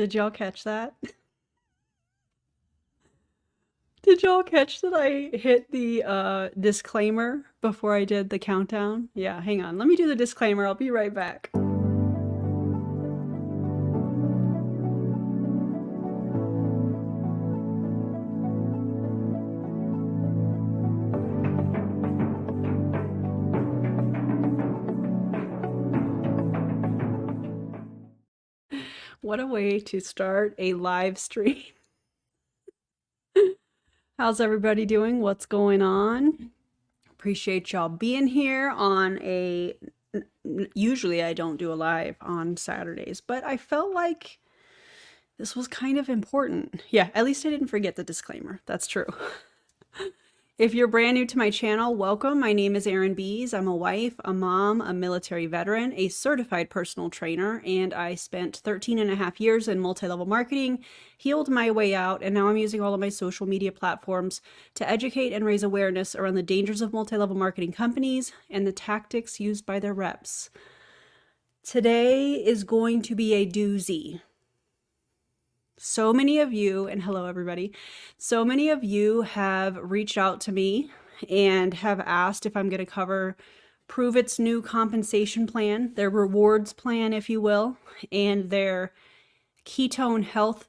Did y'all catch that? Did y'all catch that I hit the disclaimer before I did the countdown? Yeah, hang on. Let me do the disclaimer. I'll be right back. What a way to start a live stream. How's everybody doing? What's going on? Appreciate y'all being here on a... Usually I don't do a live on Saturdays, but I felt like this was kind of important. Yeah, at least I didn't forget the disclaimer. That's true. If you're brand new to my channel, welcome. My name is Erin Bees. I'm a wife, a mom, a military veteran, a certified personal trainer, and I spent 13 and a half years in multi-level marketing, healed my way out, and now I'm using all of my social media platforms to educate and raise awareness around the dangers of multi-level marketing companies and the tactics used by their reps. Today is going to be a doozy. So many of you, and hello everybody, so many of you have reached out to me and have asked if I'm going to cover Pruvit's new compensation plan, their rewards plan, if you will, and their ketone health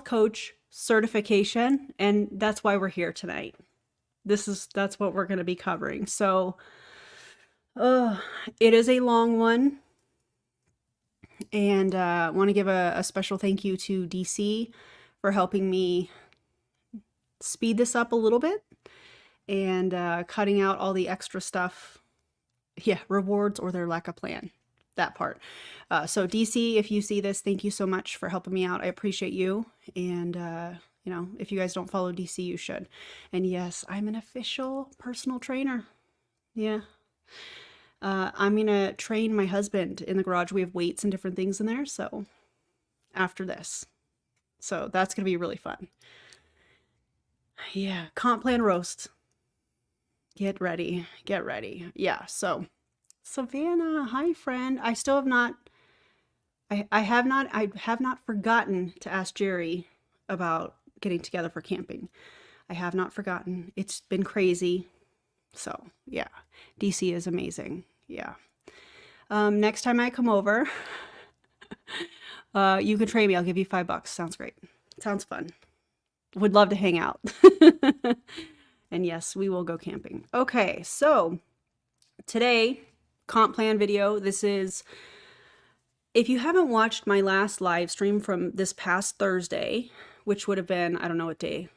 coach certification, and that's why we're here tonight. That's what we're going to be covering. So it is a long one. And I want to give a special thank you to DC for helping me speed this up a little bit and cutting out all the extra stuff. Yeah, rewards or their lack of plan, that part. So DC, if you see this, thank you so much for helping me out. I appreciate you. And, you know, if you guys don't follow DC, you should. And yes, I'm an official personal trainer. Yeah. I'm gonna train my husband in the garage. We have weights and different things in there, so after this. So that's gonna be really fun. Yeah, comp plan roast. Get ready, get ready. Yeah, so Savannah, hi friend. I still have not, I have not forgotten to ask Jerry about getting together for camping. I have not forgotten. It's been crazy. So yeah, DC is amazing. Yeah. Next time I come over, you can train me. I'll give you $5. Sounds great. Sounds fun. Would love to hang out. And yes, we will go camping. Okay, so today, comp plan video. This is, if you haven't watched my last live stream from this past Thursday, which would have been, I don't know what day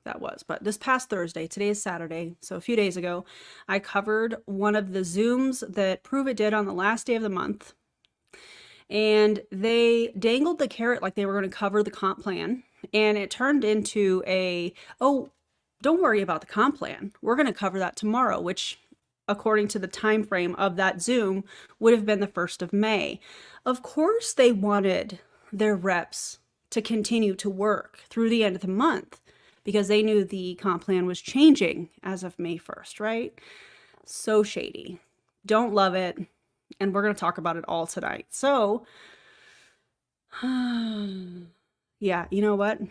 that was, but this past Thursday, today is Saturday, so a few days ago, I covered one of the Zooms that Pruvit did on the last day of the month, and they dangled the carrot like they were going to cover the comp plan, and it turned into a, oh, don't worry about the comp plan, we're going to cover that tomorrow, which according to the time frame of that Zoom would have been the 1st of May. Of course they wanted their reps to continue to work through the end of the month, because they knew the comp plan was changing as of May 1st, right? So shady. Don't love it. And we're going to talk about it all tonight. So, yeah, you know what?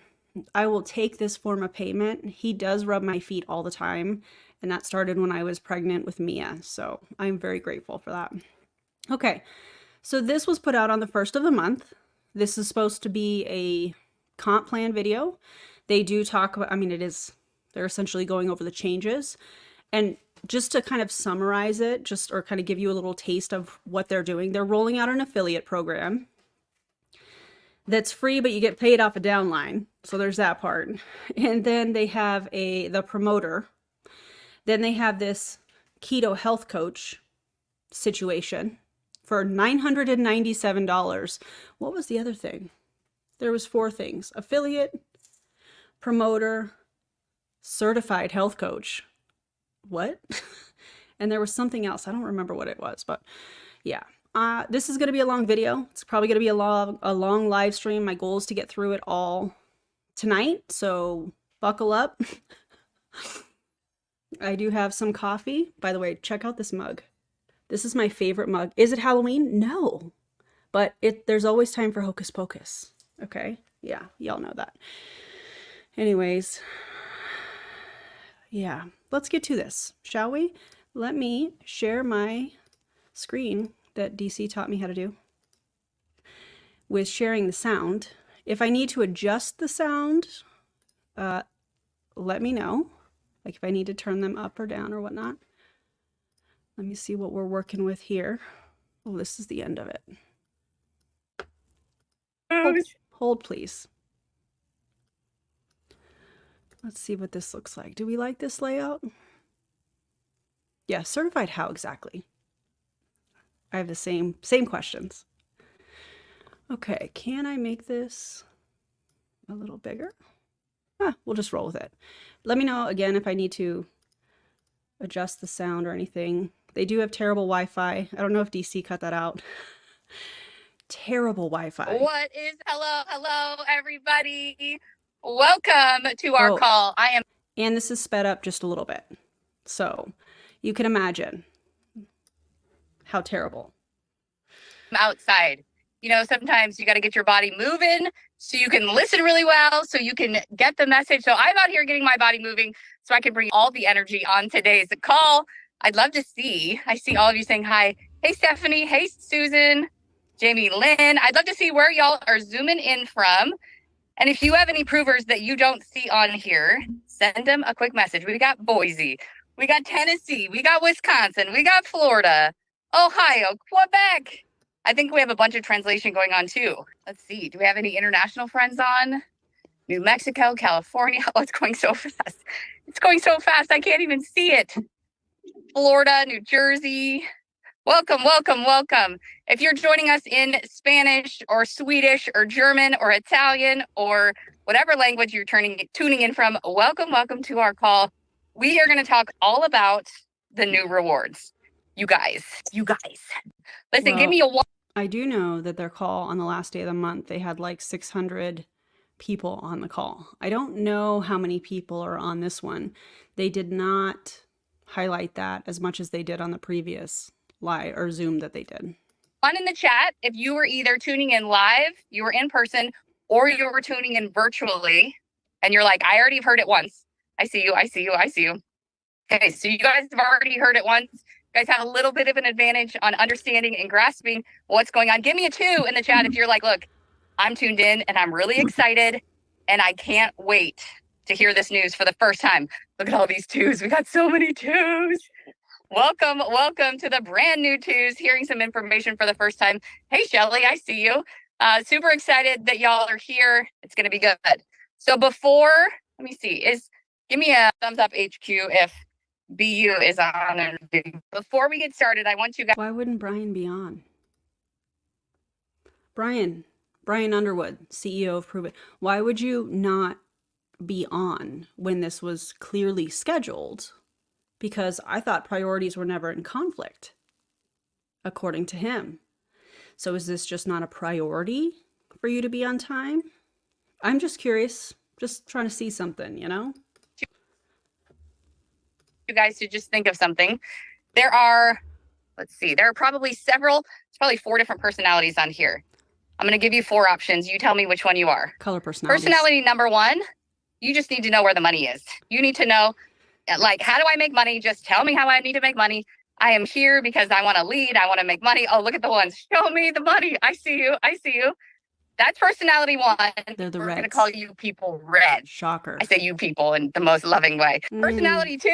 I will take this form of payment. He does rub my feet all the time. And that started when I was pregnant with Mia. So I'm very grateful for that. Okay, so this was put out on the 1st of the month. This is supposed to be a comp plan video. They do talk about, I mean, they're essentially going over the changes. And just to kind of summarize it, or kind of give you a little taste of what they're doing, they're rolling out an affiliate program that's free, but you get paid off a downline. So there's that part. And then they have the promoter. Then they have this keto health coach situation for $997. What was the other thing? There was 4 things: affiliate, promoter, certified health coach. What? And there was something else. I don't remember what it was, but yeah. This is going to be a long video. It's probably going to be a long live stream. My goal is to get through it all tonight, so buckle up. I do have some coffee. By the way, check out this mug. This is my favorite mug. Is it Halloween? No. but there's always time for hocus pocus. Okay? Yeah, y'all know that. Anyways, yeah, let's get to this, shall we? Let me share my screen that DC taught me how to do with sharing the sound. If I need to adjust the sound, let me know. Like if I need to turn them up or down or whatnot. Let me see what we're working with here. Oh, this is the end of it. Hold please. Let's see what this looks like. Do we like this layout? Yeah, certified how exactly? I have the same questions. Okay, can I make this a little bigger? We'll just roll with it. Let me know again if I need to adjust the sound or anything. They do have terrible Wi-Fi. I don't know if DC cut that out. Terrible Wi-Fi. What is hello everybody. Welcome to our call. And this is sped up just a little bit. So you can imagine how terrible. I'm outside. You know, sometimes you got to get your body moving so you can listen really well, so you can get the message. So I'm out here getting my body moving so I can bring all the energy on today's call. I'd love to see, I see all of you saying hi. Hey, Stephanie. Hey, Susan. Jamie Lynn. I'd love to see where y'all are zooming in from. And if you have any provers that you don't see on here, send them a quick message. We got Boise, we got Tennessee, we got Wisconsin, we got Florida, Ohio, Quebec. I think we have a bunch of translation going on too. Let's see. Do we have any international friends on? New Mexico, California. Oh, it's going so fast. It's going so fast. I can't even see it. Florida, New Jersey. Welcome, welcome, welcome. If you're joining us in Spanish or Swedish or German or Italian or whatever language you're tuning in from, welcome, welcome to our call. We are going to talk all about the new rewards. You guys. Listen, give me a one. I do know that their call on the last day of the month, they had like 600 people on the call. I don't know how many people are on this one. They did not highlight that as much as they did on the previous live or Zoom that they did. One in the chat, if you were either tuning in live, you were in person, or you were tuning in virtually, and you're like, I already heard it once. I see you. Okay, so you guys have already heard it once. You guys have a little bit of an advantage on understanding and grasping what's going on. Give me a 2 in the chat if you're like, look, I'm tuned in and I'm really excited and I can't wait to hear this news for the first time. Look at all these 2s. We got so many 2s. Welcome to the brand new 2s, hearing some information for the first time. Hey, Shelly, I see you. Super excited that y'all are here. It's going to be good. So before, let me see, give me a thumbs up HQ if BU is on. Before we get started, I want you guys. Why wouldn't Brian be on? Brian Underwood, CEO of Pruvit. Why would you not be on when this was clearly scheduled? Because I thought priorities were never in conflict, according to him. So is this just not a priority for you to be on time? I'm just curious, just trying to see something, you know? You guys to just think of something. There are probably it's probably 4 different personalities on here. I'm going to give you 4 options. You tell me which one you are. Color personalities. Personality number 1, you just need to know where the money is. You need to know, like, how do I make money? Just tell me how I need to make money. I am here because I want to lead. I want to make money. Oh, look at the ones. Show me the money. I see you. That's personality 1. They're the We're reds. going to call you people red. Shocker. I say you people in the most loving way. Personality 2,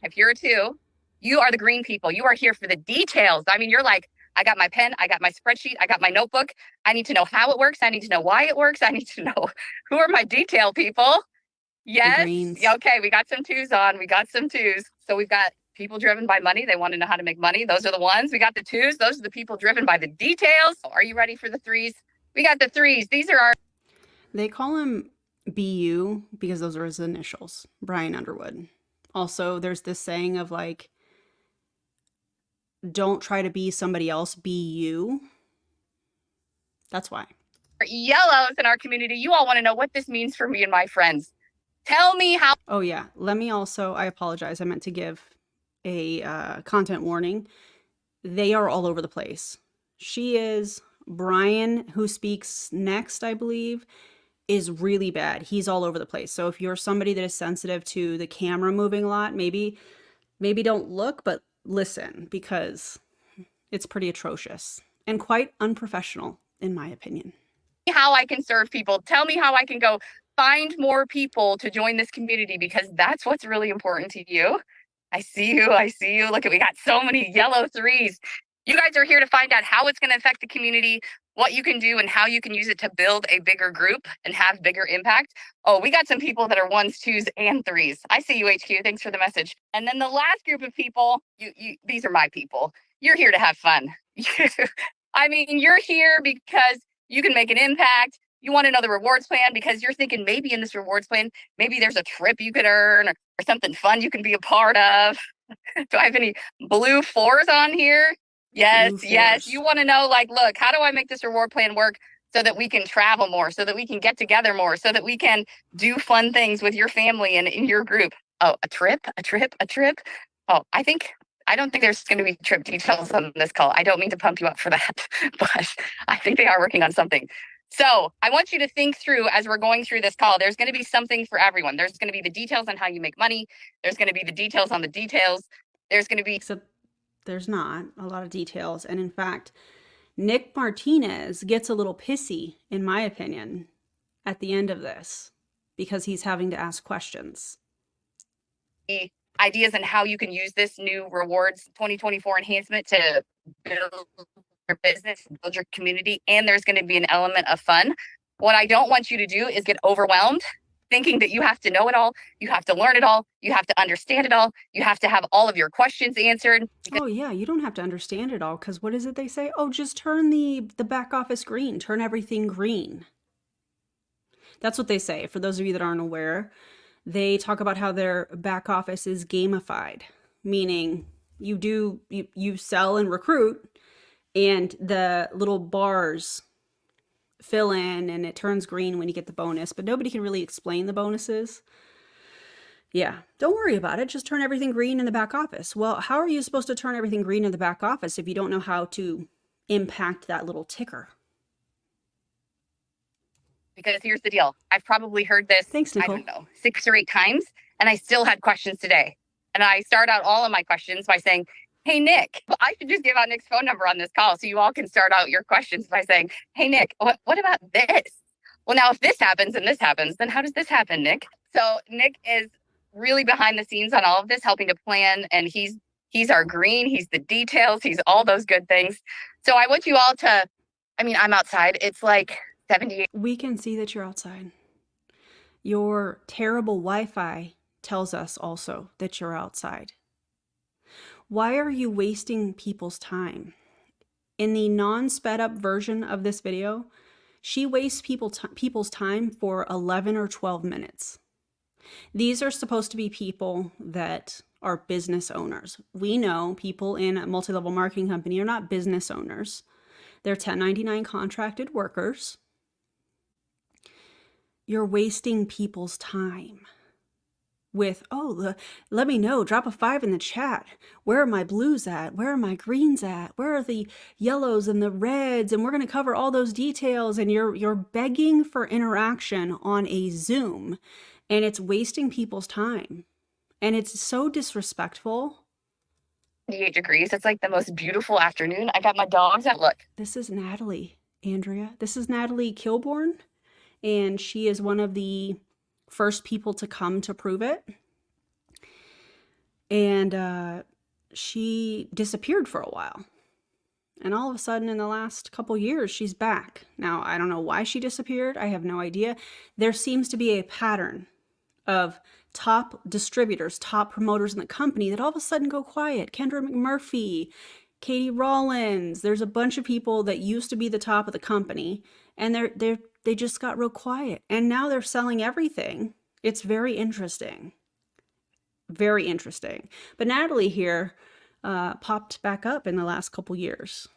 if you're a 2, you are the green people. You are here for the details. I mean, you're like, I got my pen, I got my spreadsheet, I got my notebook. I need to know how it works. I need to know why it works. I need to know who are my detail people. Yes. Okay, we got some 2s on. So we've got people driven by money. They want to know how to make money. Those are the ones. We got the 2s. Those are the people driven by the details. Are you ready for the 3s? We got the 3s. These are our... They call him BU because those are his initials, Brian Underwood. Also, there's this saying of like, don't try to be somebody else, be you. That's why. Yellows in our community, you all want to know what this means for me and my friends. Tell me how. Oh yeah, let me also, I apologize, I meant to give a content warning. They are all over the place. She is Brian, who speaks next, I believe, is really bad. He's all over the place. So if you're somebody that is sensitive to the camera moving a lot, maybe don't look, but listen, because it's pretty atrocious and quite unprofessional, in my opinion. How I can serve people. Tell me how I can go find more people to join this community, because that's what's really important to you. I see you. I see you. Look at, we got so many yellow threes. You guys are here to find out how it's going to affect the community, what you can do, and how you can use it to build a bigger group and have bigger impact. Oh, we got some people that are ones, twos, and threes. I see you, HQ. Thanks for the message. And then the last group of people, these are my people. You're here to have fun. I mean, you're here because you can make an impact. You want to know the rewards plan because you're thinking maybe in this rewards plan, maybe there's a trip you could earn, or something fun you can be a part of. Do I have any blue fours on here? Yes, yes. You want to know, like, look, how do I make this reward plan work so that we can travel more, so that we can get together more, so that we can do fun things with your family and in your group? Oh, a trip. Oh, I don't think there's going to be trip details on this call. I don't mean to pump you up for that, but I think they are working on something. So I want you to think through, as we're going through this call, there's going to be something for everyone. There's going to be the details on how you make money. There's going to be the details on the details. There's going to be... Except there's not a lot of details. And in fact, Nick Martinez gets a little pissy, in my opinion, at the end of this, because he's having to ask questions. Ideas on how you can use this new rewards 2024 enhancement to build your business, build your community, and there's going to be an element of fun. What I don't want you to do is get overwhelmed thinking that you have to know it all, you have to learn it all, you have to understand it all, you have to have all of your questions answered. Oh yeah, you don't have to understand it all, because what is it they say? Oh, just turn the back office green, turn everything green. That's what they say. For those of you that aren't aware, they talk about how their back office is gamified, meaning you sell and recruit, and the little bars fill in and it turns green when you get the bonus, but nobody can really explain the bonuses. Yeah, don't worry about it. Just turn everything green in the back office. Well, how are you supposed to turn everything green in the back office if you don't know how to impact that little ticker? Because here's the deal. I've probably heard this, Thanks, Nicole. I don't know, 6 or 8 times, and I still had questions today. And I start out all of my questions by saying, hey, Nick. Well, I should just give out Nick's phone number on this call so you all can start out your questions by saying, hey, Nick, what about this? Well, now, if this happens and this happens, then how does this happen, Nick? So Nick is really behind the scenes on all of this, helping to plan, and he's our green, he's the details, he's all those good things. So I want you all to, I mean, I'm outside. It's like 78. We can see that you're outside. Your terrible Wi-Fi tells us also that you're outside. Why are you wasting people's time? In the non-sped up version of this video, she wastes people's time for 11 or 12 minutes. These are supposed to be people that are business owners. We know people in a multi-level marketing company are not business owners. They're 1099 contracted workers. You're wasting people's time with, oh, let me know, drop a 5 in the chat. Where are my blues at? Where are my greens at? Where are the yellows and the reds? And we're going to cover all those details. And you're begging for interaction on a Zoom, and it's wasting people's time. And it's so disrespectful. 78 degrees. It's like the most beautiful afternoon. I got my dogs out. Look. This is Natalie, Andrea. This is Natalie Kilborn, and she is one of the first people to come to Pruvit. And she disappeared for a while. And all of a sudden, in the last couple years, she's back. Now, I don't know why she disappeared. I have no idea. There seems to be a pattern of top distributors, top promoters in the company that all of a sudden go quiet. Kendra McMurphy, Katie Rollins. There's a bunch of people that used to be the top of the company, and they just got real quiet. And now they're selling everything. It's very interesting. Very interesting. But Natalie here popped back up in the last couple years.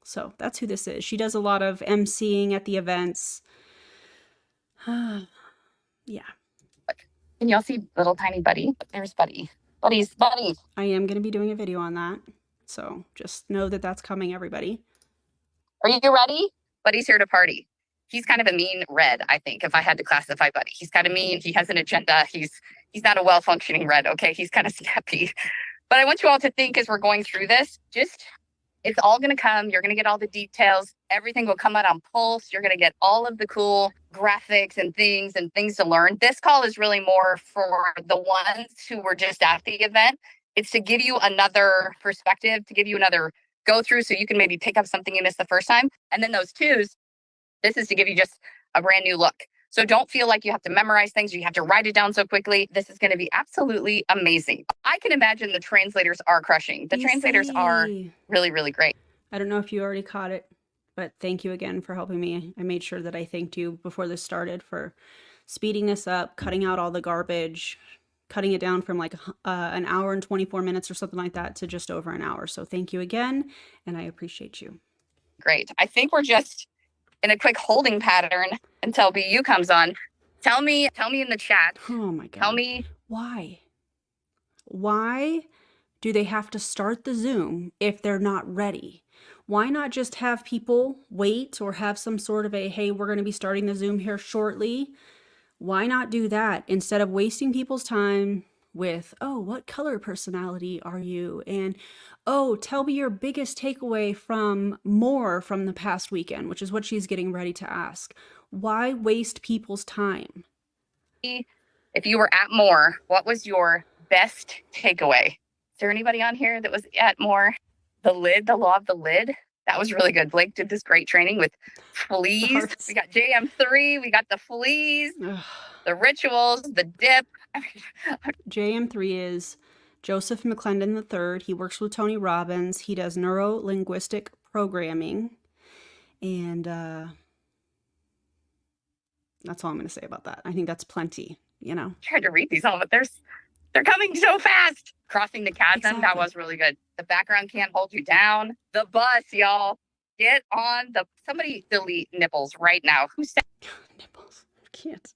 So that's who this is. She does a lot of emceeing at the events. Yeah. Can y'all see little tiny Buddy? There's Buddy. Buddy. I am going to be doing a video on that. So just know that that's coming, everybody. Are you ready? Buddy's here to party. He's kind of a mean red, I think, if I had to classify Buddy. He's kind of mean. He has an agenda. He's not a well-functioning red, okay? He's kind of snappy. But I want you all to think as we're going through this, just it's all going to come. You're going to get all the details. Everything will come out on Pulse. You're going to get all of the cool graphics and things to learn. This call is really more for the ones who were just at the event. It's to give you another perspective, to give you another go through so you can maybe pick up something you missed the first time. And then those twos, this is to give you just a brand new look. So don't feel like you have to memorize things or you have to write it down so quickly. This is going to be absolutely amazing. I can imagine the translators are crushing. The translators are really, really great. I don't know if you already caught it, but thank you again for helping me. I made sure that I thanked you before this started for speeding this up, cutting out all the garbage, cutting it down from like an hour and 24 minutes or something like that to just over an hour. So thank you again, and I appreciate you. Great. I think we're just in a quick holding pattern until BU comes on. Tell me in the chat. Oh my God. Tell me. Why do they have to start the Zoom if they're not ready? Why not just have people wait or have some sort of a, hey, we're going to be starting the Zoom here shortly? Why not do that instead of wasting people's time with, oh, what color personality are you? And, oh, tell me your biggest takeaway from the past weekend, which is what she's getting ready to ask. Why waste people's time? If you were at More, what was your best takeaway? Is there anybody on here that was at More? The law of the lid. That was really good. Blake did this great training with fleas. We got JM3, we got the fleas, the rituals, the dip. JM3 is Joseph McClendon III. He works with Tony Robbins. He does neuro-linguistic programming. And that's all I'm going to say about that. I think that's plenty, you know. I tried to read these all, but they're coming so fast. Crossing the chasm, exactly. That was really good. The background can't hold you down. The bus, y'all. Get on somebody delete nipples right now. Who said nipples? I can't.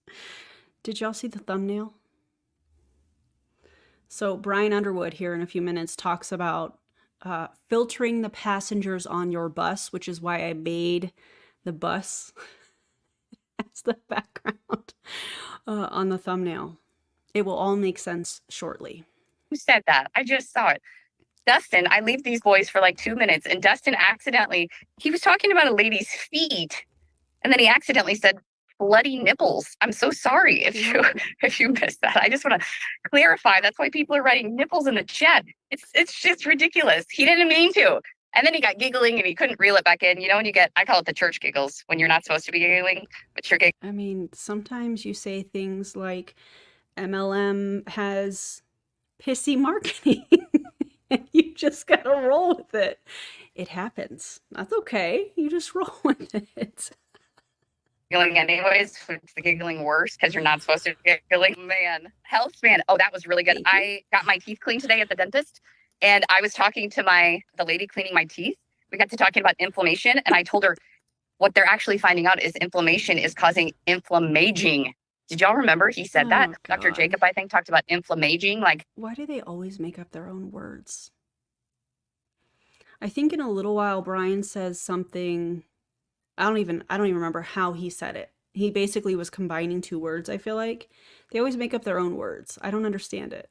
Did y'all see the thumbnail? So Brian Underwood here in a few minutes talks about filtering the passengers on your bus, which is why I made the bus as the background on the thumbnail. It will all make sense shortly. Who said that? I just saw it. Dustin, I leave these boys for like 2 minutes, and Dustin he was talking about a lady's feet, and then he accidentally said bloody nipples. I'm so sorry if you missed that. I just want to clarify. That's why people are writing nipples in the chat. It's just ridiculous. He didn't mean to. And then he got giggling and he couldn't reel it back in. You know, when you get, I call it the church giggles, when you're not supposed to be giggling, but you're giggling. I mean, sometimes you say things like MLM has pissy marketing. And you just gotta roll with it. It happens. That's okay. You just roll with it. Giggling anyways, it's the giggling worse because you're not supposed to be giggling. Man, health span. Oh, that was really good. I got my teeth cleaned today at the dentist, and I was talking to the lady cleaning my teeth. We got to talking about inflammation, and I told her what they're actually finding out is inflammation is causing inflammaging. Did y'all remember he said that? God. Dr. Jacob, I think, talked about inflammaging. Like, why do they always make up their own words? I think in a little while, Brian says something. I don't even remember how he said it. He basically was combining two words, I feel like. They always make up their own words. I don't understand it.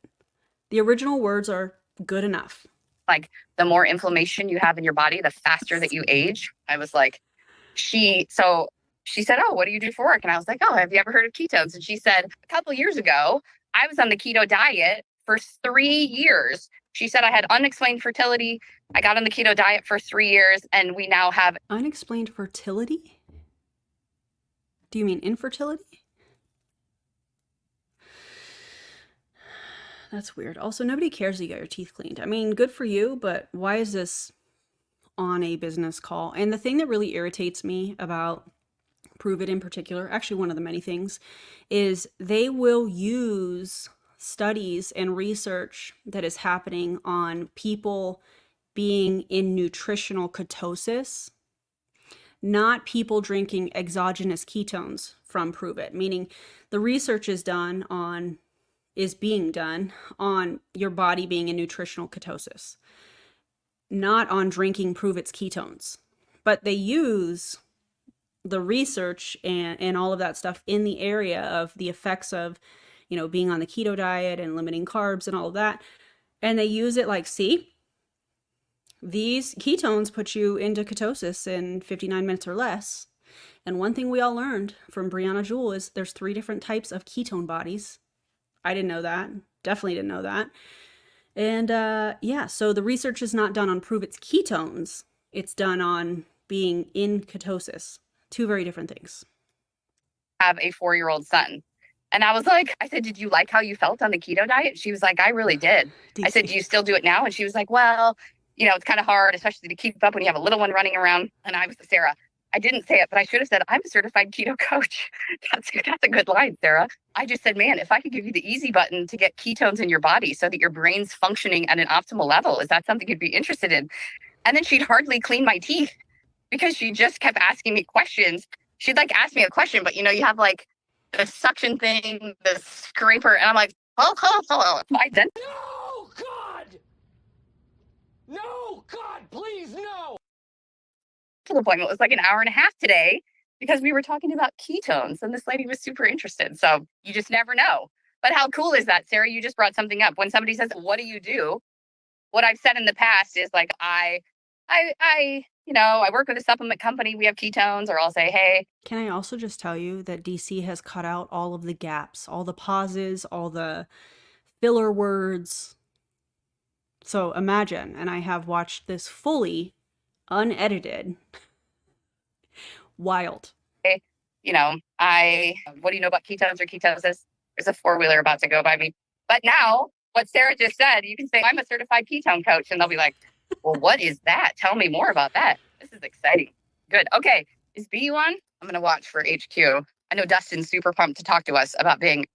The original words are good enough. Like, the more inflammation you have in your body, the faster that you age. I was like, she said, oh, what do you do for work? And I was like, oh, have you ever heard of ketones? And she said, a couple years ago, I was on the keto diet for 3 years. She said I had unexplained fertility. I got on the keto diet for 3 years, and we now have unexplained fertility? Do you mean infertility? That's weird. Also, nobody cares that you got your teeth cleaned. I mean, good for you, but why is this on a business call? And the thing that really irritates me about Pruvit in particular, actually one of the many things, is they will use studies and research that is happening on people being in nutritional ketosis, not people drinking exogenous ketones from Pruvit, meaning the research is being done on your body being in nutritional ketosis, not on drinking Pruvit's ketones. but they use the research and all of that stuff in the area of the effects of, you know, being on the keto diet and limiting carbs and all of that. And they use it like, see, these ketones put you into ketosis in 59 minutes or less. And one thing we all learned from Brianna Jewell is there's 3 different types of ketone bodies. I didn't know that. Definitely didn't know that. And yeah, so the research is not done on Pruvit's ketones. It's done on being in ketosis. 2 very different things. Have a 4-year-old son. And I was like, I said, did you like how you felt on the keto diet? She was like, I really did. I said, do you still do it now? And she was like, well, you know, it's kind of hard, especially to keep up when you have a little one running around. And I was Sarah. I didn't say it, but I should have said, I'm a certified keto coach. That's a good line, Sarah. I just said, man, if I could give you the easy button to get ketones in your body so that your brain's functioning at an optimal level, is that something you'd be interested in? And then she'd hardly clean my teeth because she just kept asking me questions. She'd like ask me a question, but you know, you have like the suction thing, the scraper, and I'm like, oh, my dentist. No, God! No, God, please, no! Appointment was like an hour and a half today because we were talking about ketones and this lady was super interested. So you just never know. But how cool is that, Sarah? You just brought something up. When somebody says, what do you do? What I've said in the past is like, I you know, I work with a supplement company. We have ketones, or I'll say, hey. Can I also just tell you that DC has cut out all of the gaps, all the pauses, all the filler words. So imagine, and I have watched this fully unedited. Wild. You know, what do you know about ketones or ketosis? There's a 4-wheeler about to go by me. But now, what Sarah just said, you can say, I'm a certified ketone coach. And they'll be like, well, what is that? Tell me more about that. This is exciting. Good. Okay. Is BU on? I'm going to watch for HQ. I know Dustin's super pumped to talk to us about being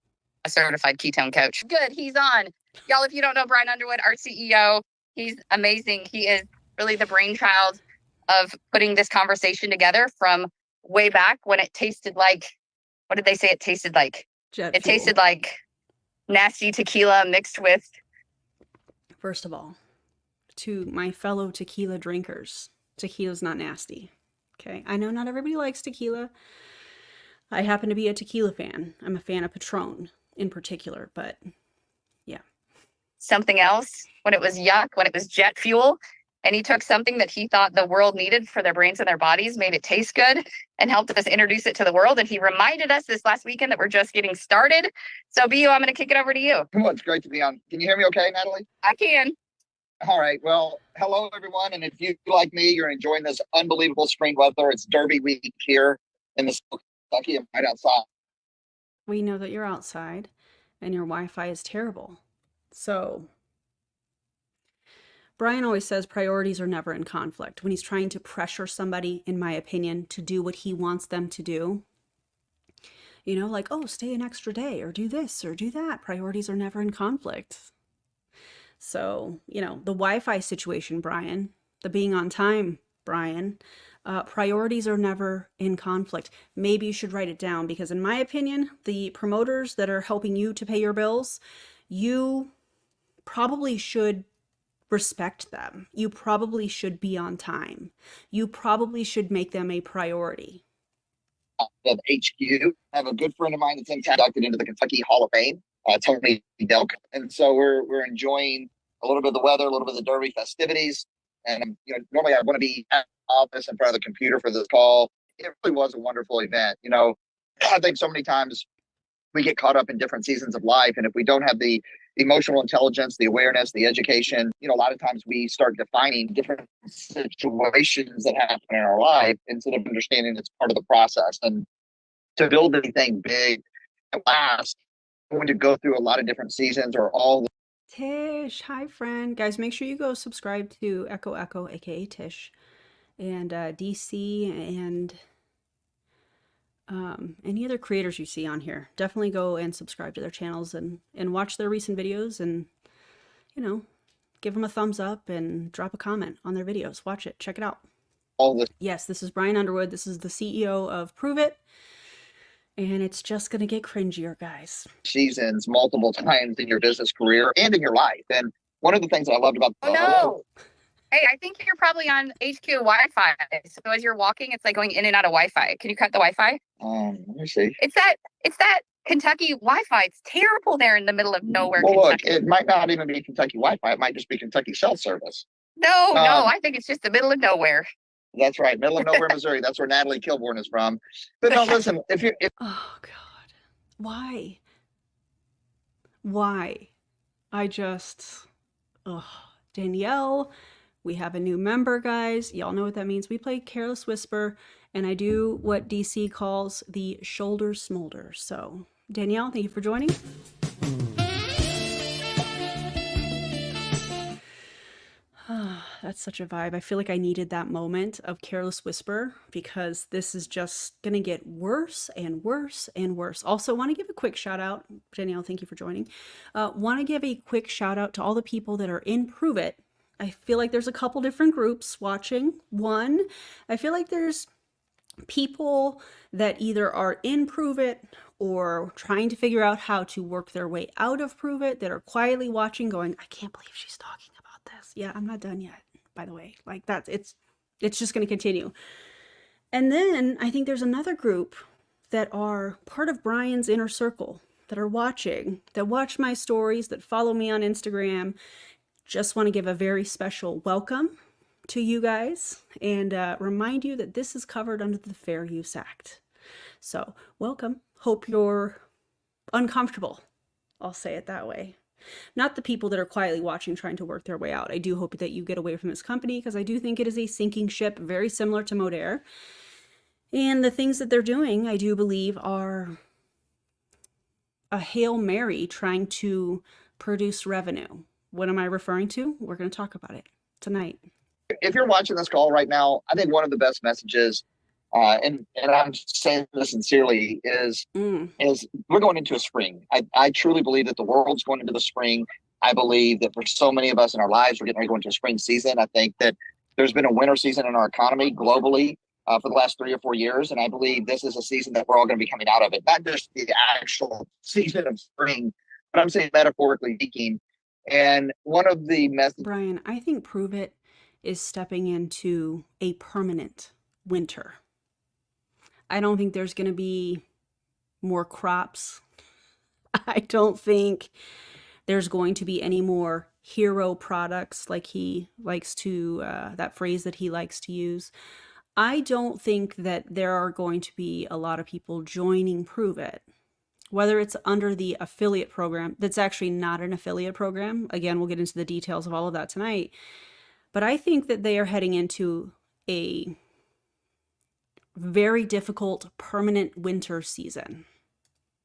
a certified ketone coach. Good. He's on. Y'all, if you don't know Brian Underwood, our CEO, he's amazing. He is really the brainchild of putting this conversation together from way back when it tasted like, what did they say it tasted like? Jet it fuel. Tasted like nasty tequila mixed with. First of all, to my fellow tequila drinkers, tequila's not nasty. Okay. I know not everybody likes tequila. I happen to be a tequila fan. I'm a fan of Patron in particular, but yeah. Something else when it was yuck, when it was jet fuel. And he took something that he thought the world needed for their brains and their bodies, made it taste good, and helped us introduce it to the world. And he reminded us this last weekend that we're just getting started. So, BU, I'm going to kick it over to you. Well, it's great to be on. Can you hear me okay, Natalie? I can. All right. Well, hello, everyone. And if you, like me, you're enjoying this unbelievable spring weather, it's Derby week here in the Kentucky. I'm right outside. We know that you're outside and your Wi-Fi is terrible. So Brian always says priorities are never in conflict. When he's trying to pressure somebody, in my opinion, to do what he wants them to do, you know, like, oh, stay an extra day or do this or do that. Priorities are never in conflict. So, you know, the Wi-Fi situation, Brian, the being on time, Brian, priorities are never in conflict. Maybe you should write it down because in my opinion, the promoters that are helping you to pay your bills, you probably should respect them. You probably should be on time. You probably should make them a priority. Of HQ, I have a good friend of mine that's inducted into the Kentucky Hall of Fame, Tony Delk. And so we're enjoying a little bit of the weather, a little bit of the Derby festivities. And you know, normally I want to be at the office in front of the computer for this call. It really was a wonderful event. You know, I think so many times we get caught up in different seasons of life, and if we don't have the emotional intelligence, the awareness, the education, you know, a lot of times we start defining different situations that happen in our life instead of understanding it's part of the process. And to build anything big and last, we're going to go through a lot of different seasons or all the Tish, hi friend. Guys, make sure you go subscribe to Echo Echo, aka Tish, and DC, and any other creators you see on here. Definitely go and subscribe to their channels and watch their recent videos and, you know, give them a thumbs up and drop a comment on their videos. Watch it. Check it out. Yes, this is Brian Underwood. This is the CEO of Pruvit. And it's just going to get cringier, guys. Seasons multiple times in your business career and in your life. And one of the things that I loved about Hey, I think you're probably on HQ Wi-Fi. So as you're walking, it's like going in and out of Wi-Fi. Can you cut the Wi-Fi? Let me see. It's that Kentucky Wi-Fi. It's terrible there in the middle of nowhere, Well, look, Kentucky. it might not even be Kentucky Wi-Fi. It might just be Kentucky cell service. No, I think it's just the middle of nowhere. That's right, middle of nowhere, Missouri. That's where Natalie Kilborn is from. But no, listen, Oh God, why? Why? I just, Danielle, we have a new member, guys. Y'all know what that means. We play Careless Whisper, and I do what DC calls the shoulder smolder. So, Danielle, thank you for joining. That's such a vibe. I feel like I needed that moment of Careless Whisper because this is just going to get worse and worse and worse. Also, want to give a quick shout out. Danielle, thank you for joining. Want to give a quick shout out to all the people that are in Pruvit. I feel like there's a couple different groups watching. One, I feel like there's people that either are in Pruvit or trying to figure out how to work their way out of Pruvit that are quietly watching going, I can't believe she's talking about this. Yeah, I'm not done yet, by the way. Like it's just going to continue. And then I think there's another group that are part of Brian's inner circle that are watching, that watch my stories, that follow me on Instagram. Just want to give a very special welcome to you guys and remind you that this is covered under the Fair Use Act. So welcome. Hope you're uncomfortable. I'll say it that way. Not the people that are quietly watching, trying to work their way out. I do hope that you get away from this company because I do think it is a sinking ship, very similar to Modere. And the things that they're doing, I do believe, are a Hail Mary trying to produce revenue. What am I referring to? We're going to talk about it tonight. If you're watching this call right now, I think one of the best messages, and I'm saying this sincerely, is we're going into a spring. I truly believe that the world's going into the spring. I believe that for so many of us in our lives, we're getting ready to go into a spring season. I think that there's been a winter season in our economy globally for the last 3 or 4 years. And I believe this is a season that we're all going to be coming out of it. Not just the actual season of spring, but I'm saying metaphorically speaking. And one of the messages, Brian, I think Pruvit is stepping into a permanent winter. I don't think there's going to be more crops. I don't think there's going to be any more hero products like he likes to, that phrase that he likes to use. I don't think that there are going to be a lot of people joining Pruvit, whether it's under the affiliate program. That's actually not an affiliate program. Again, we'll get into the details of all of that tonight. But I think that they are heading into a very difficult permanent winter season.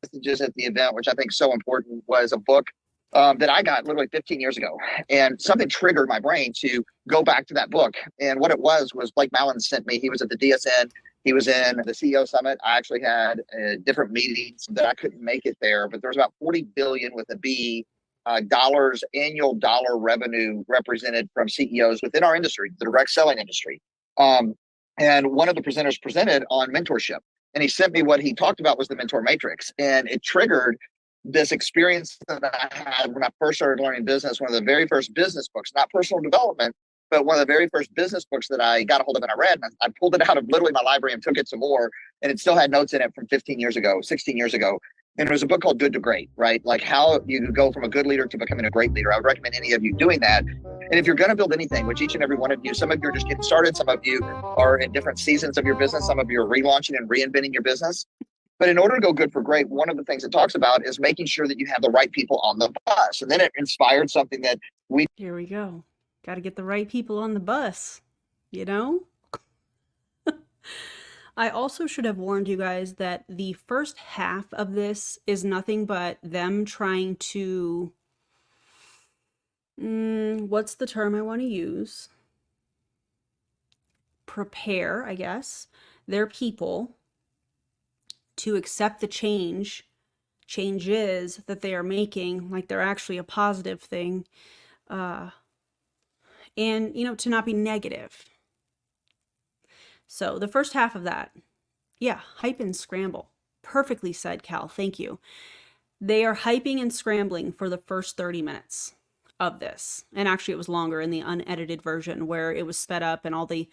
Messages at the event, which I think is so important, was a book that I got literally 15 years ago. And something triggered my brain to go back to that book. And what it was Blake Mallon sent me. He was at the DSN. He was in the CEO Summit. I actually had different meetings that I couldn't make it there, but there was about 40 billion with a B dollars, annual dollar revenue represented from CEOs within our industry, the direct selling industry. And one of the presenters presented on mentorship, and he sent me what he talked about was the mentor matrix. And it triggered this experience that I had when I first started learning business. One of the very first business books, not personal development, but one of the very first business books that I got a hold of and I read, and I pulled it out of literally my library and took it some more. And it still had notes in it from 15 years ago, 16 years ago. And it was a book called Good to Great, right? Like how you go from a good leader to becoming a great leader. I would recommend any of you doing that. And if you're going to build anything, which each and every one of you, some of you are just getting started, some of you are in different seasons of your business, some of you are relaunching and reinventing your business. But in order to go good for great, one of the things it talks about is making sure that you have the right people on the bus. And then it inspired something that Here we go. Got to get the right people on the bus, you know? I also should have warned you guys that the first half of this is nothing but them trying to, what's the term I want to use? Prepare, I guess, their people to accept the changes that they are making, like they're actually a positive thing, and, to not be negative. So the first half of that, yeah, hype and scramble. Perfectly said, Cal. Thank you. They are hyping and scrambling for the first 30 minutes. of this. And actually, it was longer in the unedited version where it was sped up and all the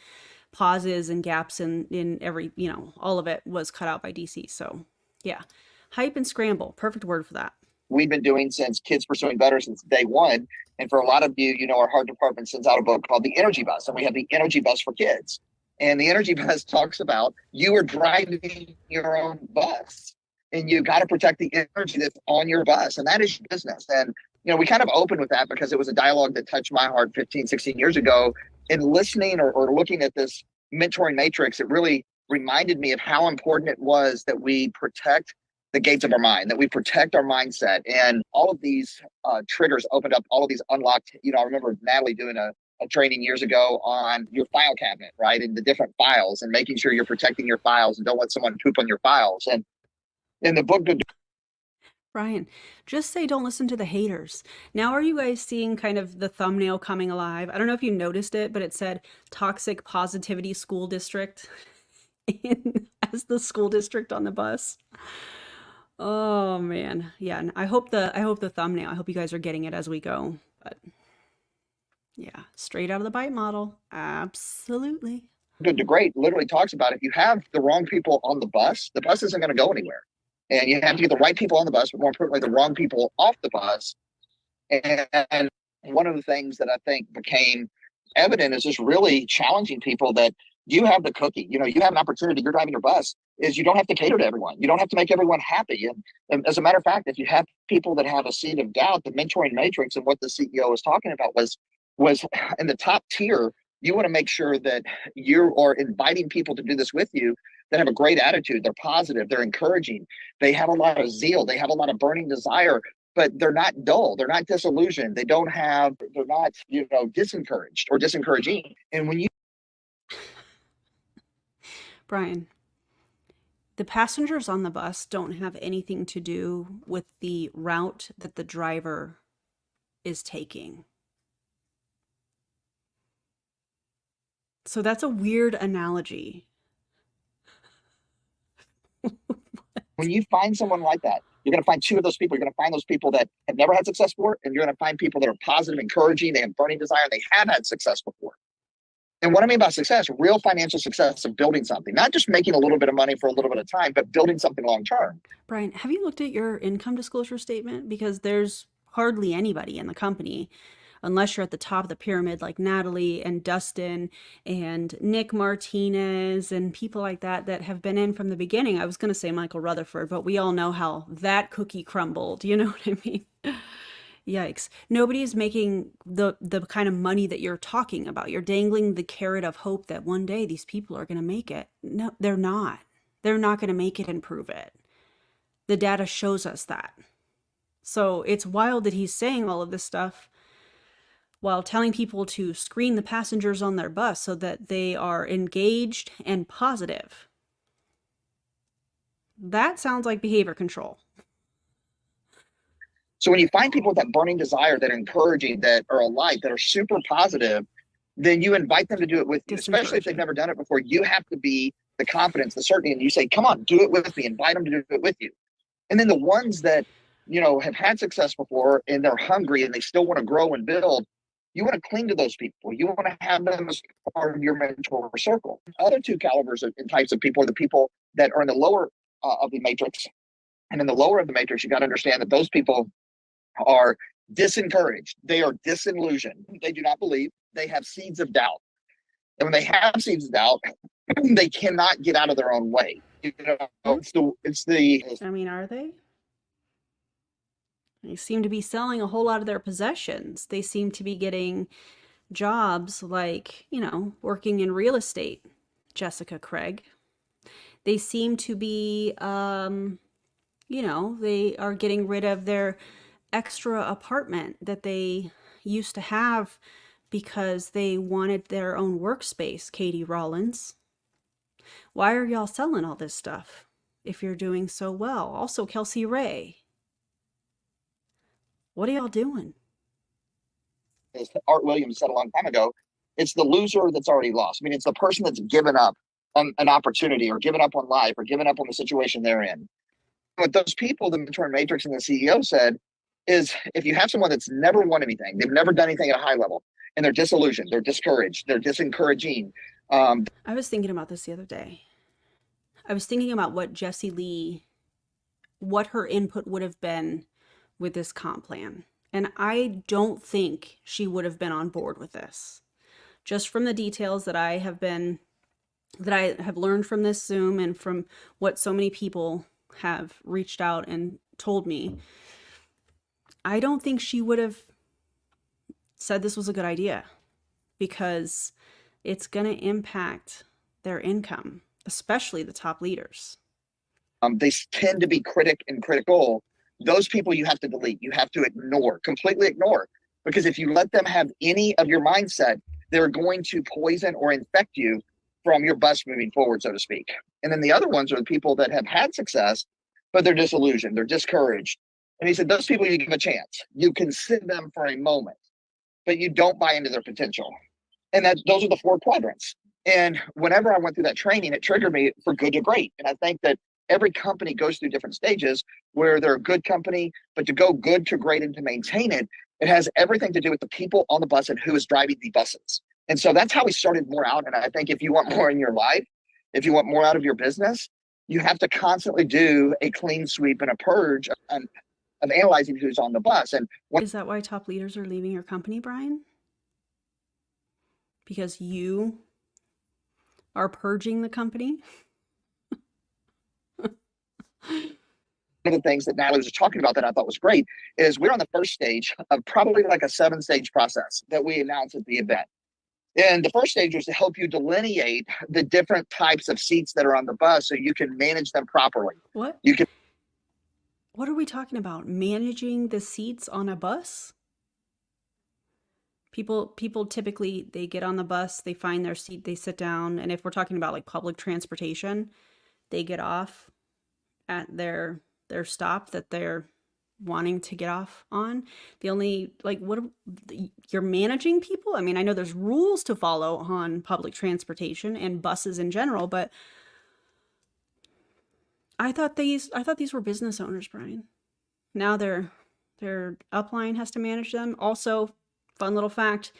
pauses and gaps in every, all of it was cut out by DC. So yeah, hype and scramble. Perfect word for that. We've been doing since Kids Pursuing Better since day one. And for a lot of you, our heart department sends out a book called The Energy Bus, and we have the Energy Bus for Kids. And the Energy Bus talks about you are driving your own bus and you got to protect the energy that's on your bus. And that is your business. And, we kind of opened with that because it was a dialogue that touched my heart 15, 16 years ago. And listening or looking at this mentoring matrix, it really reminded me of how important it was that we protect the gates of our mind, that we protect our mindset. And all of these triggers opened up all of these unlocked, I remember Natalie doing a training years ago on your file cabinet, right? And the different files and making sure you're protecting your files and don't let someone poop on your files. And in the book, Brian, just say don't listen to the haters. Now, are you guys seeing kind of the thumbnail coming alive? I don't know if you noticed it, but it said Toxic Positivity School District as the school district on the bus. Oh man. Yeah, and I hope the thumbnail, I hope you guys are getting it as we go. But yeah, straight out of the bite model. Absolutely. The Great literally talks about if you have the wrong people on the bus isn't going to go anywhere. And you have to get the right people on the bus, but more importantly, the wrong people off the bus. And one of the things that I think became evident is just really challenging people that you have the cookie. You have an opportunity. You're driving your bus. Is you don't have to cater to everyone. You don't have to make everyone happy. And as a matter of fact, if you have people that have a seed of doubt, the mentoring matrix and what the CEO was talking about was in the top tier. You want to make sure that you are inviting people to do this with you that have a great attitude. They're positive. They're encouraging. They have a lot of zeal. They have a lot of burning desire, but they're not dull. They're not disillusioned. They're not, disencouraged or discouraging. And when you, Brian, the passengers on the bus don't have anything to do with the route that the driver is taking. So that's a weird analogy. when you find someone like that, you're going to find two of those people. You're going to find those people that have never had success before, and you're going to find people that are positive, encouraging, they have burning desire, they have had success before. And what I mean by success, real financial success of building something, not just making a little bit of money for a little bit of time, but building something long term. Brian, have you looked at your income disclosure statement? Because there's hardly anybody in the company, unless you're at the top of the pyramid like Natalie and Dustin and Nick Martinez and people like that that have been in from the beginning. I was going to say Michael Rutherford, but we all know how that cookie crumbled. You know what I mean? Yikes. Nobody's making the kind of money that you're talking about. You're dangling the carrot of hope that one day these people are going to make it. No, they're not. They're not going to make it and prove it. The data shows us that. So it's wild that he's saying all of this stuff while telling people to screen the passengers on their bus so that they are engaged and positive. That sounds like behavior control. So when you find people with that burning desire, that are encouraging, that are alive, that are super positive, then you invite them to do it with you, especially if they've never done it before. You have to be the confidence, the certainty, and you say, come on, do it with me, invite them to do it with you. And then the ones that, have had success before and they're hungry and they still want to grow and build, you want to cling to those people. You want to have them as part of your mentor circle. Other two calibers and types of people are the people that are in the lower of the matrix. And in the lower of the matrix, you got to understand that those people are disencouraged. They are disillusioned. They do not believe. They have seeds of doubt. And when they have seeds of doubt, they cannot get out of their own way. It's the. I mean, are they? They seem to be selling a whole lot of their possessions. They seem to be getting jobs like, working in real estate, Jessica Craig. They seem to be, they are getting rid of their extra apartment that they used to have because they wanted their own workspace, Katie Rollins. Why are y'all selling all this stuff if you're doing so well? Also, Kelsey Ray. What are y'all doing? As Art Williams said a long time ago, it's the loser that's already lost. I mean, it's the person that's given up on an opportunity or given up on life or given up on the situation they're in. But those people, the mentor matrix and the CEO said, is if you have someone that's never won anything, they've never done anything at a high level, and they're disillusioned, they're discouraged, they're disencouraging. I was thinking about this the other day. I was thinking about what Jessie Lee, what her input would have been with this comp plan. And I don't think she would have been on board with this. Just from the details that I have learned from this Zoom and from what so many people have reached out and told me, I don't think she would have said this was a good idea, because it's going to impact their income, especially the top leaders. They tend to be critical. Those people you have to delete, you have to ignore, completely ignore, because if you let them have any of your mindset, they're going to poison or infect you from your bus moving forward, so to speak. And then the other ones are the people that have had success, but they're disillusioned, they're discouraged. And he said, those people you give a chance. You consider them for a moment, but you don't buy into their potential. And those are the 4 quadrants. And whenever I went through that training, it triggered me for good to great. And I think that every company goes through different stages where they're a good company, but to go good to great and to maintain it, it has everything to do with the people on the bus and who is driving the buses. And so that's how we started more out. And I think if you want more in your life, if you want more out of your business, you have to constantly do a clean sweep and a purge of analyzing who's on the bus. And is that why top leaders are leaving your company, Brian? Because you are purging the company? One of the things that Natalie was talking about that I thought was great is we're on the first stage of probably like a 7-stage process that we announced at the event. And the first stage was to help you delineate the different types of seats that are on the bus so you can manage them properly. What? You can. What are we talking about? Managing the seats on a bus? People typically, they get on the bus, they find their seat, they sit down, and if we're talking about like public transportation, they get off at their stop that they're wanting to get off on. The only, like, what, you're managing people? I mean, I know there's rules to follow on public transportation and buses in general, but I thought these were business owners, Brian. Now their upline has to manage them. Also, fun little fact,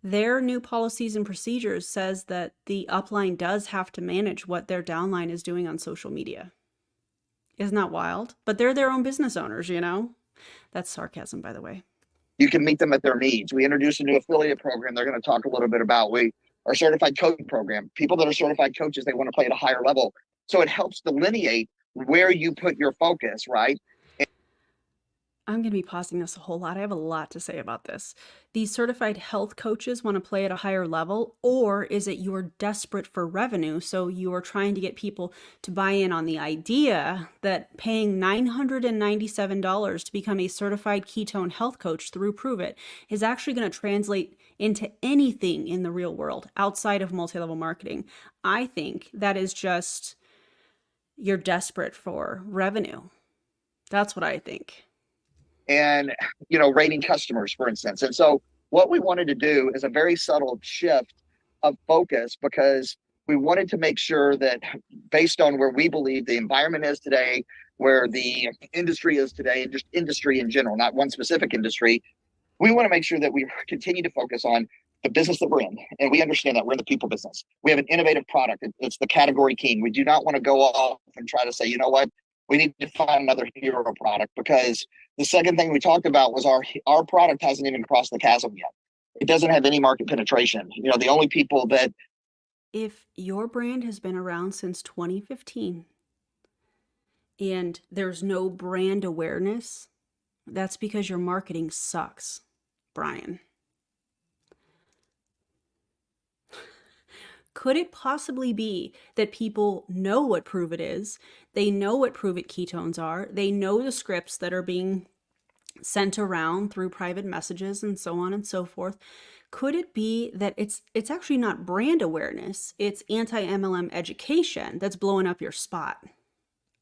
their new policies and procedures says that the upline does have to manage what their downline is doing on social media. Isn't that wild? But they're their own business owners, you know? That's sarcasm, by the way. You can meet them at their needs. We introduced a new affiliate program they're going to talk a little bit about. Our certified coaching program. People that are certified coaches, they want to play at a higher level. So it helps delineate where you put your focus, right? I'm going to be pausing this a whole lot. I have a lot to say about this. These certified health coaches want to play at a higher level, or is it you're desperate for revenue, so you are trying to get people to buy in on the idea that paying $997 to become a certified ketone health coach through Pruvit is actually going to translate into anything in the real world outside of multi-level marketing? I think that is just, you're desperate for revenue. That's what I think. And, rating customers, for instance. And so what we wanted to do is a very subtle shift of focus, because we wanted to make sure that based on where we believe the environment is today, where the industry is today, and just industry in general, not one specific industry, we want to make sure that we continue to focus on the business that we're in. And we understand that we're in the people business. We have an innovative product. It's the category king. We do not want to go off and try to say, you know what, we need to find another hero product, because the second thing we talked about was our product hasn't even crossed the chasm yet. It doesn't have any market penetration. The only people that... If your brand has been around since 2015 and there's no brand awareness, that's because your marketing sucks, Brian. Could it possibly be that people know what Pruvit is? They know what Pruvit ketones are. They know the scripts that are being sent around through private messages and so on and so forth. Could it be that it's actually not brand awareness, it's anti-MLM education that's blowing up your spot?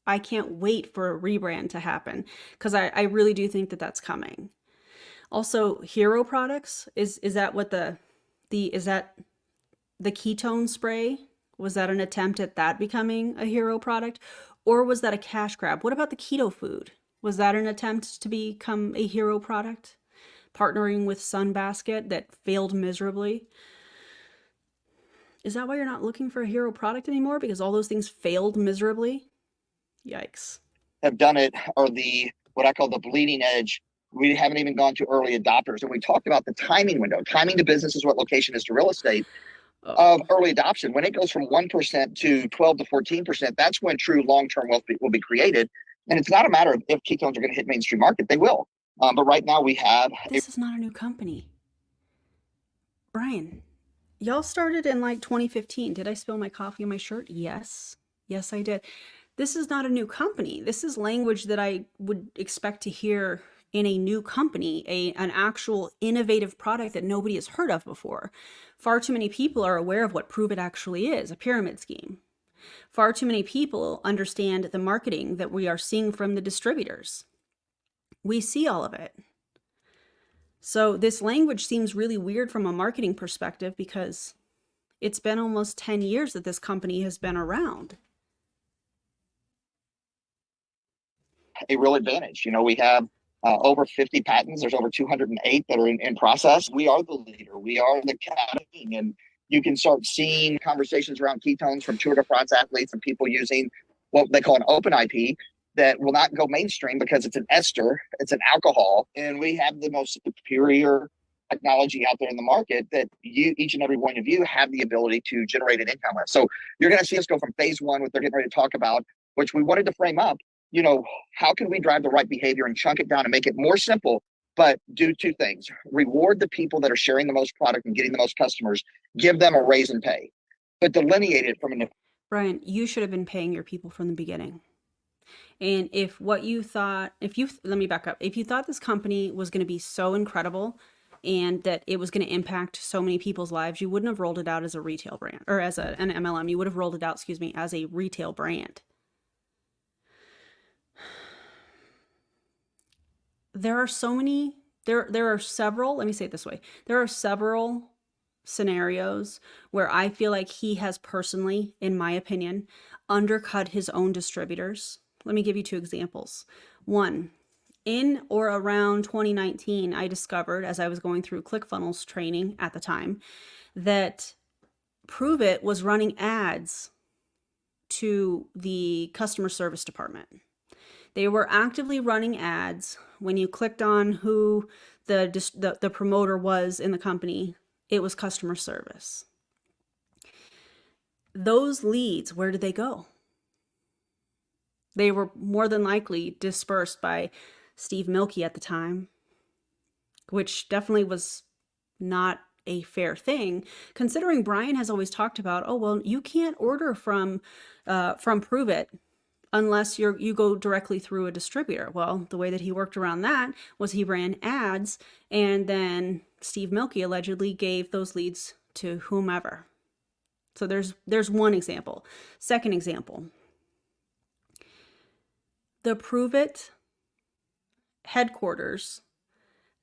I can't wait for a rebrand to happen, because I really do think that that's coming. Also, hero products, is that what is that the ketone spray? Was that an attempt at that becoming a hero product? Or was that a cash grab? What about the keto food? Was that an attempt to become a hero product? Partnering with Sunbasket that failed miserably? Is that why you're not looking for a hero product anymore? Because all those things failed miserably? Yikes. Have done it are the what I call the bleeding edge. We haven't even gone to early adopters. And we talked about the timing window. Timing to business is what location is to real estate of early adoption. When it goes from 1% to 12 to 14%, that's when true long-term wealth will be created. And it's not a matter of if ketones are going to hit mainstream market, they will. But right now we have. This is not a new company. Brian, y'all started in like 2015. Did I spill my coffee on my shirt? Yes. Yes, I did. This is not a new company. This is language that I would expect to hear in a new company, an actual innovative product that nobody has heard of before. Far too many people are aware of what Pruvit actually is, a pyramid scheme. Far too many people understand the marketing that we are seeing from the distributors. We see all of it. So this language seems really weird from a marketing perspective because it's been almost 10 years that this company has been around. A real advantage. You know, we have over 50 patents. There's over 208 that are in process. We are the leader. We are the king. And you can start seeing conversations around ketones from Tour de France athletes and people using what they call an open IP that will not go mainstream because it's an ester, it's an alcohol. And we have the most superior technology out there in the market that each and every one of you have the ability to generate an income with. So you're going to see us go from phase one, what they're getting ready to talk about, which we wanted to frame up. You know, how can we drive the right behavior and chunk it down and make it more simple, but do two things: reward the people that are sharing the most product and getting the most customers, give them a raise in pay, but delineate it from an. Brian, you should have been paying your people from the beginning. And if what you thought, let me back up. If you thought this company was going to be so incredible and that it was going to impact so many people's lives, you wouldn't have rolled it out as a retail brand or as an MLM. You would have rolled it out, as a retail brand. There are so many, there are several, let me say it this way. There are several scenarios where I feel like he has personally, in my opinion, undercut his own distributors. Let me give you two examples. One, in or around 2019, I discovered as I was going through ClickFunnels training at the time that Pruvit was running ads to the customer service department. They were actively running ads. When you clicked on who the promoter was in the company, it was customer service. Those leads, where did they go? They were more than likely dispersed by Steve Milky at the time, which definitely was not a fair thing, considering Brian has always talked about, oh, well, you can't order from Pruvit unless you go directly through a distributor. Well, the way that he worked around that was he ran ads, and then Steve Milky allegedly gave those leads to whomever. So there's one example. Second example, the Pruvit headquarters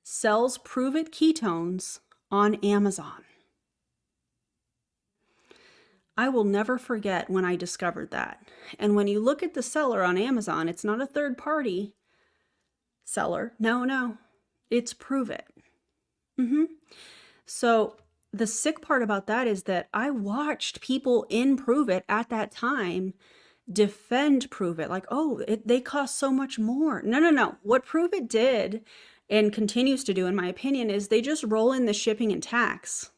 sells Pruvit ketones on Amazon. I will never forget when I discovered that. And when you look at the seller on Amazon, it's not a third-party seller. No, it's Pruvit. So the sick part about that is that I watched people in Pruvit at that time defend Pruvit, like, oh, they cost so much more. No. What Pruvit did and continues to do, in my opinion, is they just roll in the shipping and tax.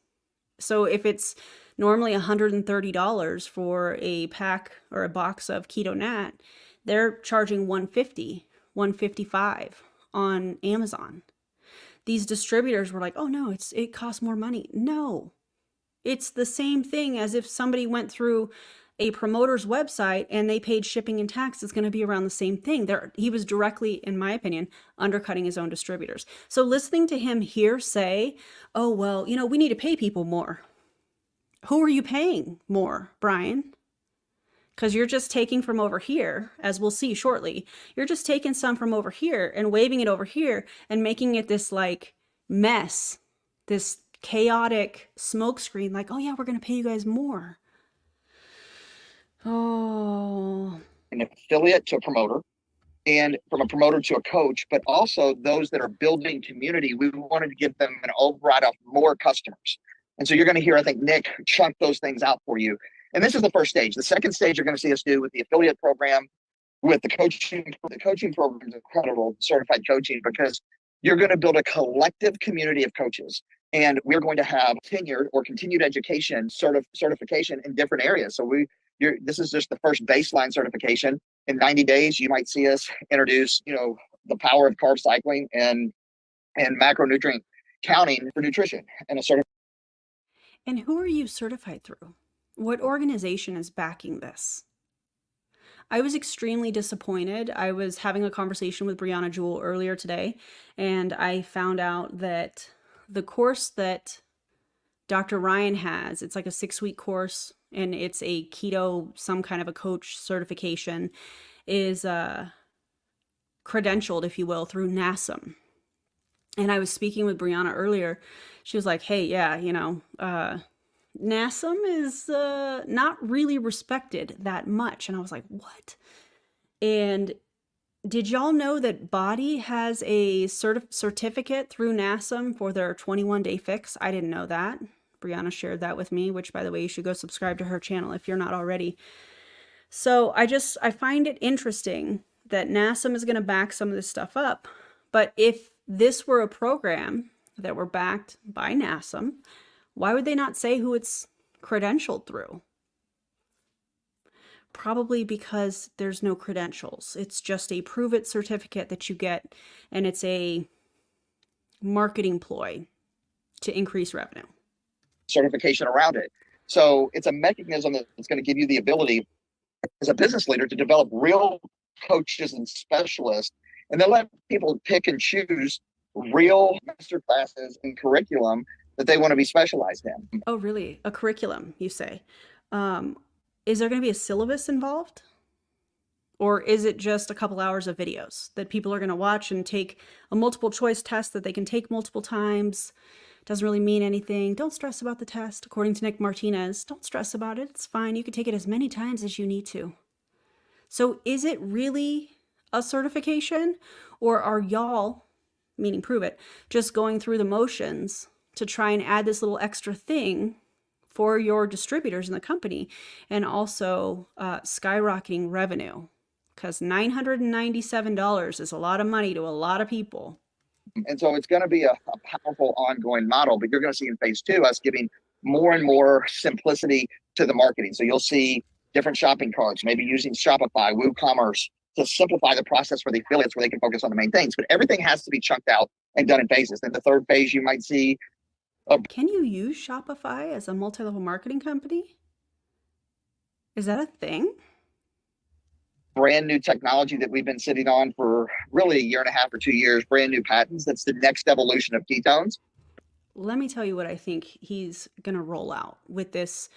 So if it's normally $130 for a pack or a box of Keto Nat, they're charging $150, $155 on Amazon. These distributors were like, oh no, it costs more money. No, it's the same thing as if somebody went through a promoter's website and they paid shipping and tax. It's going to be around the same thing. He was directly, in my opinion, undercutting his own distributors. So listening to him here say, oh, well, we need to pay people more. Who are you paying more, Brian? Because you're just taking from over here, as we'll see shortly. You're just taking some from over here and waving it over here and making it this like mess, this chaotic smokescreen, like, oh yeah, we're going to pay you guys more. Oh. An affiliate to a promoter and from a promoter to a coach, but also those that are building community, we wanted to give them an override of more customers. And so you're going to hear, I think, Nick chunk those things out for you. And this is the first stage. The second stage you're going to see us do with the affiliate program, with the coaching. The coaching program is incredible, certified coaching, because you're going to build a collective community of coaches. And we're going to have tenured or continued education certification in different areas. So this is just the first baseline certification. In 90 days, you might see us introduce, the power of carb cycling and macronutrient counting for nutrition and a certification. And who are you certified through? What organization is backing this? I was extremely disappointed. I was having a conversation with Brianna Jewell earlier today, and I found out that the course that Dr. Ryan has, it's like a 6-week course, and it's a keto, some kind of a coach certification, is credentialed, if you will, through NASM. And I was speaking with Brianna earlier. She was like, hey, yeah, NASM is not really respected that much. And I was like, what? And did y'all know that Body has a certificate through NASM for their 21-day fix? I didn't know that. Brianna shared that with me, which, by the way, you should go subscribe to her channel if you're not already. So I find it interesting that NASM is going to back some of this stuff up. But if this were a program that were backed by NASM, why would they not say who it's credentialed through? Probably because there's no credentials. It's just a Pruvit certificate that you get, and it's a marketing ploy to increase revenue. Certification around it. So it's a mechanism that's going to give you the ability as a business leader to develop real coaches and specialists, and then let people pick and choose real master classes and curriculum that they want to be specialized in. Oh, really? A curriculum, you say? Is there going to be a syllabus involved? Or is it just a couple hours of videos that people are going to watch and take a multiple choice test that they can take multiple times? Doesn't really mean anything. Don't stress about the test. According to Nick Martinez, don't stress about it. It's fine. You can take it as many times as you need to. So is it really a certification, or are y'all, meaning Pruvit, just going through the motions to try and add this little extra thing for your distributors in the company, and also skyrocketing revenue? Because $997 is a lot of money to a lot of people. And so it's going to be a powerful ongoing model, but you're going to see in phase 2 us giving more and more simplicity to the marketing. So you'll see different shopping carts, maybe using Shopify, WooCommerce, to simplify the process for the affiliates where they can focus on the main things. But everything has to be chunked out and done in phases. Then the third phase, you might see. Can you use Shopify as a multi-level marketing company? Is that a thing? Brand new technology that we've been sitting on for really a year and a half or 2 years, brand new patents. That's the next evolution of ketones. Let me tell you what I think he's going to roll out with this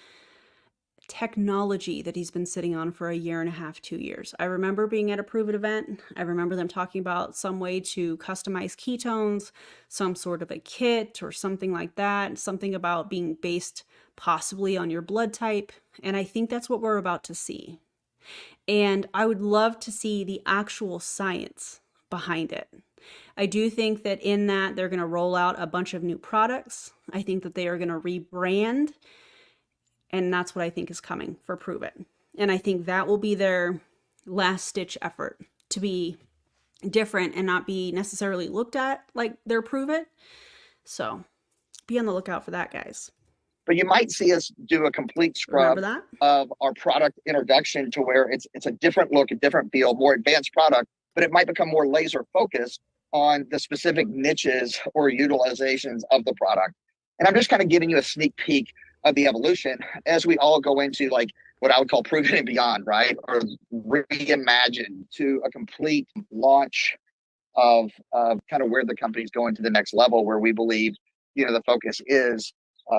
technology that he's been sitting on for a year and a half, 2 years. I remember being at a Pruvit event. I remember them talking about some way to customize ketones, some sort of a kit or something like that, something about being based possibly on your blood type. And I think that's what we're about to see. And I would love to see the actual science behind it. I do think that in that they're going to roll out a bunch of new products. I think that they are going to rebrand. And that's what I think is coming for Pruvit. And I think that will be their last stitch effort to be different and not be necessarily looked at like they're Pruvit. So be on the lookout for that, guys. But you might see us do a complete scrub of our product introduction to where it's a different look, a different feel, more advanced product, but it might become more laser focused on the specific niches or utilizations of the product. And I'm just kind of giving you a sneak peek of the evolution as we all go into like what I would call Pruvit and beyond, right? Or reimagine to a complete launch of kind of where the company's going to the next level, where we believe, the focus is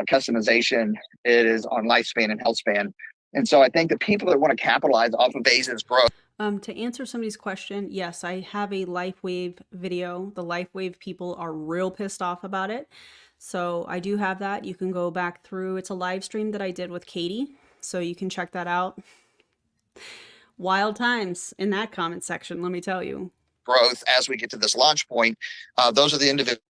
customization, it is on lifespan and health span. And so I think the people that want to capitalize off of Basin's growth. To answer somebody's question, yes, I have a LifeWave video. The LifeWave people are real pissed off about it. So I do have that. You can go back through. It's a live stream that I did with Katie. So you can check that out. Wild times in that comment section, let me tell you. Growth as we get to this launch point. Those are the individuals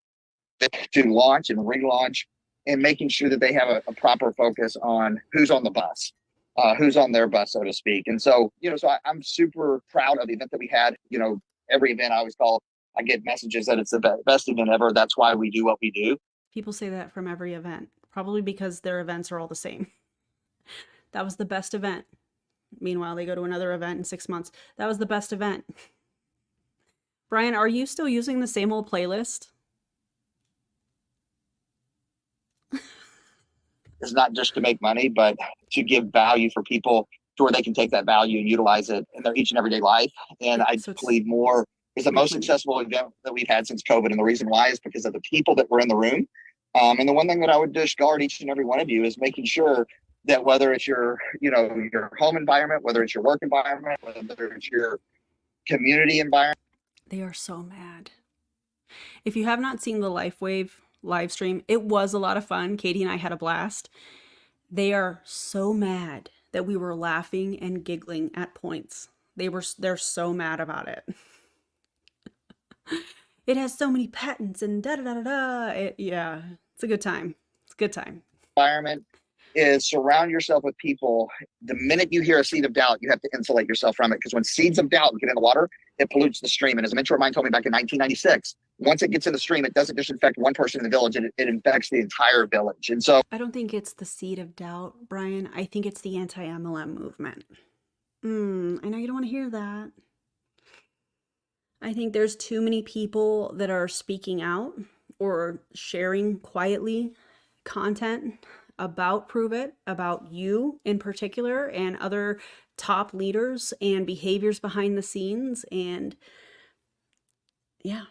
to launch and relaunch, and making sure that they have a proper focus on who's on the bus, who's on their bus, so to speak. And so, I'm super proud of the event that we had. Every event I get messages that it's the best event ever. That's why we do what we do. People say that from every event, probably because their events are all the same. That was the best event. Meanwhile, they go to another event in 6 months. That was the best event. Brian, are you still using the same old playlist? It's not just to make money, but to give value for people to where they can take that value and utilize it in their each and everyday life. And I believe more is the most successful event that we've had since COVID. And the reason why is because of the people that were in the room. And the one thing that I would discard each and every one of you is making sure that whether it's your home environment, whether it's your work environment, whether it's your community environment. They are so mad. If you have not seen the LifeWave live stream, it was a lot of fun. Katie and I had a blast. They are so mad that we were laughing and giggling at points. They're so mad about it. It has so many patents and da da da da da. Yeah, it's a good time. It's a good time. Environment is surround yourself with people. The minute you hear a seed of doubt, you have to insulate yourself from it, because when seeds of doubt get in the water, it pollutes the stream. And as a mentor of mine told me back in 1996, once it gets in the stream, it doesn't just infect one person in the village, it infects the entire village. And so I don't think it's the seed of doubt, Brian. I think it's the anti-MLM movement. I know you don't want to hear that. I think there's too many people that are speaking out or sharing quietly content about Pruvit, about you in particular, and other top leaders and behaviors behind the scenes. And yeah.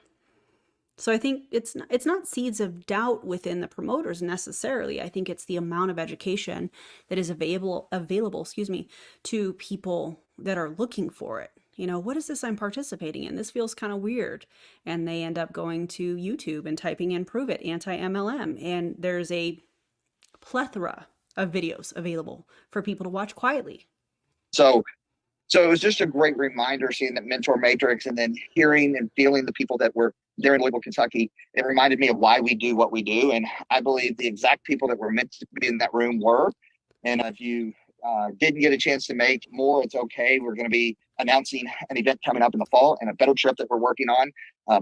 So I think it's not seeds of doubt within the promoters necessarily. I think it's the amount of education that is available, to people that are looking for it. What is this I'm participating in? This feels kind of weird. And they end up going to YouTube and typing in Pruvit anti-MLM. And there's a plethora of videos available for people to watch quietly. So it was just a great reminder seeing that mentor matrix, and then hearing and feeling the people that were there in Louisville, Kentucky. It reminded me of why we do what we do. And I believe the exact people that were meant to be in that room were. And if you didn't get a chance to make more, it's okay. We're going to be announcing an event coming up in the fall and a better trip that we're working on,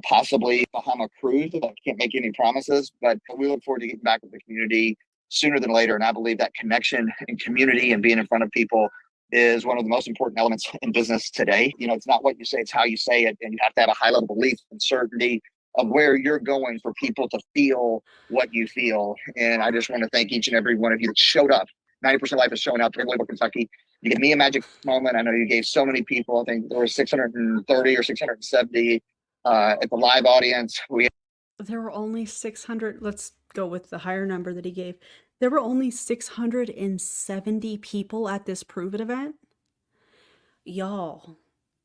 possibly Bahama cruise. I can't make any promises, but we look forward to getting back with the community sooner than later. And I believe that connection and community and being in front of people is one of the most important elements in business today. It's not what you say, it's how you say it. And you have to have a high level belief and certainty of where you're going for people to feel what you feel. And I just want to thank each and every one of you that showed up. 90% of life is showing up in Louisville, Kentucky. You gave me a magic moment. I know you gave so many people. I think there were 630 or 670 at the live audience. There were only 600. Let's go with the higher number that he gave. There were only 670 people at this Pruvit event. Y'all,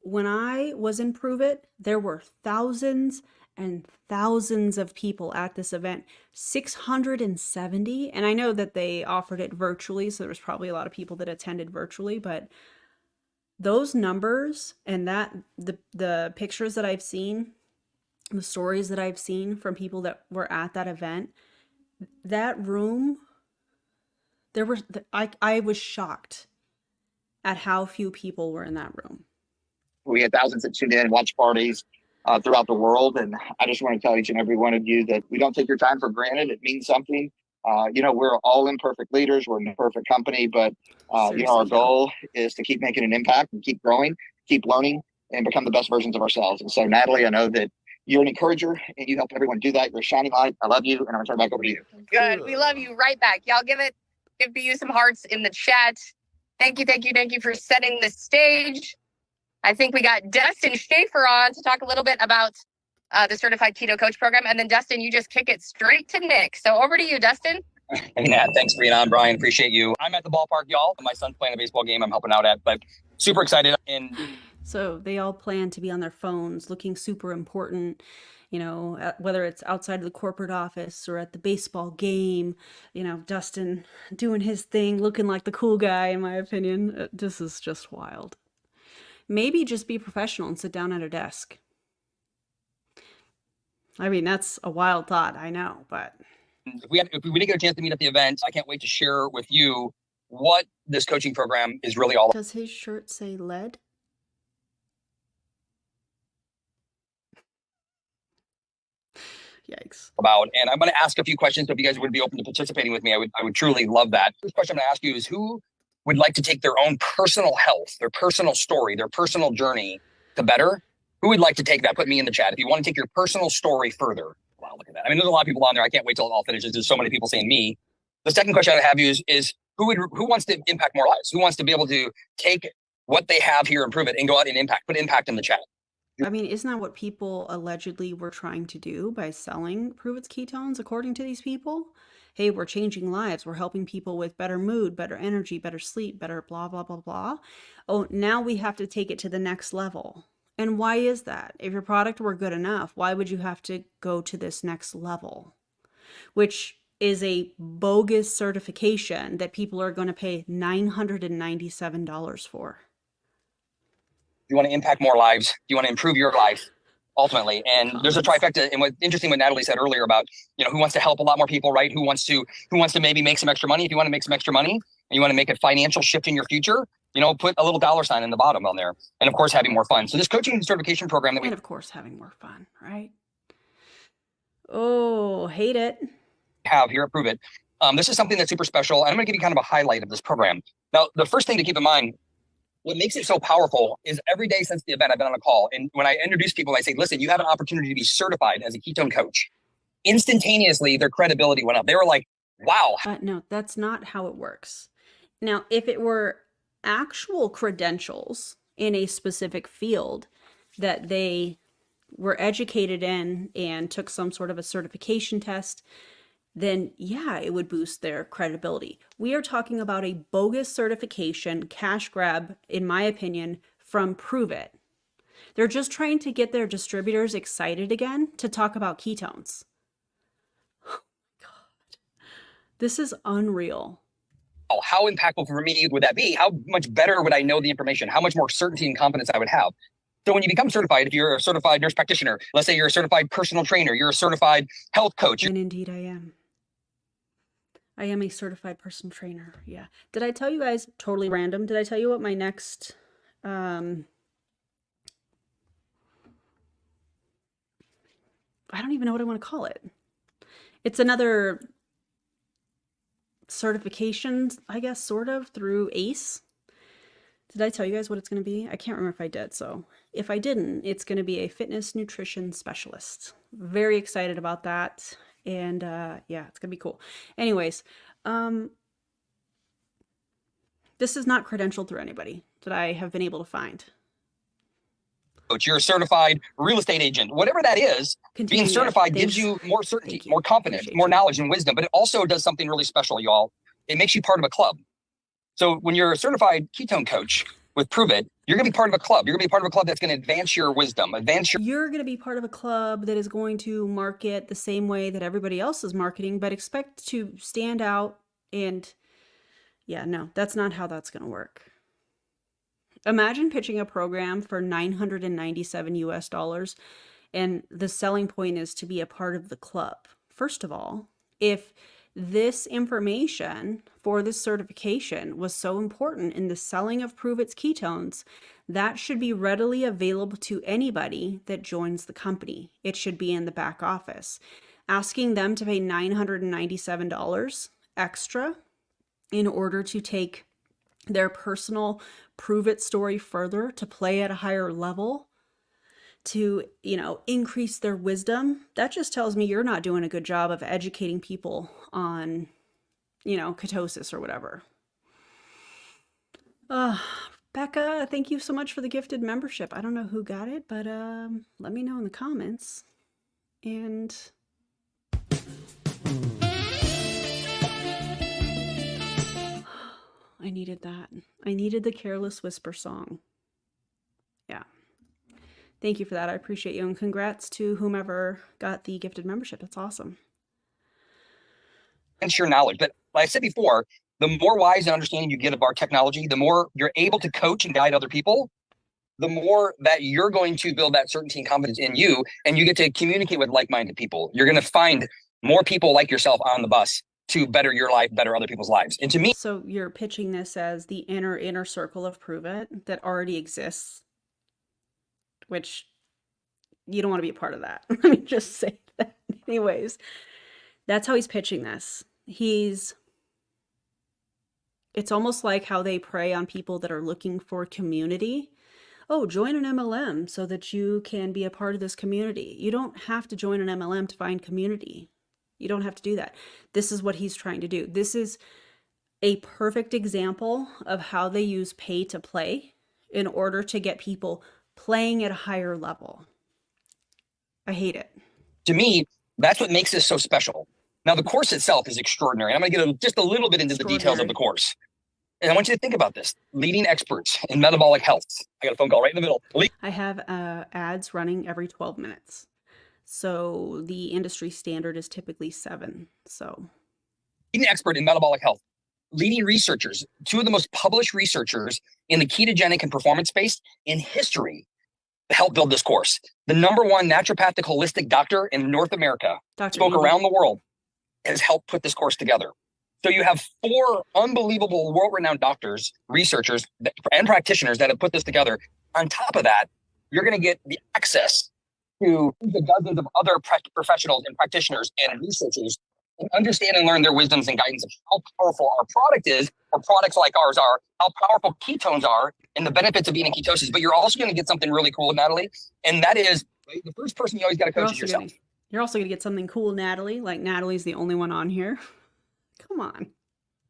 when I was in Pruvit, there were thousands and thousands of people at this event. 670. And I know that they offered it virtually, so there was probably a lot of people that attended virtually, but those numbers and the pictures that I've seen, the stories that I've seen from people that were at that event, that room, I was shocked at how few people were in that room. We had thousands that tuned in, watch parties throughout the world. And I just want to tell each and every one of you that we don't take your time for granted. It means something. We're all imperfect leaders. We're an imperfect company, but our goal is to keep making an impact and keep growing, keep learning, and become the best versions of ourselves. And so, Natalie, I know that you're an encourager and you help everyone do that. You're a shining light. I love you. And I'm going to turn it back over to you. Good. We love you right back. Y'all give you some hearts in the chat. Thank you for setting the stage. I think we got Dustin Schaefer on to talk a little bit about the Certified Keto Coach Program. And then, Dustin, you just kick it straight to Nick. So over to you, Dustin. Hey, Nat. Thanks for being on, Brian. Appreciate you. I'm at the ballpark, y'all. My son's playing a baseball game I'm helping out at, but super excited. And so they all plan to be on their phones looking super important, whether it's outside of the corporate office or at the baseball game, Dustin doing his thing, looking like the cool guy, in my opinion. This is just wild. Maybe just be professional and sit down at a desk. I mean, that's a wild thought, I know, but If we didn't get a chance to meet at the event, I can't wait to share with you what this coaching program is really all about. does his shirt say lead? Yikes. And I'm going to ask a few questions. So if you guys would be open to participating with me, I would truly love that. First question I'm going to ask you is, who would like to take their own personal health, their personal story, their personal journey to better? Who would like to take that? Put me in the chat. If you want to take your personal story further. Wow, look at that. I mean, there's a lot of people on there. I can't wait till it all finishes. There's so many people saying me. The second question I have you is who wants to impact more lives? Who wants to be able to take what they have here and prove it and go out and put impact in the chat? I mean, isn't that what people allegedly were trying to do by selling Pruvit's ketones, according to these people? Hey, we're changing lives. We're helping people with better mood, better energy, better sleep, better blah, blah, blah, blah. Oh, now we have to take it to the next level. And why is that? If your product were good enough, why would you have to go to this next level? Which is a bogus certification that people are going to pay $997 for. You want to impact more lives. You want to improve your life ultimately. And there's a trifecta. And what's interesting what Natalie said earlier about, who wants to help a lot more people, right? Who wants to maybe make some extra money? If you want to make some extra money and you want to make a financial shift in your future, put a little dollar sign in the bottom on there. And of course, having more fun. So this coaching and certification program and of course, having more fun, right? Oh, hate it. Have here at Pruvit. This is something that's super special. And I'm going to give you kind of a highlight of this program. Now, the first thing to keep in mind, what makes it so powerful is every day since the event, I've been on a call. And when I introduce people, I say, listen, you have an opportunity to be certified as a ketone coach. Instantaneously, their credibility went up. They were like, wow. No, that's not how it works. Now, if it were actual credentials in a specific field that they were educated in and took some sort of a certification test, then yeah, it would boost their credibility. We are talking about a bogus certification, cash grab, in my opinion, from Pruvit. They're just trying to get their distributors excited again to talk about ketones. Oh my God. This is unreal. Oh, how impactful for me would that be? How much better would I know the information? How much more certainty and confidence I would have? So when you become certified, if you're a certified nurse practitioner, let's say you're a certified personal trainer, you're a certified health coach. And indeed I am. I am a certified personal trainer. Yeah. Did I tell you guys, totally random, did I tell you what my next, I don't even know what I want to call it. It's another certification, I guess, sort of, through ACE. Did I tell you guys what it's going to be? I can't remember if I did. So if I didn't, it's going to be a fitness nutrition specialist. Very excited about that. And yeah, it's gonna be cool. Anyways, this is not credentialed through anybody that I have been able to find. You're a certified real estate agent, whatever that is. Being certified gives you more certainty, more confidence, more knowledge and wisdom, but it also does something really special, y'all. It makes you part of a club. So when you're a certified ketone coach with Pruvit, you're going to be part of a club. You're going to be part of a club that's going to advance your wisdom, You're going to be part of a club that is going to market the same way that everybody else is marketing, but expect to stand out. And yeah, no, that's not how that's going to work. Imagine pitching a program for $997 US, and the selling point is to be a part of the club. First of all, if this information for this certification was so important in the selling of Pruvit's ketones, that should be readily available to anybody that joins the company. It should be in the back office. Asking them to pay $997 extra in order to take their personal Pruvit story further, to play at a higher level, to, increase their wisdom, that just tells me you're not doing a good job of educating people on, ketosis or whatever. Becca, thank you so much for the gifted membership. I don't know who got it, but let me know in the comments. And I needed that. I needed the Careless Whisper song. Yeah. Thank you for that. I appreciate you. And congrats to whomever got the gifted membership. That's awesome. And your knowledge. But like I said before, the more wise and understanding you get of our technology, the more you're able to coach and guide other people. the more that you're going to build that certainty and confidence in you, and you get to communicate with like-minded people. You're going to find more people like yourself on the bus to better your life, better other people's lives. And to me, So you're pitching this as the inner circle of Pruvit that already exists, which you don't want to be a part of that. Let me just say that. Anyways, that's how he's pitching this. It's almost like how they prey on people that are looking for community. Oh, join an MLM so that you can be a part of this community. You don't have to join an MLM to find community. You don't have to do that. This is what he's trying to do. This is a perfect example of how they use pay to play in order to get people playing at a higher level. I hate it. to me, that's what makes this so special. Now, the course itself is extraordinary. I'm going to get just a little bit into the details of the course. And I want you to think about this. Leading experts in metabolic health. I got a phone call right in the middle. I have ads running every 12 minutes. So the industry standard is typically 7. So Leading expert in metabolic health. Leading researchers, 2 of the most published researchers in the ketogenic and performance space in history helped build this course. The #1 naturopathic holistic doctor in North America, spoke around the world, has helped put this course together. So you have 4 unbelievable world-renowned doctors, researchers, and practitioners that have put this together. On top of that, you're going to get the access to the dozens of other professionals and practitioners and researchers and understand and learn their wisdoms and guidance of how powerful our product is, or products like ours are, how powerful ketones are, and the benefits of being in ketosis. But you're also going to get something really cool, Natalie, and that is the first person you always got to coach is yourself. You're also going to get something cool, Natalie. Like Natalie's the only one on here. Come on.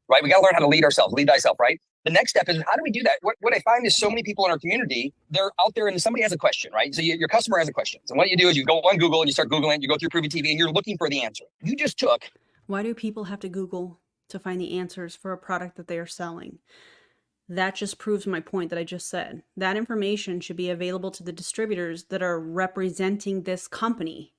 Right? We got to learn how to lead ourselves, lead thyself, right? The next step is, how do we do that? What I find is so many people in our community, they're out there and somebody has a question, right? So your customer has a question. So what you do is you go on Google and you start Googling, you go through Pruvit TV and you're looking for the answer. You just took. Why do people have to Google to find the answers for a product that they are selling? That just proves my point that I just said. That information should be available to the distributors that are representing this company.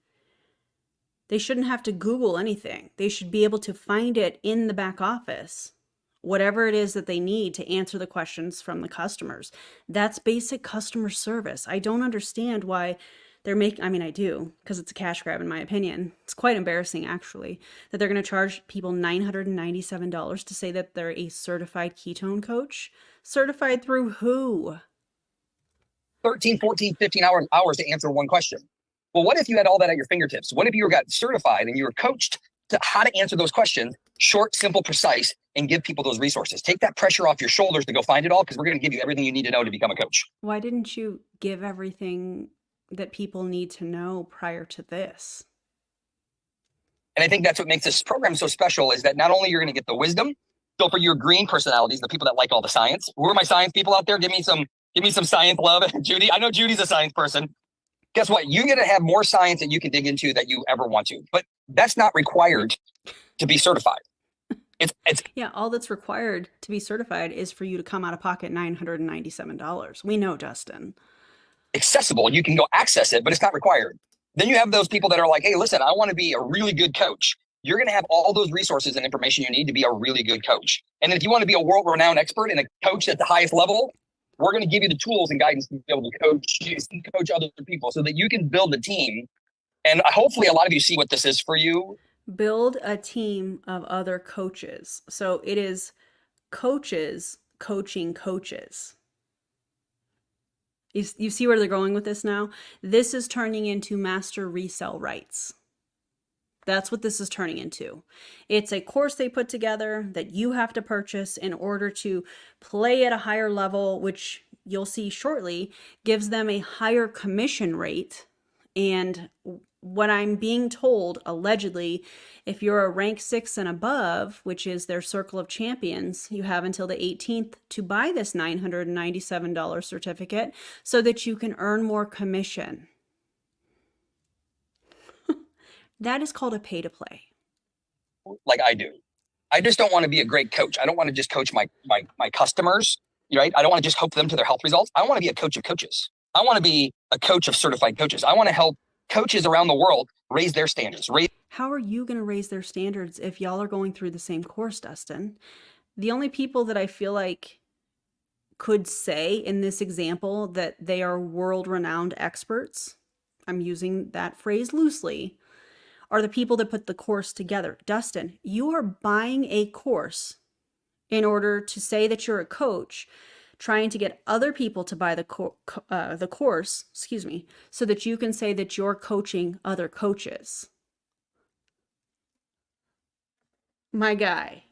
They shouldn't have to Google anything. They should be able to find it in the back office, whatever it is that they need to answer the questions from the customers. That's basic customer service. I don't understand why they're making, I mean, I do, because it's a cash grab in my opinion. It's quite embarrassing, actually, that they're going to charge people $997 to say that they're a certified ketone coach. Certified through who? 13, 14, 15 hours to answer one question. Well, what if you had all that at your fingertips? What if you got certified and you were coached to how to answer those questions, short, simple, precise, and give people those resources? Take that pressure off your shoulders to go find it all, because we're going to give you everything you need to know to become a coach. Why didn't you give everything that people need to know prior to this? And I think that's what makes this program so special, is that not only you're going to get the wisdom, so for your green personalities, the people that like all the science, who are my science people out there? Give me some science love. Judy, I know Judy's a science person. Guess what? You're going to have more science that you can dig into that you ever want to, but that's not required to be certified. It's Yeah, all that's required to be certified is for you to come out of pocket $997. We know, Dustin. accessible. You can go access it, but it's not required. Then you have those people that are like, hey, listen, I want to be a really good coach. You're going to have all those resources and information you need to be a really good coach. And if you want to be a world-renowned expert and a coach at the highest level, we're going to give you the tools and guidance to be able to coach other people so that you can build a team. And hopefully a lot of you see what this is for you. Build a team of other coaches. So it is coaches coaching coaches. You see where they're going with this now? This is turning into master resell rights. That's what this is turning into. It's a course they put together that you have to purchase in order to play at a higher level, which you'll see shortly, gives them a higher commission rate. And what I'm being told, allegedly, if you're a rank 6 and above, which is their circle of champions, you have until the 18th to buy this $997 certificate so that you can earn more commission. That is called a pay to play. Like I do. I just don't want to be a great coach. I don't want to just coach my customers, right? I don't want to just help them to their health results. I want to be a coach of coaches. I want to be a coach of certified coaches. I want to help coaches around the world raise their standards. How are you going to raise their standards if y'all are going through the same course, Dustin? The only people that I feel like could say in this example that they are world-renowned experts, I'm using that phrase loosely, are the people that put the course together. Dustin, you are buying a course in order to say that you're a coach, trying to get other people to buy the course, excuse me, so that you can say that you're coaching other coaches. My guy.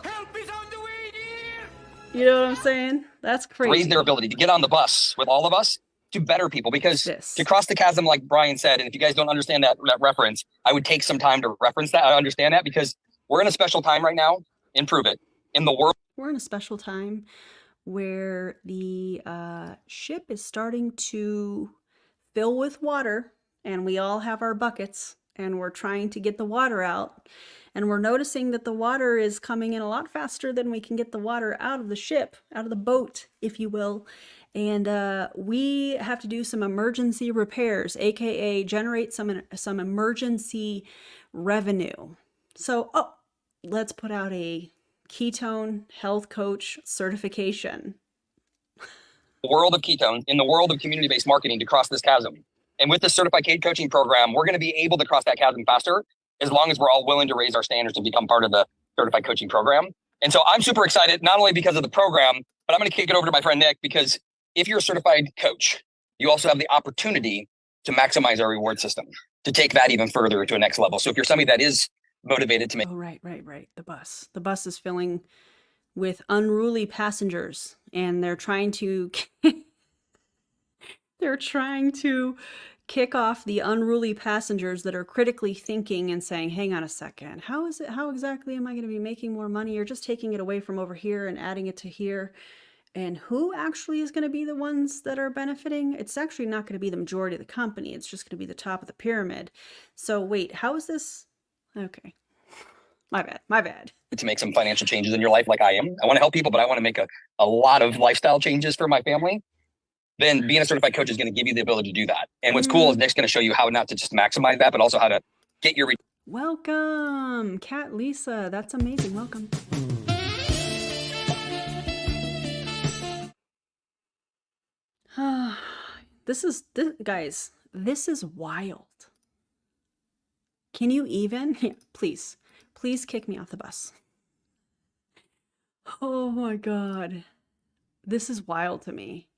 Help is on the way, dear! You know what I'm saying? That's crazy. Raise their ability to get on the bus with all of us to better people, because This. to cross the chasm, like Brian said, and if you guys don't understand that reference, I would take some time to reference that. I understand that because we're in a special time right now in Pruvit in the world. We're in a special time where the ship is starting to fill with water, and we all have our buckets, and we're trying to get the water out. And we're noticing that the water is coming in a lot faster than we can get the water out of the ship, out of the boat, if you will. And we have to do some emergency repairs, aka generate some emergency revenue. So, let's put out a ketone health coach certification. World of ketones, in the world of community-based marketing to cross this chasm. And with the certified coaching program, we're going to be able to cross that chasm faster as long as we're all willing to raise our standards and become part of the certified coaching program. And so I'm super excited, not only because of the program, but I'm going to kick it over to my friend Nick, because if you're a certified coach, you also have the opportunity to maximize our reward system, to take that even further to a next level. So if you're somebody that is motivated to make. Oh, right. The bus. The bus is filling with unruly passengers, and they're trying to kick off the unruly passengers that are critically thinking and saying, hang on a second, how exactly am I going to be making more money? You're just taking it away from over here and adding it to here. And who actually is going to be the ones that are benefiting? It's actually not going to be the majority of the company. It's just going to be the top of the pyramid. So wait, how is this? Okay. My bad. To make some financial changes in your life like I am. I want to help people, but I want to make a lot of lifestyle changes for my family. Then being a certified coach is going to give you the ability to do that. And what's cool is Nick's going to show you how not to just maximize that, but also how to get your. Welcome, Kat Lisa. That's amazing. Welcome. Guys, this is wild. Can you even? Yeah, please kick me off the bus. Oh my God. This is wild to me.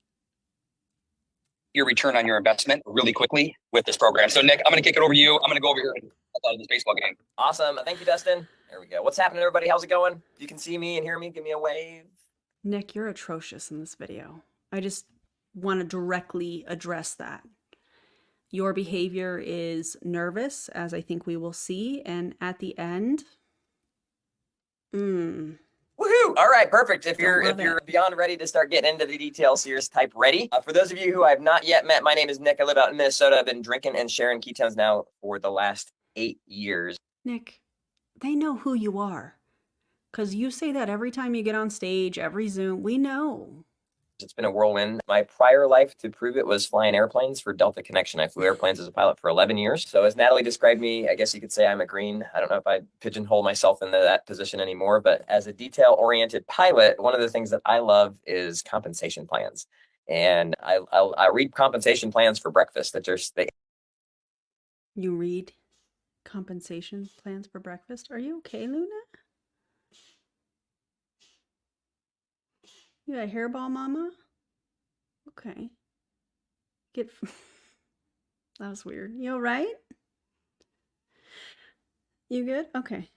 Your return on your investment really quickly with this program. So Nick, I'm going to kick it over to you. I'm going to go over here and help out of this baseball game. Awesome. Thank you, Dustin. There we go. What's happening, everybody? How's it going? If you can see me and hear me, give me a wave. Nick, you're atrocious in this video. I just want to directly address that. Your behavior is nervous, as I think we will see. And at the end, Woohoo! All right, perfect. If you're beyond ready to start getting into the details, here's type ready. For those of you who I have not yet met, my name is Nick. I live out in Minnesota. I've been drinking and sharing ketones now for the last 8 years. Nick, they know who you are. Because you say that every time you get on stage, every Zoom. We know. It's been a whirlwind. My prior life to prove it was flying airplanes for Delta Connection. I flew airplanes as a pilot for 11 years. So as Natalie described me, I guess you could say I'm a green. I don't know if I pigeonhole myself into that position anymore, but as a detail-oriented pilot, one of the things that I love is compensation plans. And I read compensation plans for breakfast. You read compensation plans for breakfast? Are you okay, Luna? You got a hairball, mama? Okay. That was weird. You all right? You good? Okay.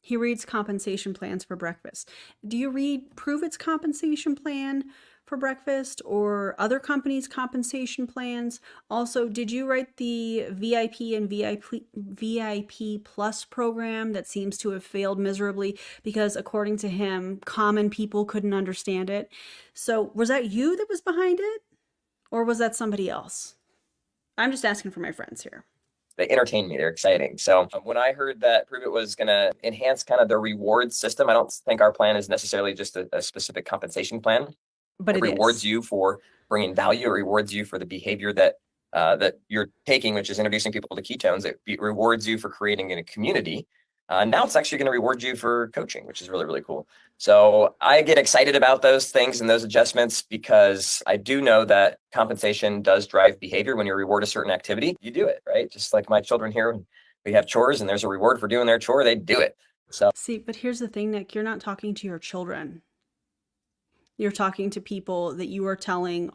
He reads compensation plans for breakfast. Do you read Pruvit's compensation plan for breakfast or other companies' compensation plans? Also, did you write the VIP and VIP Plus program that seems to have failed miserably because, according to him, common people couldn't understand it? So was that you that was behind it, or was that somebody else? I'm just asking for my friends here. They entertain me. They're exciting. So when I heard that Pruvit was going to enhance kind of the reward system, I don't think our plan is necessarily just a specific compensation plan. But it rewards you for bringing value. It rewards you for the behavior that that you're taking, which is introducing people to ketones. It rewards you for creating a community. Now it's actually going to reward you for coaching, which is really, really cool. So I get excited about those things and those adjustments because I do know that compensation does drive behavior. When you reward a certain activity, you do it, right? Just like my children here, when we have chores and there's a reward for doing their chore, they do it. So See, but here's the thing, Nick, you're not talking to your children. You're talking to people that you are telling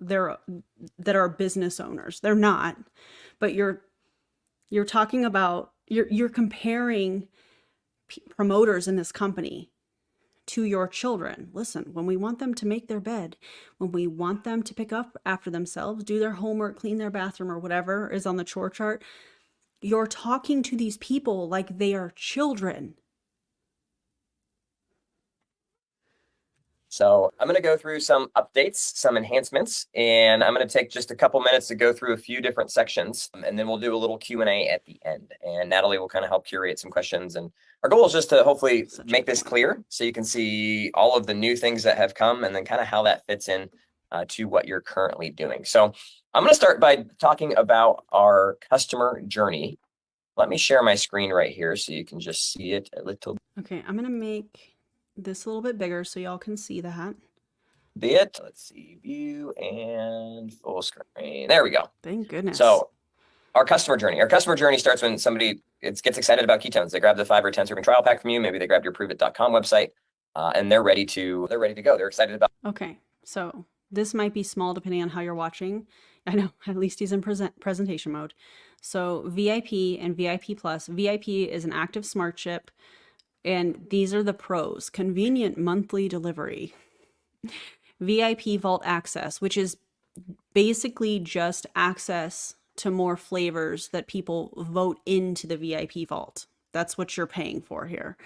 that are business owners. They're not, but you're talking about, you're comparing promoters in this company to your children. Listen, when we want them to make their bed, when we want them to pick up after themselves, do their homework, clean their bathroom, or whatever is on the chore chart, you're talking to these people like they are children. So I'm going to go through some updates, some enhancements, and I'm going to take just a couple minutes to go through a few different sections, and then we'll do a little Q&A at the end. And Natalie will kind of help curate some questions. And our goal is just to hopefully make this clear so you can see all of the new things that have come and then kind of how that fits in to what you're currently doing. So I'm going to start by talking about our customer journey. Let me share my screen right here so you can just see it a little. Okay, I'm going to make this a little bit bigger so y'all can see that. Bit. Let's see, view and full screen. There we go. Thank goodness. So our customer journey. Our customer journey starts when somebody gets excited about ketones. They grab the 5 or 10 serving trial pack from you. Maybe they grabbed your Pruvit.com website, and they're ready to go. They're excited about. Okay, so this might be small depending on how you're watching. I know, at least he's in presentation mode. So VIP and VIP Plus. VIP is an active smart chip. And these are the pros: convenient monthly delivery, VIP Vault access, which is basically just access to more flavors that people vote into the VIP Vault. That's what you're paying for here.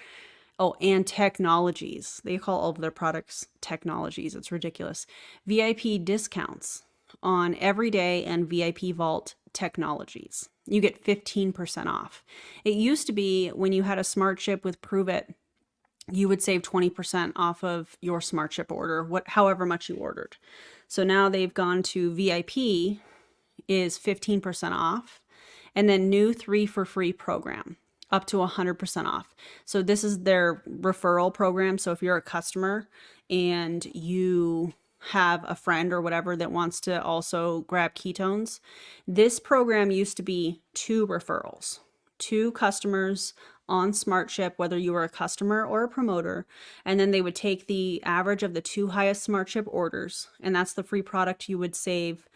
Oh, and technologies. They call all of their products technologies. It's ridiculous. VIP discounts on everyday and VIP Vault technologies. You get 15% off. It used to be when you had a smart chip with Pruvit, you would save 20% off of your smart chip order, however much you ordered. So now they've gone to VIP is 15% off, and then new 3 for free program up to 100% off. So this is their referral program. So if you're a customer and you have a friend or whatever that wants to also grab ketones, this program used to be 2 referrals, 2 customers on smart chip, whether you were a customer or a promoter, and then they would take the average of the 2 highest smart chip orders, and that's the free product you would save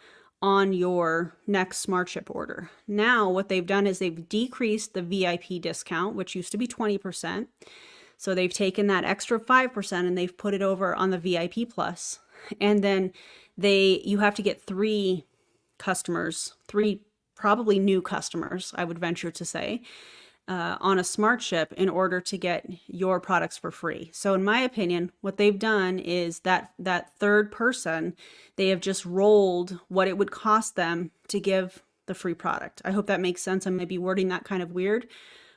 on your next smart chip order. Now what they've done is they've decreased the VIP discount, which used to be 20%. So they've taken that extra 5% and they've put it over on the VIP Plus. And then you have to get 3 customers, 3 probably new customers, I would venture to say, on a smart chip in order to get your products for free. So in my opinion, what they've done is that third person, they have just rolled what it would cost them to give the free product. I hope that makes sense. I may be wording that kind of weird,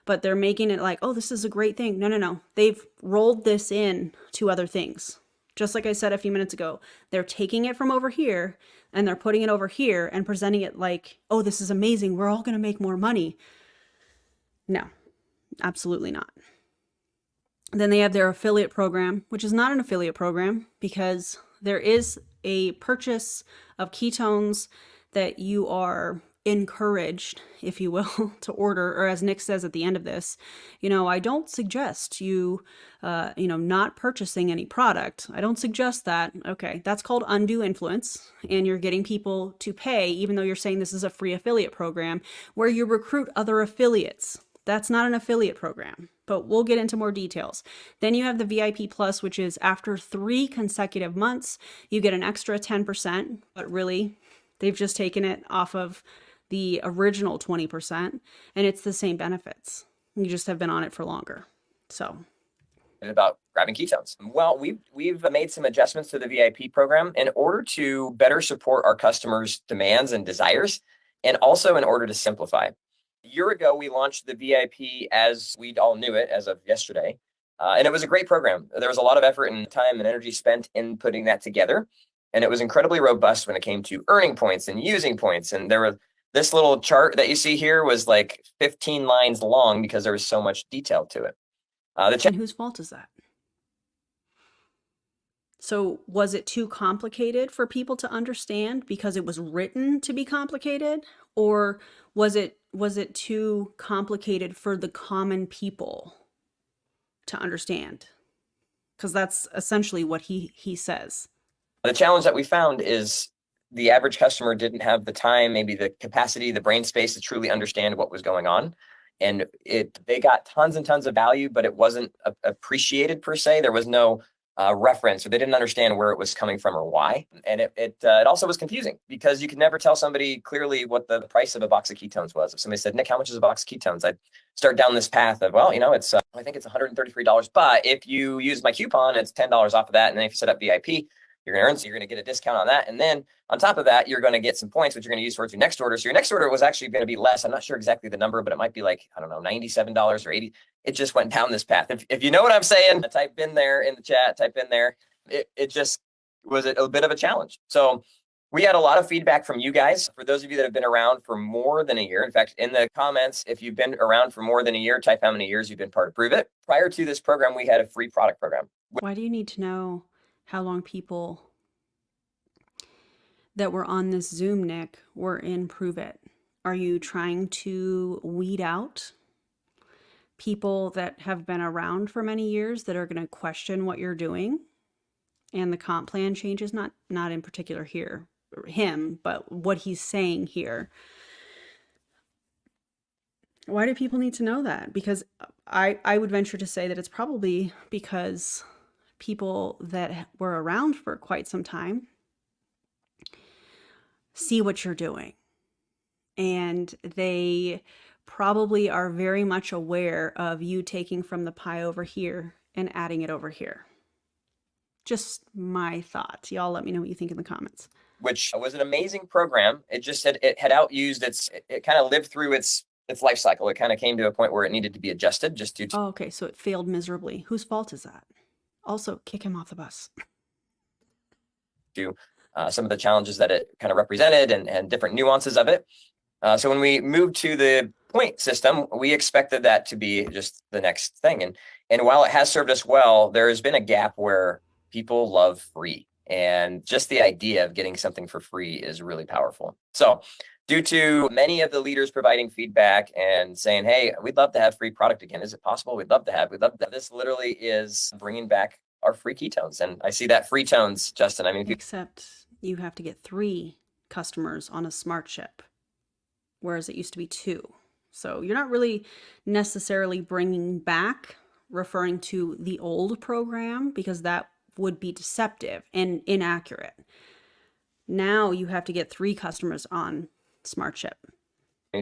but they're making it like, oh, this is a great thing. No. They've rolled this in to other things. Just like I said a few minutes ago, they're taking it from over here and they're putting it over here and presenting it like, oh, this is amazing. We're all going to make more money. No, absolutely not. Then they have their affiliate program, which is not an affiliate program because there is a purchase of ketones that you are encouraged, if you will, to order, or as Nick says at the end of this, I don't suggest you, not purchasing any product. I don't suggest that. Okay, that's called undue influence, and you're getting people to pay, even though you're saying this is a free affiliate program where you recruit other affiliates. That's not an affiliate program, but we'll get into more details. Then you have the VIP Plus, which is after 3 consecutive months, you get an extra 10%, but really they've just taken it off of the original 20%, and it's the same benefits. You just have been on it for longer. So about grabbing ketones. Well, we've made some adjustments to the VIP program in order to better support our customers' demands and desires, and also in order to simplify. A year ago, we launched the VIP as we all knew it as of yesterday, and it was a great program. There was a lot of effort and time and energy spent in putting that together, and it was incredibly robust when it came to earning points and using points, and there were This little chart that you see here was like 15 lines long because there was so much detail to it. And whose fault is that? So was it too complicated for people to understand because it was written to be complicated? Or was it too complicated for the common people to understand? Because that's essentially what he says. The challenge that we found is the average customer didn't have the time, maybe the capacity, the brain space to truly understand what was going on. And they got tons and tons of value, but it wasn't appreciated per se. There was no reference, or they didn't understand where it was coming from or why. And it also was confusing because you could never tell somebody clearly what the price of a box of ketones was. If somebody said, Nick, how much is a box of ketones? I'd start down this path of, well, it's I think it's $133, but if you use my coupon, it's $10 off of that. And then if you set up VIP, you're going to earn, so you're going to get a discount on that. And then on top of that, you're going to get some points, which you're going to use towards your next order. So your next order was actually going to be less. I'm not sure exactly the number, but it might be like, I don't know, $97 or $80. It just went down this path. If you know what I'm saying, type in there in the chat, type in there. It just was a bit of a challenge. So we had a lot of feedback from you guys. For those of you that have been around for more than a year, in fact, in the comments, if you've been around for more than a year, type how many years you've been part of Pruvit. Prior to this program, we had a free product program. Why do you need to know how long people that were on this Zoom, Nick, were in Pruvit? Are you trying to weed out people that have been around for many years that are going to question what you're doing? And the comp plan changes, not in particular here, him, but what he's saying here. Why do people need to know that? Because I would venture to say that it's probably because people that were around for quite some time see what you're doing. And they probably are very much aware of you taking from the pie over here and adding it over here. Just my thoughts. Y'all let me know what you think in the comments. Which was an amazing program. It just said it had outused it kind of lived through its life cycle. It kind of came to a point where it needed to be adjusted just due to. Oh, okay. So it failed miserably. Whose fault is that? Also, kick him off the bus. Some of the challenges that it kind of represented and different nuances of it. So when we moved to the point system, we expected that to be just the next thing. And while it has served us well, there has been a gap where people love free. And just the idea of getting something for free is really powerful. So due to many of the leaders providing feedback and saying, hey, we'd love to have free product again. Is it possible? We'd love to have. This literally is bringing back our free ketones. And I see that free tones, Justin. I mean, except you have to get 3 customers on a smart chip, whereas it used to be 2. So you're not really necessarily bringing back, referring to the old program, because that would be deceptive and inaccurate. Now you have to get 3 customers on smart chip.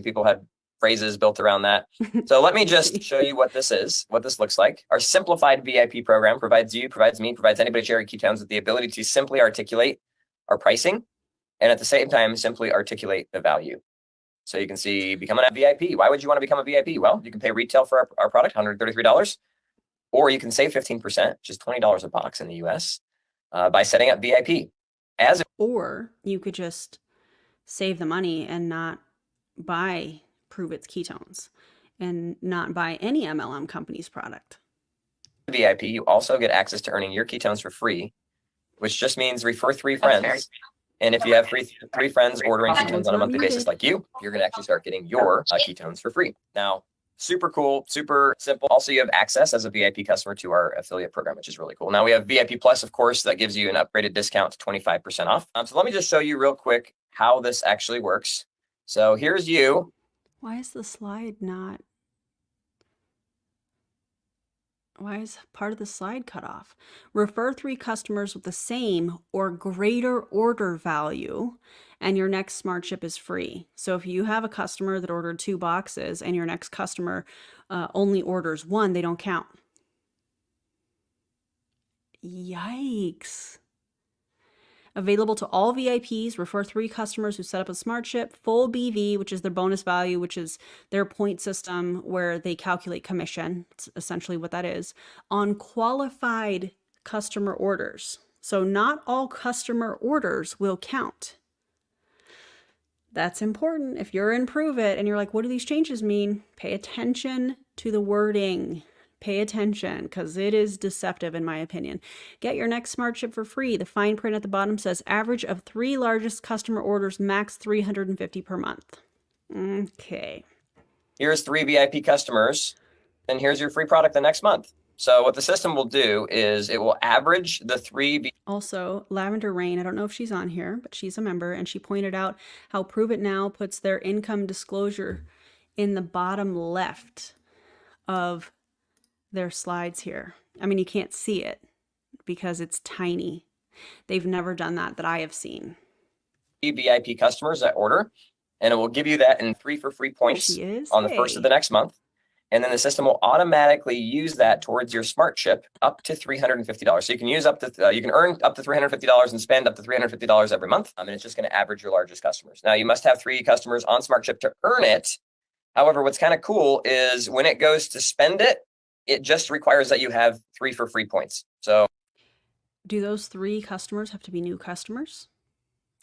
People had phrases built around that. So let me just show you what this is, what this looks like. Our simplified VIP program provides you, provides me, provides anybody sharing ketones with the ability to simply articulate our pricing and at the same time simply articulate the value. So you can see becoming a VIP. Why would you want to become a VIP? Well, you can pay retail for our product, $133, or you can save 15%, which is $20 a box in the US, by setting up VIP. Or you could just save the money and not buy Pruvit's ketones and not buy any MLM company's product. VIP, you also get access to earning your ketones for free, which just means refer 3 friends. And if you have three friends ordering ketones on a monthly basis like you, you're going to actually start getting your ketones for free. Now, super cool, super simple. Also, you have access as a VIP customer to our affiliate program, which is really cool. Now we have VIP Plus, of course, that gives you an upgraded discount to 25% off. So let me just show you real quick how this actually works. So here's you. Why is the slide not? Why is part of the slide cut off? Refer 3 customers with the same or greater order value, and your next smart chip is free. So if you have a customer that ordered 2 boxes and your next customer only orders 1, they don't count. Yikes. Available to all VIPs. Refer 3 customers who set up a smart chip. Full BV, which is their bonus value, which is their point system where they calculate commission. It's essentially what that is. On qualified customer orders. So not all customer orders will count. That's important. If you're in Pruvit and you're like, what do these changes mean? Pay attention to the wording. Pay attention, because it is deceptive in my opinion. Get your next smart chip for free. The fine print at the bottom says average of 3 largest customer orders, max 350 per month. Okay. Here's 3 VIP customers, and here's your free product the next month. So what the system will do is it will average the 3. Also, Lavender Rain, I don't know if she's on here, but she's a member, and she pointed out how Pruvit now puts their income disclosure in the bottom left of their slides here. I mean, you can't see it because it's tiny. They've never done that I have seen. VIP customers that order, and it will give you that in 3 for free points on the first of the next month. And then the system will automatically use that towards your smart chip up to $350. So you can use up to, you can earn up to $350 and spend up to $350 every month. And it's just going to average your largest customers. Now you must have 3 customers on smart chip to earn it. However, what's kind of cool is when it goes to spend it, it just requires that you have 3 for free points. So do those 3 customers have to be new customers?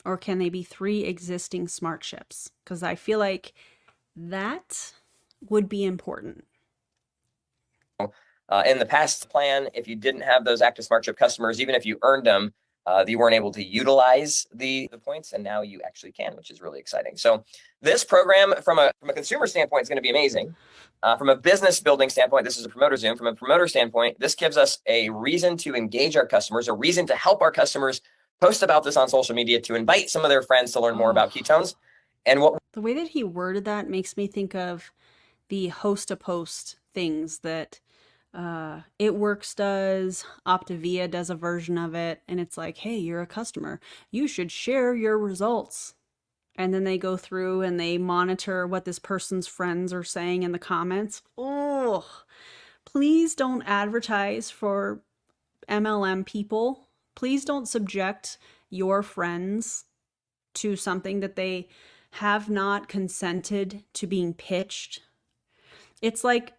Or can they be 3 existing smart chips? Because I feel like that would be important. In the past plan, if you didn't have those active smart chip customers, even if you earned them, you weren't able to utilize the points, and now you actually can, which is really exciting. So this program from a consumer standpoint is going to be amazing. From a business building standpoint, this is a promoter Zoom. From a promoter standpoint, this gives us a reason to engage our customers, a reason to help our customers post about this on social media, to invite some of their friends to learn more about ketones. And what the way that he worded that makes me think of the host a post things that It Works does, Optavia does a version of it, and it's like, hey, you're a customer, you should share your results. And then they go through and they monitor what this person's friends are saying in the comments. Oh, please don't advertise for MLM people. Please don't subject your friends to something that they have not consented to being pitched. It's like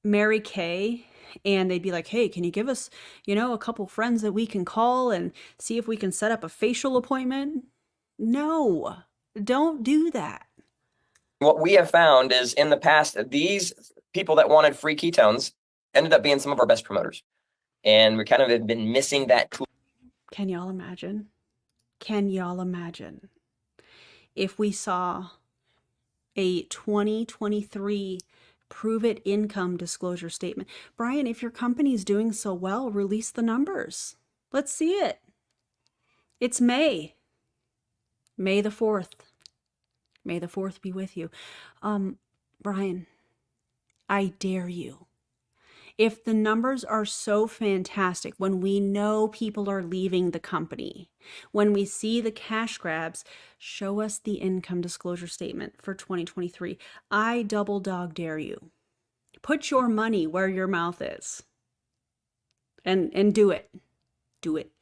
Mary Kay, and they'd be like, hey, can you give us, a couple friends that we can call and see if we can set up a facial appointment? No, don't do that. What we have found is in the past, these people that wanted free ketones ended up being some of our best promoters. And we kind of have been missing that tool. Can y'all imagine? Can y'all imagine if we saw a 2023 Pruvit income disclosure statement? Brian, if your company's doing so well, release the numbers. Let's see it. It's May the 4th. May the 4th be with you. Brian, I dare you. If the numbers are so fantastic, when we know people are leaving the company, when we see the cash grabs, show us the income disclosure statement for 2023. I double dog dare you. Put your money where your mouth is. And do it. Do it.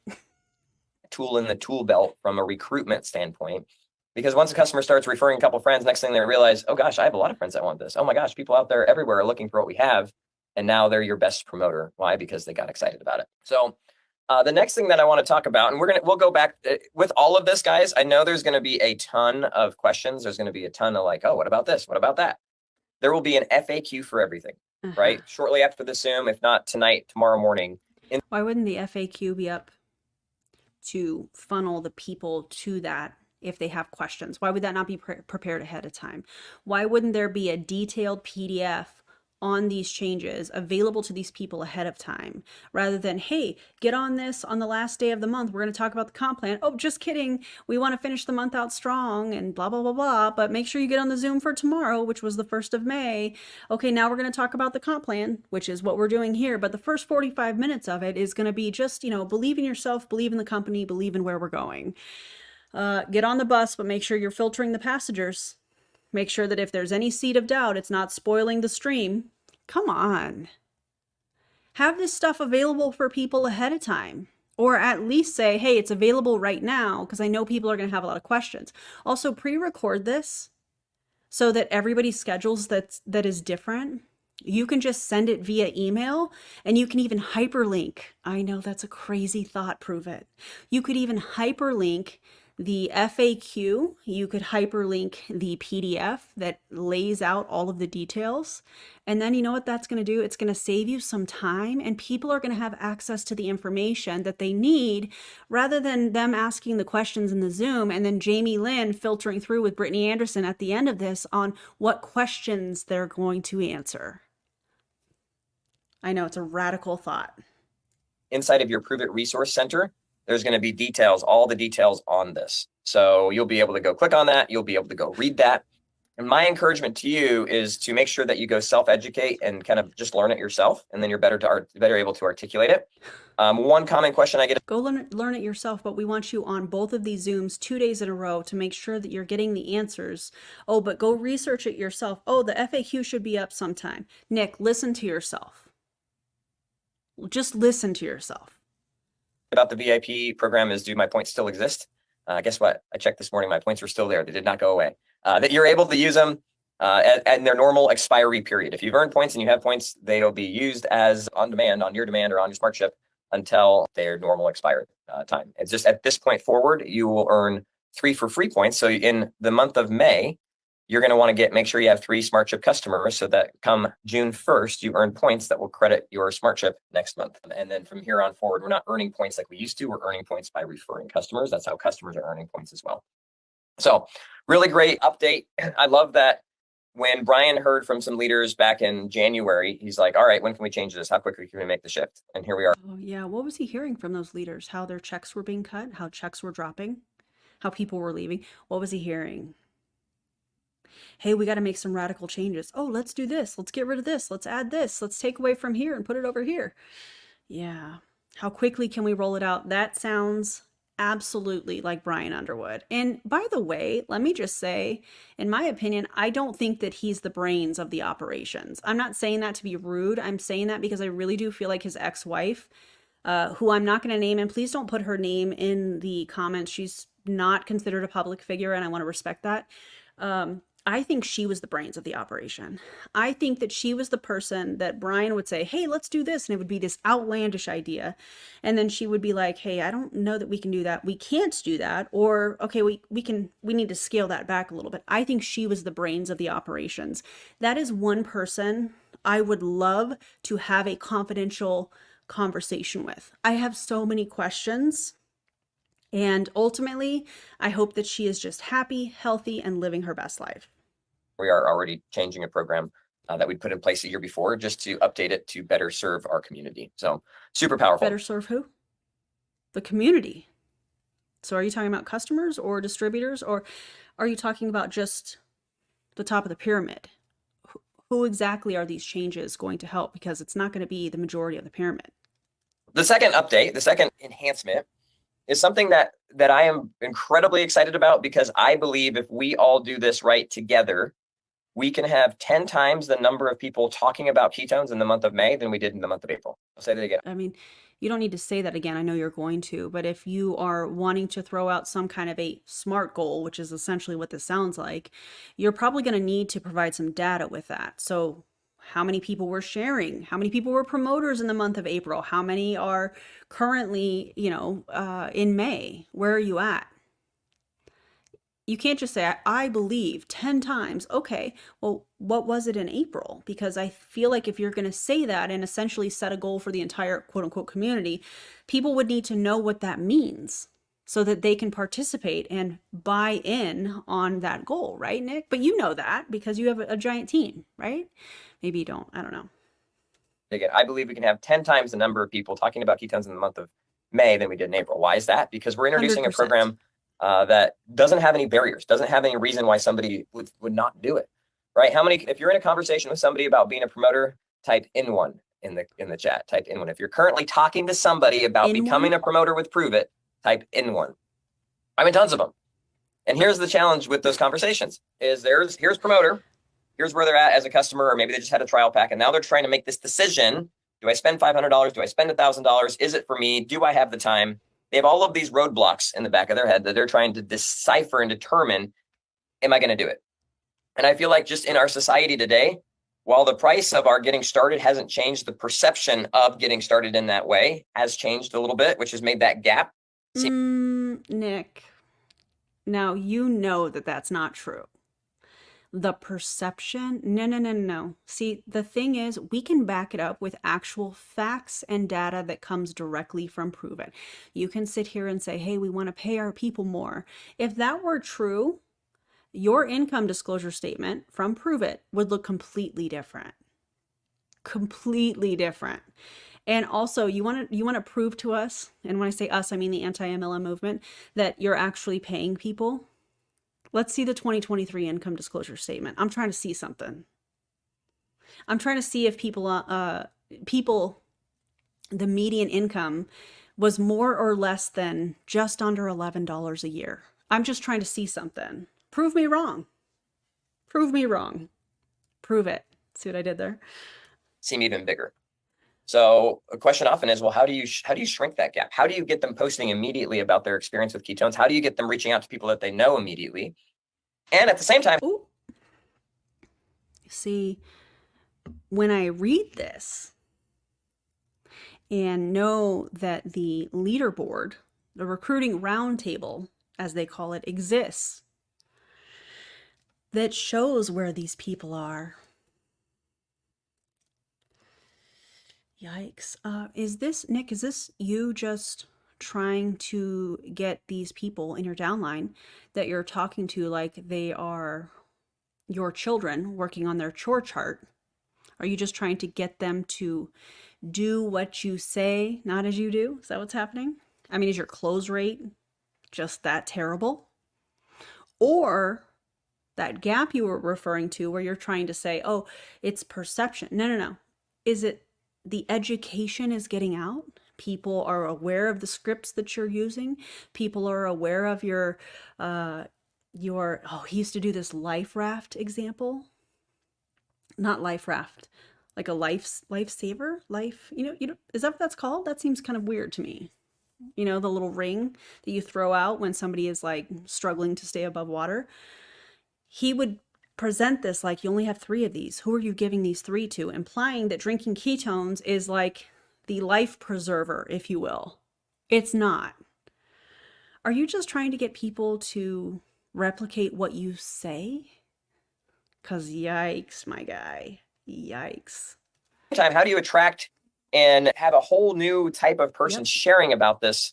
Tool in the tool belt from a recruitment standpoint. Because once a customer starts referring a couple of friends, next thing they realize, oh gosh, I have a lot of friends that want this. Oh my gosh, people out there everywhere are looking for what we have. And now they're your best promoter. Why? Because they got excited about it. So the next thing that I want to talk about, and we'll go back with all of this, guys. I know there's going to be a ton of questions. There's going to be a ton of like, oh, what about this? What about that? There will be an FAQ for everything, right? Shortly after the Zoom, if not tonight, tomorrow morning. Why wouldn't the FAQ be up to funnel the people to that if they have questions? Why would that not be prepared ahead of time? Why wouldn't there be a detailed PDF on these changes available to these people ahead of time, rather than, hey, get on this on the last day of the month, we're going to talk about the comp plan. Oh, just kidding, we want to finish the month out strong and blah blah blah blah, but make sure you get on the Zoom for tomorrow, which was the 1st of May. Okay, now we're going to talk about the comp plan, which is what we're doing here, but the first 45 minutes of it is going to be just, believe in yourself, believe in the company, believe in where we're going. Get on the bus, but make sure you're filtering the passengers. Make sure that if there's any seed of doubt, it's not spoiling the stream. Come on. Have this stuff available for people ahead of time. Or at least say, hey, it's available right now, because I know people are going to have a lot of questions. Also, pre-record this so that everybody's schedules that is different. You can just send it via email, and you can even hyperlink. I know that's a crazy thought, Pruvit. You could even hyperlink The FAQ, you could hyperlink the PDF that lays out all of the details. And then you know what that's going to do? It's going to save you some time, and people are going to have access to the information that they need rather than them asking the questions in the Zoom and then Jamie Lynn filtering through with Brittany Anderson at the end of this on what questions they're going to answer. I know it's a radical thought. Inside of your Pruvit Resource Center, there's going to be details, all the details on this. So you'll be able to go click on that. You'll be able to go read that. And my encouragement to you is to make sure that you go self-educate and kind of just learn it yourself. And then you're better able to articulate it. One common question I get. Go learn it yourself, but we want you on both of these Zooms 2 days in a row to make sure that you're getting the answers. Oh, but go research it yourself. Oh, the FAQ should be up sometime. Nick, listen to yourself. Just listen to yourself. About the VIP program is, do my points still exist? Guess what? I checked this morning. My points were still there. They did not go away. That you're able to use them at their normal expiry period. If you've earned points and you have points, they'll be used as on demand, on your demand or on your smart chip until their normal expired time. It's just at this point forward, you will earn 3 for free points. So in the month of May, you're going to want to make sure you have 3 smart chip customers so that come June 1st, you earn points that will credit your smart chip next month. And then from here on forward, we're not earning points like we used to. We're earning points by referring customers. That's how customers are earning points as well. So really great update. I love that when Brian heard from some leaders back in January, he's like, all right, when can we change this? How quickly can we make the shift? And here we are. Oh, yeah. What was he hearing from those leaders? How their checks were being cut, how checks were dropping, how people were leaving. What was he hearing? Hey, we got to make some radical changes. Oh, let's do this. Let's get rid of this. Let's add this. Let's take away from here and put it over here. Yeah. How quickly can we roll it out? That sounds absolutely like Brian Underwood. And by the way, let me just say, in my opinion, I don't think that he's the brains of the operations. I'm not saying that to be rude. I'm saying that because I really do feel like his ex-wife, who I'm not going to name, and please don't put her name in the comments. She's not considered a public figure, and I want to respect that. I think she was the brains of the operation. I think that she was the person that Brian would say, hey, let's do this. And it would be this outlandish idea. And then she would be like, hey, I don't know that we can do that. We can't do that. Or, okay, we need to scale that back a little bit. I think she was the brains of the operations. That is one person I would love to have a confidential conversation with. I have so many questions. And ultimately, I hope that she is just happy, healthy, and living her best life. We are already changing a program that we put in place a year before just to update it to better serve our community. So super powerful. Better serve who? The community. So are you talking about customers or distributors, or are you talking about just the top of the pyramid? Who exactly are these changes going to help? Because it's not going to be the majority of the pyramid. The second update, the second enhancement is something that I am incredibly excited about, because I believe if we all do this right together, we can have 10 times the number of people talking about ketones in the month of May than we did in the month of April. I'll say that again. I mean, you don't need to say that again. I know you're going to, but if you are wanting to throw out some kind of a SMART goal, which is essentially what this sounds like, you're probably going to need to provide some data with that. So how many people were sharing? How many people were promoters in the month of April? How many are currently, in May? Where are you at? You can't just say, I believe 10 times. Okay, well, what was it in April? Because I feel like if you're going to say that and essentially set a goal for the entire quote unquote community, people would need to know what that means so that they can participate and buy in on that goal, right, Nick? But you know that because you have a giant team, right? Maybe you don't. I don't know. Again, I believe we can have 10 times the number of people talking about ketones in the month of May than we did in April. Why is that? Because we're introducing 100%. a program that doesn't have any barriers, doesn't have any reason why somebody would not do it, right? If you're in a conversation with somebody about being a promoter, type in one in the chat, type in one. If you're currently talking to somebody about becoming a promoter with Pruvit, type in one. I mean, tons of them. And here's the challenge with those conversations is here's promoter, here's where they're at as a customer, or maybe they just had a trial pack and now they're trying to make this decision. Do I spend $500? Do I spend $1,000? Is it for me? Do I have the time? They have all of these roadblocks in the back of their head that they're trying to decipher and determine, am I going to do it? And I feel like just in our society today, while the price of our getting started hasn't changed, the perception of getting started in that way has changed a little bit, which has made that gap. Nick, Now, you know that that's not true. The perception, no. See, the thing is, we can back it up with actual facts and data that comes directly from Pruvit. You can sit here and say, hey, we want to pay our people more. If that were true, your income disclosure statement from Pruvit would look completely different. Completely different. And also, you want to prove to us, and when I say us, I mean the anti-MLM movement, that you're actually paying people. Let's see the 2023 income disclosure statement. I'm trying to see something. I'm trying to see if the median income was more or less than just under $11 a year. I'm just trying to see something. Prove me wrong. Prove me wrong. Prove it. See what I did there? Seem even bigger. So a question often is, well, how do you shrink that gap? How do you get them posting immediately about their experience with ketones? How do you get them reaching out to people that they know immediately? And at the same time, ooh. See, when I read this and know that the leaderboard, the recruiting roundtable, as they call it, exists, that shows where these people are. Yikes. Nick, is this you just trying to get these people in your downline that you're talking to like they are your children working on their chore chart? Are you just trying to get them to do what you say, not as you do? Is that what's happening? I mean, is your close rate just that terrible? Or that gap you were referring to where you're trying to say, oh, it's perception. No. Is it the education is getting out? People are aware of the scripts that you're using. People are aware of your he used to do this life raft example. Not life raft, like a lifesaver, is that what that's called? That seems kind of weird to me. The little ring that you throw out when somebody is like struggling to stay above water. He would present this like, you only have 3 of these. Who are you giving these 3 to? Implying that drinking ketones is like the life preserver, if you will. It's not. Are you just trying to get people to replicate what you say? Because yikes, my guy. Yikes. how do you attract and have a whole new type of person sharing about this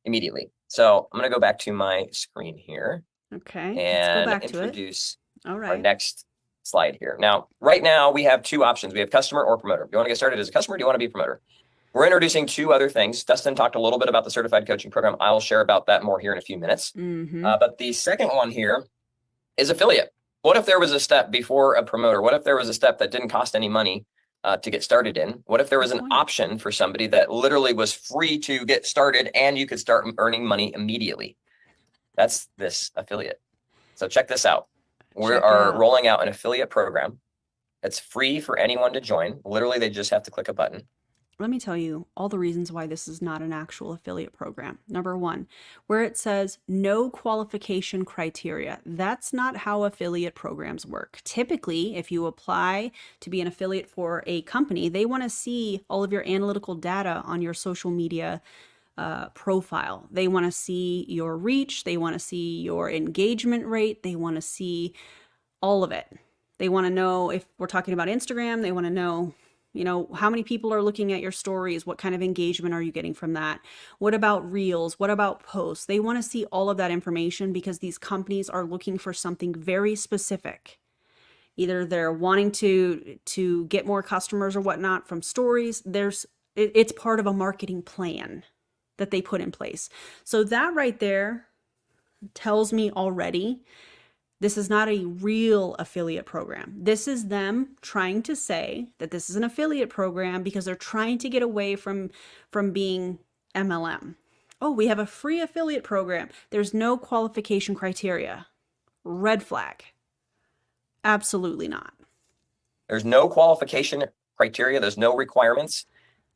immediately? So I'm going to go back to my screen here. Okay, and let's go back introduce to it. All right. our next slide here. Now, right now we have 2 options. We have customer or promoter. Do you want to get started as a customer? Or do you want to be a promoter? We're introducing 2 other things. Dustin talked a little bit about the certified coaching program. I'll share about that more here in a few minutes. But the second one here is affiliate. What if there was a step before a promoter? What if there was a step that didn't cost any money to get started in? What if there was an option for somebody that literally was free to get started and you could start earning money immediately? That's this affiliate. So check this out. We are rolling out an affiliate program. It's free for anyone to join. Literally, they just have to click a button. Let me tell you all the reasons why this is not an actual affiliate program. Number 1, where it says no qualification criteria. That's not how affiliate programs work. Typically, if you apply to be an affiliate for a company, they want to see all of your analytical data on your social media profile. They want to see your reach. They want to see your engagement rate. They want to see all of it. They want to know, if we're talking about Instagram, they want to know, how many people are looking at your stories? What kind of engagement are you getting from that? What about reels? What about posts? They want to see all of that information because these companies are looking for something very specific. Either they're wanting to get more customers or whatnot from stories. It's part of a marketing plan that they put in place. So that right there tells me already this is not a real affiliate program. This is them trying to say that this is an affiliate program because they're trying to get away from being MLM. Oh, we have a free affiliate program. There's no qualification criteria. Red flag. Absolutely not. There's no qualification criteria. There's no requirements.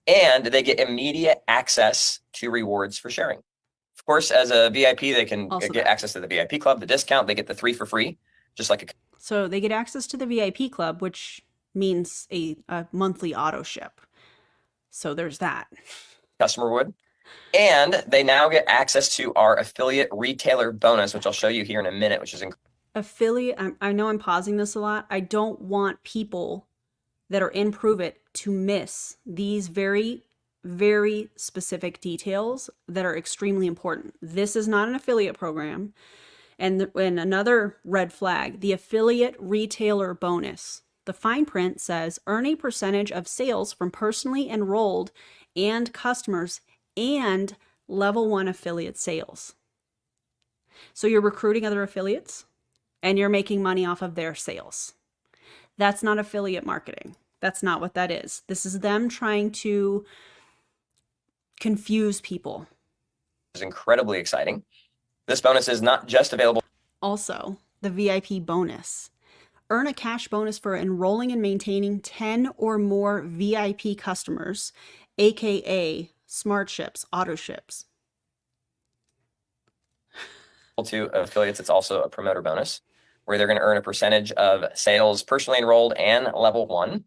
And they get immediate access to rewards for sharing. Of course, as a VIP, they can get access to the VIP club, the discount. They get the 3 for free, just like So they get access to the VIP club, which means a monthly auto ship. So there's that. Customer would. And they now get access to our affiliate retailer bonus, which I'll show you here in a minute, which is Affiliate, I know I'm pausing this a lot. I don't want people that are in Pruvit to miss these very, very specific details that are extremely important. This is not an affiliate program. And another red flag, the affiliate retailer bonus. The fine print says earn a percentage of sales from personally enrolled and customers and level 1 affiliate sales. So you're recruiting other affiliates and you're making money off of their sales. That's not affiliate marketing. That's not what that is. This is them trying to confuse people. Is incredibly exciting. This bonus is not just available. Also, the VIP bonus. Earn a cash bonus for enrolling and maintaining 10 or more VIP customers, aka smart ships, auto ships. To affiliates, it's also a promoter bonus where they're going to earn a percentage of sales personally enrolled and level 1.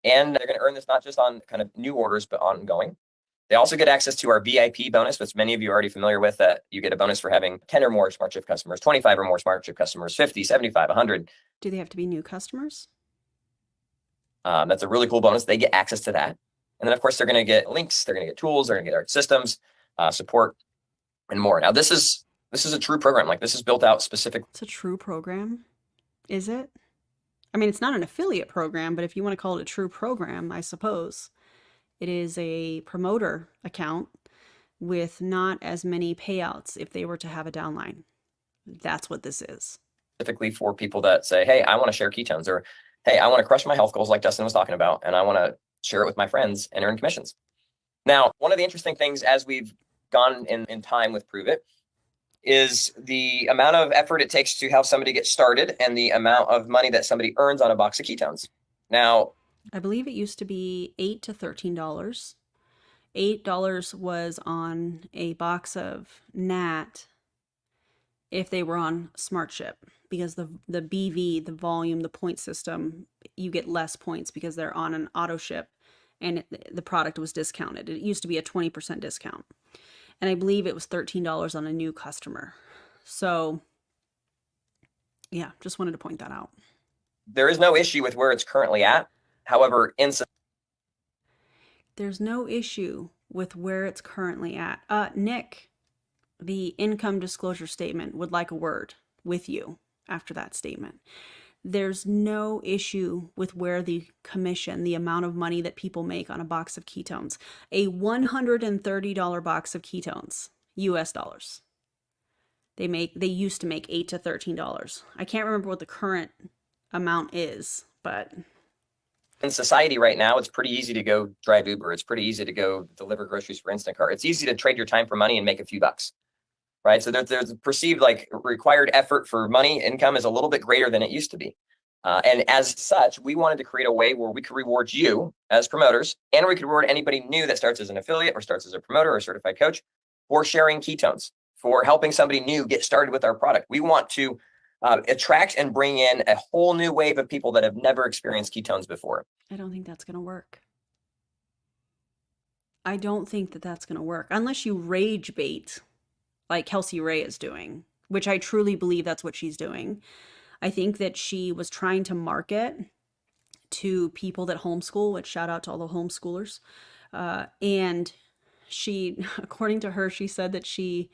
And they're going to earn this not just on kind of new orders, but ongoing. They also get access to our VIP bonus, which many of you are already familiar with, that you get a bonus for having 10 or more SmartShift customers, 25 or more SmartShift customers, 50, 75, 100. Do they have to be new customers? That's a really cool bonus. They get access to that. And then, of course, they're going to get links. They're going to get tools. They're going to get our systems, support, and more. Now, this is a true program. Like, this is built out specific. It's a true program. Is it? I mean, it's not an affiliate program, but if you want to call it a true program, I suppose. It is a promoter account with not as many payouts if they were to have a downline. That's what this is. Specifically for people that say, hey, I want to share ketones, or hey, I want to crush my health goals like Dustin was talking about, and I want to share it with my friends and earn commissions. Now, one of the interesting things as we've gone in time with Pruvit is the amount of effort it takes to have somebody get started and the amount of money that somebody earns on a box of ketones. Now, I believe it used to be $8 to $13. $8 was on a box of NAT if they were on SmartShip, because the BV, the volume, the point system, you get less points because they're on an auto ship and the product was discounted. It used to be a 20% discount. And I believe it was $13 on a new customer. So yeah, just wanted to point that out. There is no issue with where it's currently at. However, there's no issue with where it's currently at. Nick, the income disclosure statement would like a word with you after that statement. There's no issue with where the commission, the amount of money that people make on a box of ketones, a $130 box of ketones, US dollars. They used to make $8 to $13. I can't remember what the current amount is, but in society right now, it's pretty easy to go drive Uber. It's pretty easy to go deliver groceries for Instacart. It's easy to trade your time for money and make a few bucks, right? So there's perceived like required effort for money income is a little bit greater than it used to be. And as such, we wanted to create a way where we could reward you as promoters, and we could reward anybody new that starts as an affiliate or starts as a promoter or a certified coach for sharing ketones, for helping somebody new get started with our product. We want to attract and bring in a whole new wave of people that have never experienced ketones before. I don't think that's going to work. I don't think that that's going to work unless you rage bait like Kelsey Ray is doing, which I truly believe that's what she's doing. I think that she was trying to market to people that homeschool, which shout out to all the homeschoolers. And she, according to her, she said that she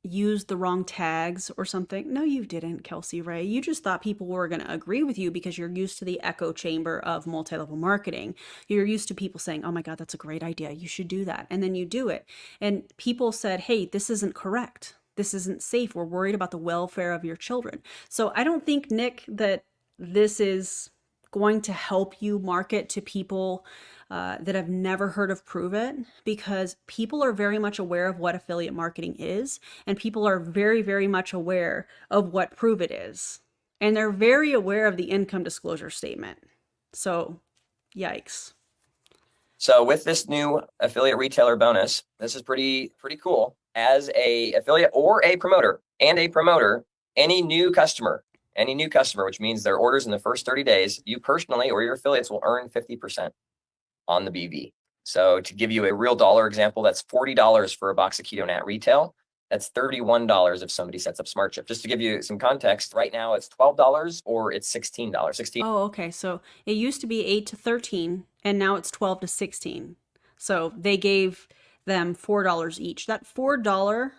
used the wrong tags or something. No, you didn't, Kelsey Ray. You just thought people were going to agree with you because you're used to the echo chamber of multi-level marketing. You're used to people saying, oh my God, that's a great idea. You should do that. And then you do it. And people said, hey, this isn't correct. This isn't safe. We're worried about the welfare of your children. So I don't think, Nick, that this is going to help you market to people that have never heard of Pruvit, because people are very much aware of what affiliate marketing is, and people are very, very much aware of what Pruvit is. And they're very aware of the income disclosure statement. So, yikes. So with this new affiliate retailer bonus, this is pretty cool. As a affiliate or a promoter, any new customer, which means their orders in the first 30 days, you personally or your affiliates will earn 50% on the BV. So to give you a real dollar example, that's $40 for a box of keto nat retail. That's $31 if somebody sets up Smart Chip. Just to give you some context, right now it's $12 or it's $16. 16. Oh, okay. So it used to be 8 to 13 and now it's 12 to 16. So they gave them $4 each. That $4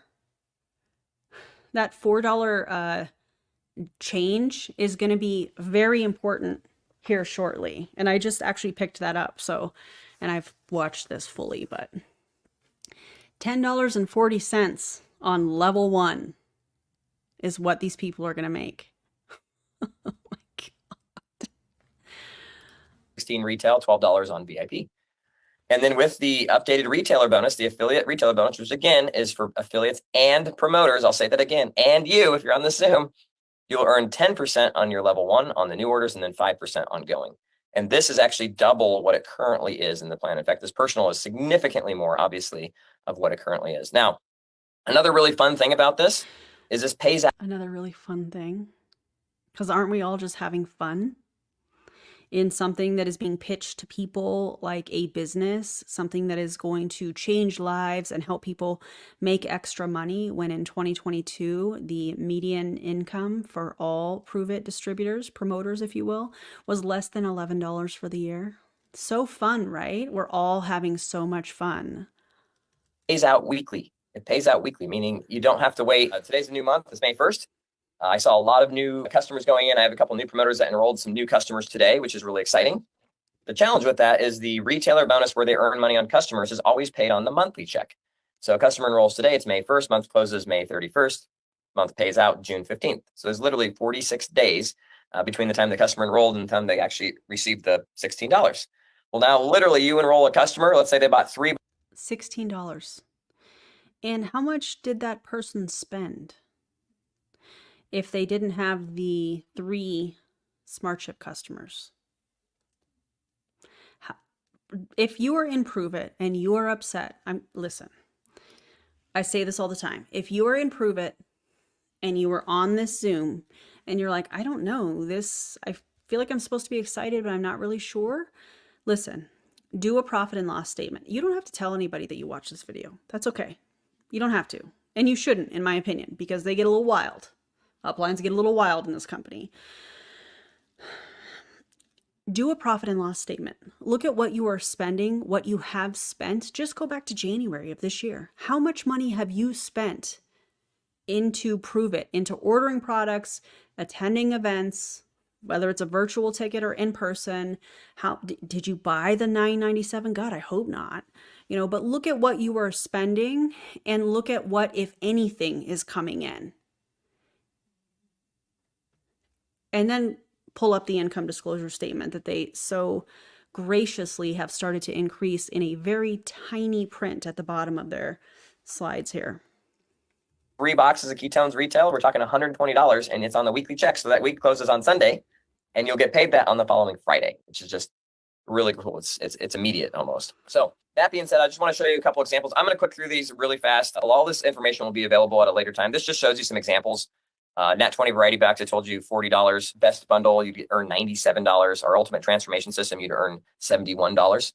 change is going to be very important here shortly. And I just actually picked that up. So, and I've watched this fully, but $10.40 on level 1 is what these people are going to make. Oh my God. 16 retail, $12 on VIP. And then with the updated retailer bonus, the affiliate retailer bonus, which again is for affiliates and promoters, I'll say that again, and you, if you're on the Zoom, you'll earn 10% on your level 1 on the new orders and then 5% ongoing. And this is actually double what it currently is in the plan. In fact, this personal is significantly more, obviously, of what it currently is. Now, another really fun thing about this is this pays out. Another really fun thing, because aren't we all just having fun in something that is being pitched to people like a business, something that is going to change lives and help people make extra money, when in 2022, the median income for all Pruvit distributors, promoters, if you will, was less than $11 for the year. So fun, right? We're all having so much fun. Pays out weekly. It pays out weekly, meaning you don't have to wait. Today's a new month. It's May 1st. I saw a lot of new customers going in. I have a couple new promoters that enrolled some new customers today, which is really exciting. The challenge with that is the retailer bonus, where they earn money on customers, is always paid on the monthly check. So a customer enrolls today, it's May 1st, month closes May 31st, month pays out June 15th. So there's literally 46 days between the time the customer enrolled and the time they actually received the $16. Well, now literally you enroll a customer, let's say they bought $16. And how much did that person spend if they didn't have the 3 Smart Chip customers? If you are in Pruvit and you are upset, listen, I say this all the time. If you are in Pruvit and you are on this Zoom and you're like, I don't know this, I feel like I'm supposed to be excited, but I'm not really sure. Listen, do a profit and loss statement. You don't have to tell anybody that you watch this video. That's okay. You don't have to. And you shouldn't, in my opinion, because they get a little wild. Uplines get a little wild in this company. Do a profit and loss statement. Look at what you are spending, what you have spent. Just go back to January of this year. How much money have you spent into Pruvit, into ordering products, attending events, whether it's a virtual ticket or in person? How did you buy the $9.97? God, I hope not. You know, but look at what you are spending and look at what, if anything, is coming in. And then pull up the income disclosure statement that they so graciously have started to increase in a very tiny print at the bottom of their slides here. 3 boxes of ketones retail, we're talking $120, and it's on the weekly check. So that week closes on Sunday, and you'll get paid that on the following Friday, which is just really cool. It's immediate almost. So that being said, I just want to show you a couple examples. I'm going to click through these really fast. All this information will be available at a later time. This just shows you some examples. Nat 20 variety packs, I told you $40. Best bundle, you'd earn $97. Our ultimate transformation system, you'd earn $71.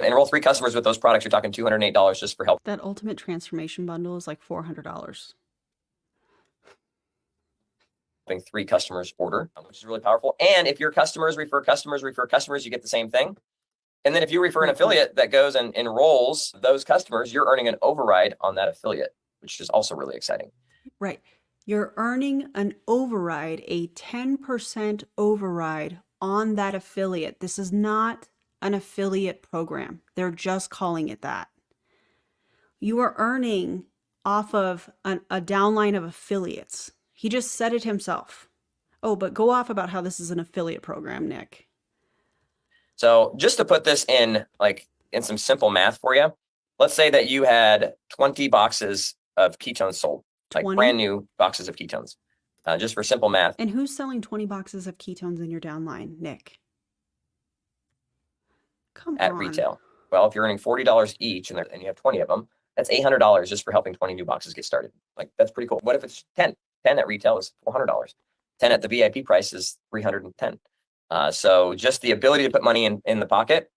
Enroll 3 customers with those products, you're talking $208 just for help. That ultimate transformation bundle is like $400. 3 customers order, which is really powerful. And if your customers refer customers, you get the same thing. And then if you refer an affiliate that goes and enrolls those customers, you're earning an override on that affiliate, which is also really exciting. Right. You're earning an override, a 10% override on that affiliate. This is not an affiliate program. They're just calling it that. You are earning off of a downline of affiliates. He just said it himself. Oh, but go off about how this is an affiliate program, Nick. So just to put this in some simple math for you, let's say that you had 20 boxes of ketones sold, like 20? brand new boxes of ketones, just for simple math. And who's selling 20 boxes of ketones in your downline, Nick? Come at on. retail. Well, if you're earning $40 each and you have 20 of them, that's $800 just for helping 20 new boxes get started. Like, that's pretty cool. What if it's 10? 10 at retail is $400. 10 at the VIP price is $310. So just the ability to put money in the pocket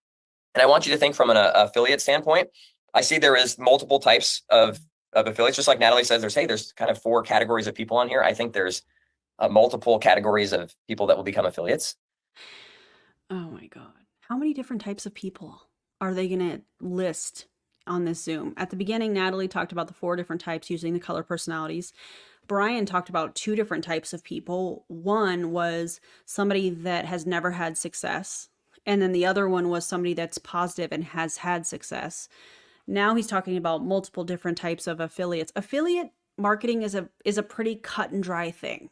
And I want you to think from an affiliate standpoint. I see there is multiple types of affiliates, just like Natalie says, there's kind of 4 categories of people on here. I think there's multiple categories of people that will become affiliates. Oh my God. How many different types of people are they going to list on this Zoom? At the beginning, Natalie talked about the 4 different types using the color personalities. Brian talked about 2 different types of people. One was somebody that has never had success. And then the other one was somebody that's positive and has had success. Now he's talking about multiple different types of affiliates. Affiliate marketing is a pretty cut and dry thing.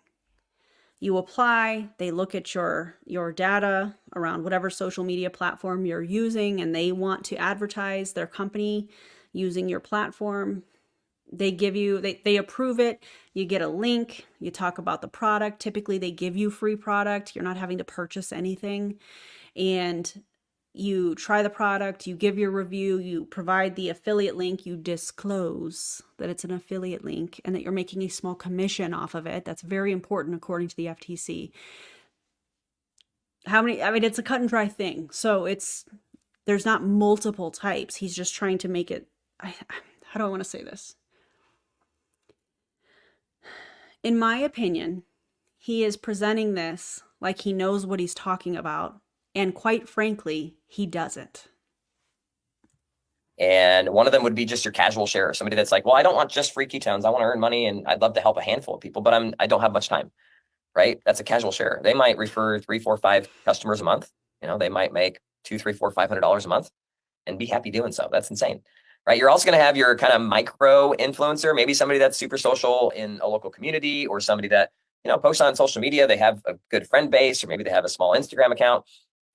You apply, they look at your data around whatever social media platform you're using, and they want to advertise their company using your platform. They give you, they approve it. You get a link. You talk about the product. Typically, they give you free product. You're not having to purchase anything. And you try the product, you give your review, you provide the affiliate link, you disclose that it's an affiliate link and that you're making a small commission off of it. That's very important according to the FTC. It's a cut and dry thing. So there's not multiple types. He's just trying to make it, how do I want to say this? In my opinion, he is presenting this like he knows what he's talking about. And quite frankly, he doesn't. And one of them would be just your casual sharer, somebody that's like, well, I don't want just free ketones. I want to earn money and I'd love to help a handful of people, but I don't have much time, right? That's a casual sharer. They might refer 3, 4, 5 customers a month. They might make $200, $300, $400, $500 a month and be happy doing so. That's insane, right? You're also going to have your kind of micro influencer, maybe somebody that's super social in a local community, or somebody that, posts on social media. They have a good friend base, or maybe they have a small Instagram account.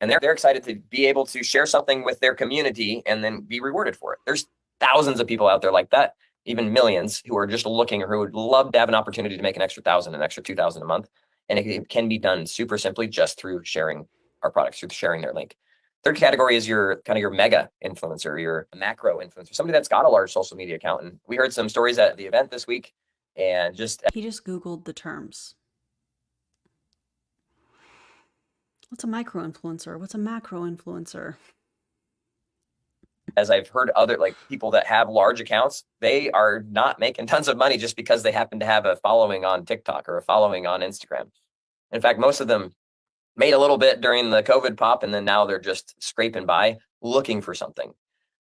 And they're excited to be able to share something with their community and then be rewarded for it. There's thousands of people out there like that, even millions, who are just looking or who would love to have an opportunity to make an extra 1,000, an extra 2,000 a month. And it can be done super simply just through sharing our products, through sharing their link. Third category is your mega influencer, your macro influencer, somebody that's got a large social media account. And we heard some stories at the event this week, and he just Googled the terms. What's a micro influencer? What's a macro influencer? As I've heard other people that have large accounts, they are not making tons of money just because they happen to have a following on TikTok or a following on Instagram. In fact, most of them made a little bit during the COVID pop, and then now they're just scraping by looking for something.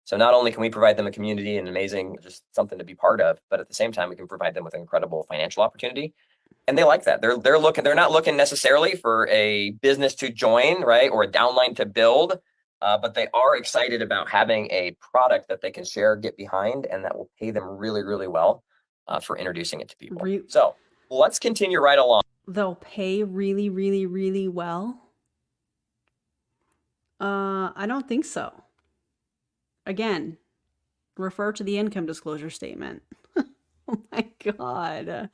So not only can we provide them a community and amazing, just something to be part of, but at the same time, we can provide them with an incredible financial opportunity. And they like that. They're not looking necessarily for a business to join, right? Or a downline to build, but they are excited about having a product that they can share, get behind, and that will pay them really, really well for introducing it to people. So let's continue right along. They'll pay really, really, really well. I don't think so. Again, refer to the income disclosure statement. Oh my God.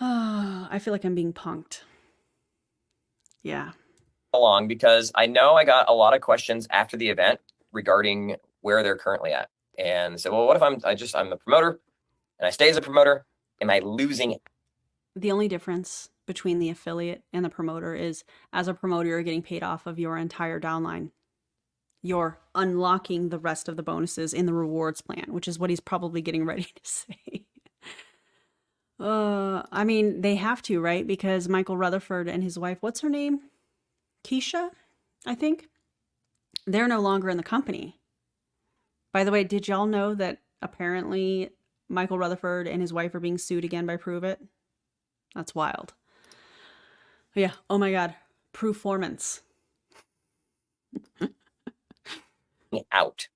I feel like I'm being punked. Yeah. Along, because I know I got a lot of questions after the event regarding where they're currently at. And so, well, what if I'm a promoter and I stay as a promoter? Am I losing it? The only difference between the affiliate and the promoter is, as a promoter, you're getting paid off of your entire downline. You're unlocking the rest of the bonuses in the rewards plan, which is what he's probably getting ready to say. They have to, right? Because Michael Rutherford and his wife, what's her name? Keisha, I think. They're no longer in the company. By the way, did y'all know that apparently Michael Rutherford and his wife are being sued again by Pruvit? That's wild. Yeah. Oh my God. Performance. Out.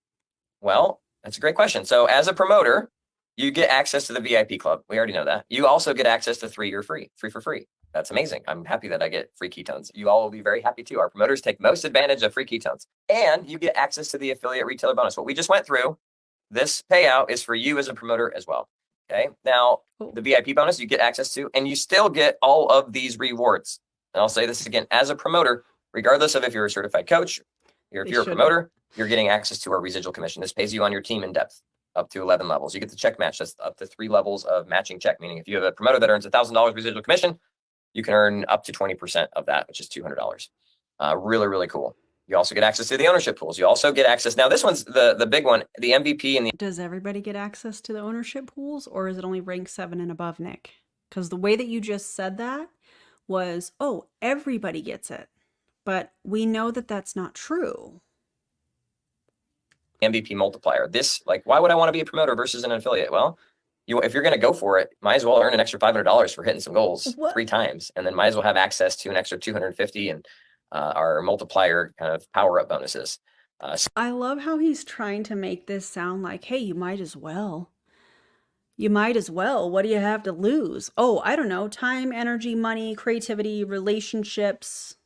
Well, that's a great question. So as a promoter, you get access to the VIP club. We already know that. You also get access to 3-year free for free. That's amazing. I'm happy that I get free ketones. You all will be very happy too. Our promoters take most advantage of free ketones, and you get access to the affiliate retailer bonus. What we just went through, this payout is for you as a promoter as well. Okay. Now the VIP bonus you get access to, and you still get all of these rewards. And I'll say this again, as a promoter, regardless of if you're a certified coach, if you're a promoter, you're getting access to our residual commission. This pays you on your team in depth up to 11 levels. You get the check match. That's up to 3 levels of matching check, meaning if you have a promoter that earns $1,000 residual commission, you can earn up to 20% of that, which is $200. Really, really cool. You also get access to the ownership pools. You also get access. Now, this one's the big one, the MVP and the Does everybody get access to the ownership pools, or is it only rank 7 and above, Nick? Because the way that you just said that was, oh, everybody gets it. But we know that that's not true. MVP multiplier. This, like, why would I want to be a promoter versus an affiliate? Well, if you're going to go for it, might as well earn an extra $500 for hitting some goals What? 3 times, and then might as well have access to an extra 250 and our multiplier kind of power up bonuses. I love how he's trying to make this sound like, hey, you might as well. You might as well. What do you have to lose? Oh, I don't know. Time, energy, money, creativity, relationships.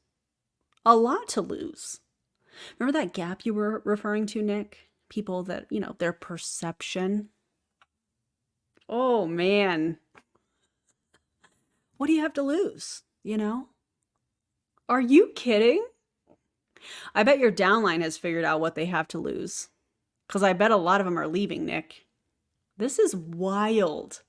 A lot to lose. Remember that gap you were referring to, Nick? People that, you know, their perception. Oh, man. What do you have to lose? You know? Are you kidding? I bet your downline has figured out what they have to lose. Because I bet a lot of them are leaving, Nick. This is wild.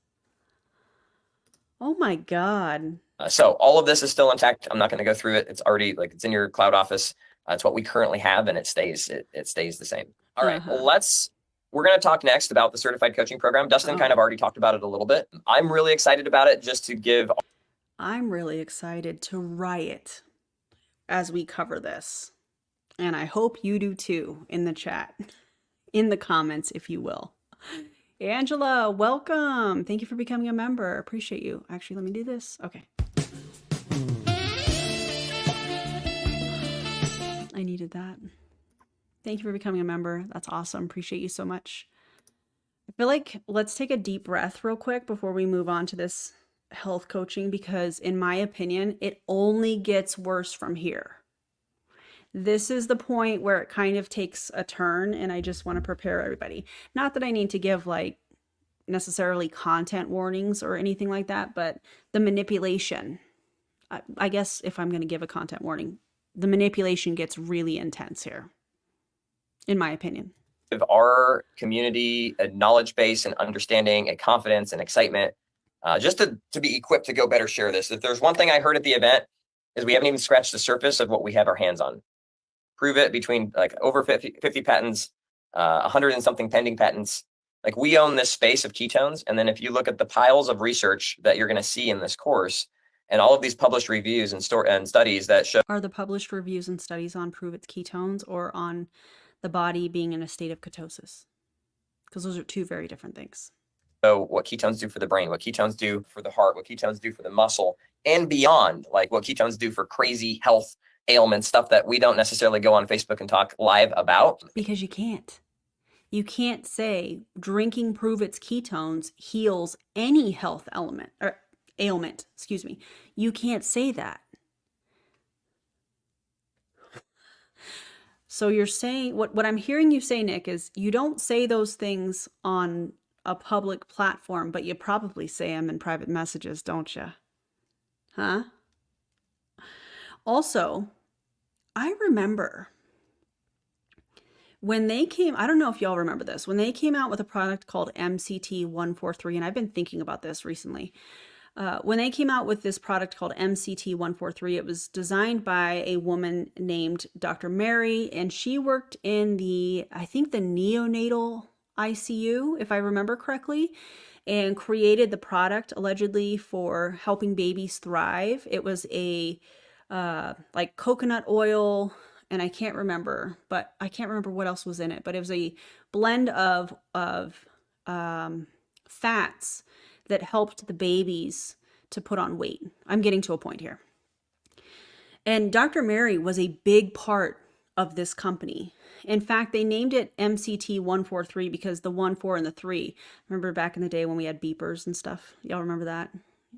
Oh my God. So all of this is still intact. I'm not going to go through it. It's already like it's in your cloud office. It's what we currently have, and it stays the same. All right, we're going to talk next about the certified coaching program. Dustin kind of already talked about it a little bit. I'm really excited about it. Just to give, I'm really excited to riot as we cover this. And I hope you do too in the chat, in the comments, if you will. Angela, welcome. Thank you for becoming a member. Appreciate you. Actually, let me do this. Okay. I needed that. Thank you for becoming a member. That's awesome. Appreciate you so much. I feel like let's take a deep breath real quick before we move on to this health coaching, because in my opinion, it only gets worse from here. This is the point where it kind of takes a turn, and I just want to prepare everybody. Not that I need to give like necessarily content warnings or anything like that, but the manipulation, I guess if I'm going to give a content warning, the manipulation gets really intense here, in my opinion. Give our community a knowledge base and understanding and confidence and excitement, just to be equipped to go better share this. If there's one thing I heard at the event is we haven't even scratched the surface of what we have our hands on. Pruvit, between like over 50 patents, 100 and something pending patents. Like, we own this space of ketones. And then if you look at the piles of research that you're going to see in this course and all of these published reviews and studies that show. Are the published reviews and studies on Pruvit's ketones or on the body being in a state of ketosis? Because those are two very different things. So what ketones do for the brain, what ketones do for the heart, what ketones do for the muscle, and beyond, like what ketones do for crazy health ailments, stuff that we don't necessarily go on Facebook and talk live about. Because you can't. You can't say drinking Pruvit's ketones heals any health ailment, excuse me. You can't say that. So you're saying, what I'm hearing you say, Nick, is you don't say those things on a public platform, but you probably say them in private messages, don't you? Huh? Also, I remember when they came, I don't know if y'all remember this, when they came out with a product called MCT 143, and I've been thinking about this recently. When they came out with this product called MCT 143, it was designed by a woman named Dr. Mary, and she worked in I think the neonatal ICU, if I remember correctly, and created the product allegedly for helping babies thrive. It was a like coconut oil, and I can't remember what else was in it, but it was a blend of fats that helped the babies to put on weight. I'm getting to a point here. And Dr. Mary was a big part of this company. In fact, they named it MCT 143 because the 1, 4, and the 3. Remember back in the day when we had beepers and stuff? Y'all remember that?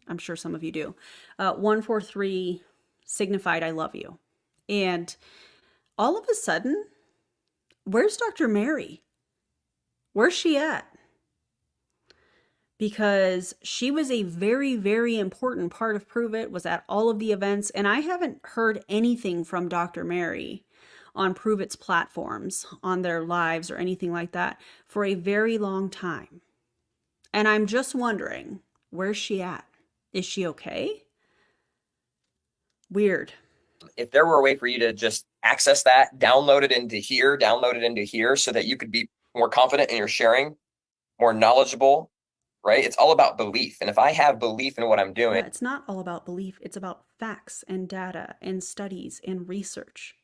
I'm sure some of you do. 143 signified I love you. And all of a sudden, where's Dr. Mary? Where's she at? Because she was a very, very important part of Pruvit, was at all of the events, and I haven't heard anything from Dr. Mary on Pruvit's platforms, on their lives or anything like that for a very long time. And I'm just wondering, where's she at? Is she okay? Weird. If there were a way for you to just access that, download it into here so that you could be more confident in your sharing, more knowledgeable, right? It's all about belief. And if I have belief in what I'm doing, Yeah, it's not all about belief. It's about facts and data and studies and research.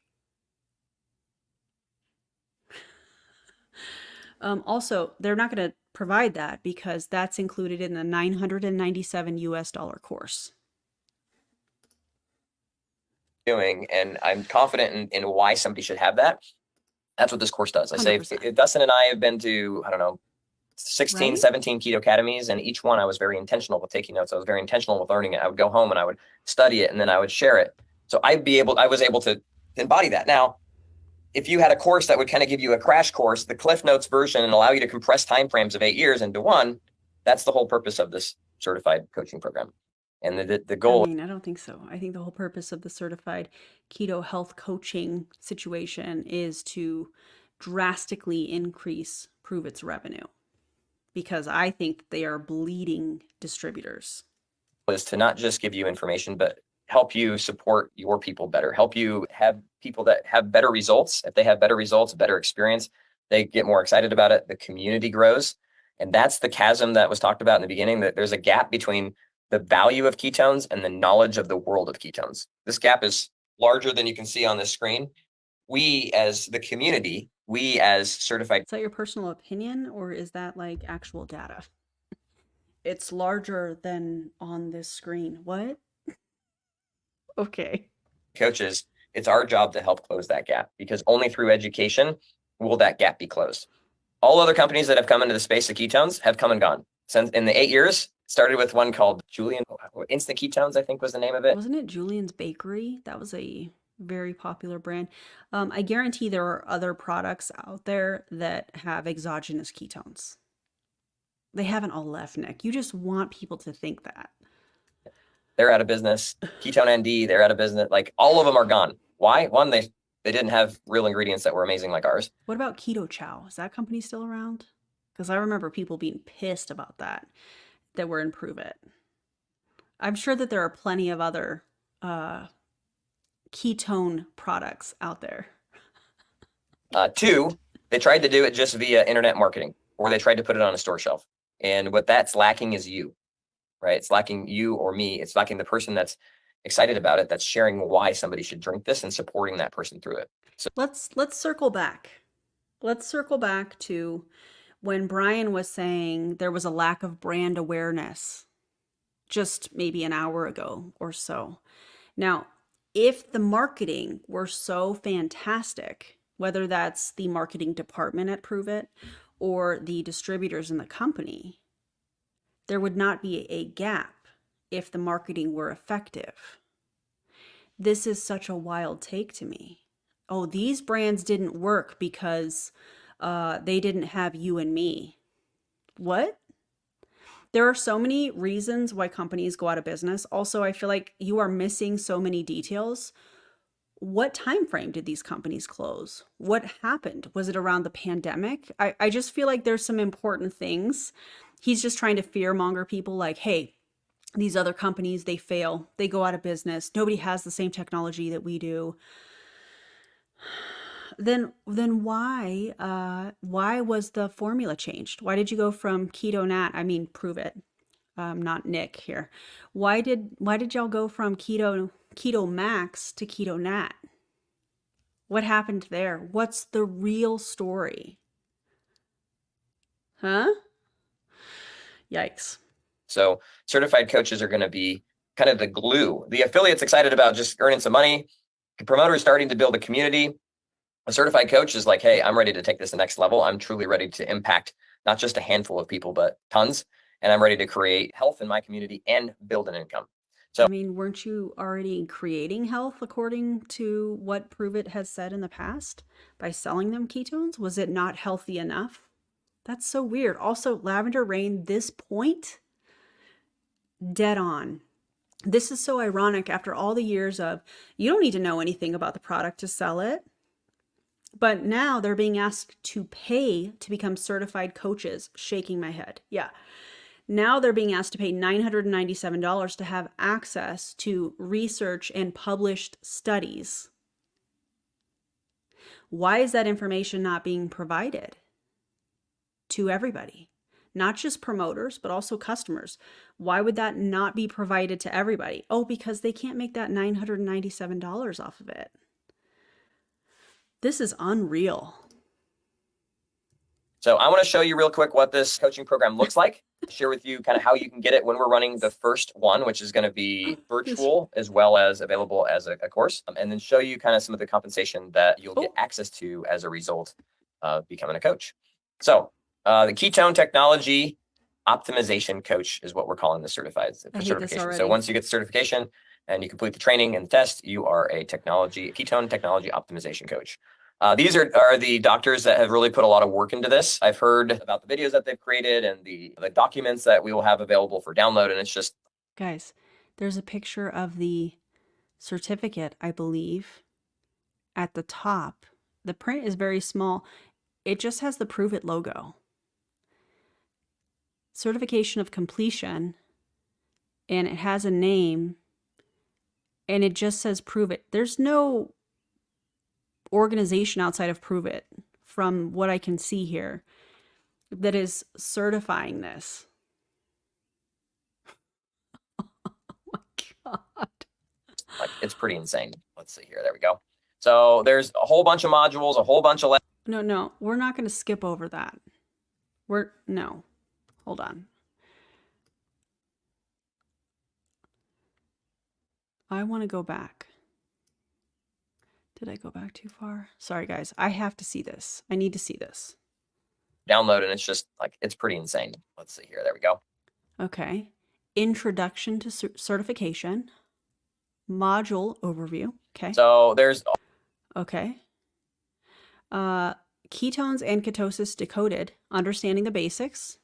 Also, they're not going to provide that because that's included in the $997 US course. and I'm confident in why somebody should have that. That's what this course does. I say, 100%. Dustin and I have been to, I don't know, 16, Right? 17 keto academies, and each one I was very intentional with taking notes. I was very intentional with learning it. I would go home and I would study it, and then I would share it. So I was able to embody that. Now, if you had a course that would kind of give you a crash course, the Cliff Notes version, and allow you to compress timeframes of 8 years into one, that's the whole purpose of this certified coaching program. And the goal. I mean, I don't think so. I think the whole purpose of the certified keto health coaching situation is to drastically increase Pruvit's revenue, because I think they are bleeding distributors. Is to not just give you information, but help you support your people better, help you have people that have better results. If they have better results, better experience, they get more excited about it. The community grows. And that's the chasm that was talked about in the beginning, that there's a gap between the value of ketones and the knowledge of the world of ketones. This gap is larger than you can see on this screen. We as the community, we as certified. Is that your personal opinion, or is that like actual data? It's larger than on this screen. What? Okay. Coaches, it's our job to help close that gap, because only through education will that gap be closed. All other companies that have come into the space of ketones have come and gone. Since in the 8 years, started with one called Julian Instant Ketones, I think was the name of it. Wasn't it Julian's Bakery? That was a very popular brand. I guarantee there are other products out there that have exogenous ketones. They haven't all left, Nick. You just want people to think that. They're out of business. Ketone ND, they're out of business. Like, all of them are gone. Why? One, they didn't have real ingredients that were amazing like ours. What about Keto Chow? Is that company still around? Because I remember people being pissed about that were in Pruvit. I'm sure that there are plenty of other ketone products out there. Two, they tried to do it just via internet marketing, or they tried to put it on a store shelf. And what that's lacking is you, right? It's lacking you or me. It's lacking the person that's excited about it, that's sharing why somebody should drink this and supporting that person through it. So let's circle back. Let's circle back to when Brian was saying there was a lack of brand awareness just maybe an hour ago or so. Now, if the marketing were so fantastic, whether that's the marketing department at Pruvit or the distributors in the company, there would not be a gap if the marketing were effective. This is such a wild take to me. Oh, these brands didn't work because they didn't have you and me. What? There are so many reasons why companies go out of business. Also, I feel like you are missing so many details. What time frame did these companies close? What happened? Was it around the pandemic? I just feel like there's some important things. He's just trying to fearmonger people like, hey, these other companies, they fail. They go out of business. Nobody has the same technology that we do. Then why was the formula changed? Why did you go from keto nat? I mean, Pruvit, not Nick here. Why did y'all go from keto max to keto nat? What happened there? What's the real story? Huh? Yikes. So certified coaches are going to be kind of the glue. The affiliate's excited about just earning some money. The promoter is starting to build a community. A certified coach is like, hey, I'm ready to take this to the next level. I'm truly ready to impact not just a handful of people, but tons. And I'm ready to create health in my community and build an income. So, I mean, weren't you already creating health according to what Pruvit has said in the past by selling them ketones? Was it not healthy enough? That's so weird. Also, Lavender Rain, this point, dead on. This is so ironic after all the years of, you don't need to know anything about the product to sell it. But now they're being asked to pay to become certified coaches. Shaking my head. Yeah. Now they're being asked to pay $997 to have access to research and published studies. Why is that information not being provided to everybody? Not just promoters, but also customers. Why would that not be provided to everybody? Oh, because they can't make that $997 off of it. This is unreal. So I want to show you real quick what this coaching program looks like. Share with you kind of how you can get it when we're running the first one, which is going to be virtual as well as available as a course, and then show you kind of some of the compensation that you'll get access to as a result of becoming a coach. So the ketone technology optimization coach is what we're calling the certification. So once you get the certification and you complete the training and the test, you are a ketone technology optimization coach. These are the doctors that have really put a lot of work into this. I've heard about the videos that they've created and the documents that we will have available for download. And it's just... Guys, there's a picture of the certificate, I believe, at the top. The print is very small. It just has the Pruvit logo. Certification of completion, and it has a name, and it just says Pruvit. There's no organization outside of Pruvit, from what I can see here, that is certifying this. Oh my God. Like, it's pretty insane. Let's see here. There we go. So there's a whole bunch of modules, a whole bunch of... No, we're not going to skip over that. No, hold on. I want to go back. Did I go back too far? Sorry, guys. I have to see this. I need to see this. Download, and it's just like, it's pretty insane. Let's see here. There we go. Okay. Introduction to certification. Module overview. Okay. So there's... Okay. Ketones and ketosis decoded. Understanding the basics.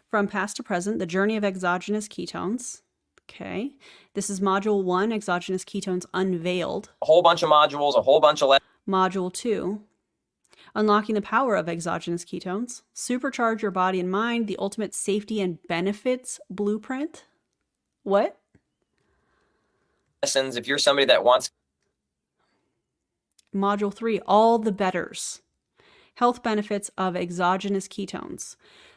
From past to present, the journey of exogenous ketones. Okay. This is module 1, exogenous ketones unveiled. A whole bunch of modules, a whole bunch of... Module 2, unlocking the power of exogenous ketones. Supercharge your body and mind, the ultimate safety and benefits blueprint. What? Lessons, if you're somebody that wants... Module 3, all the betters. Health benefits of exogenous ketones.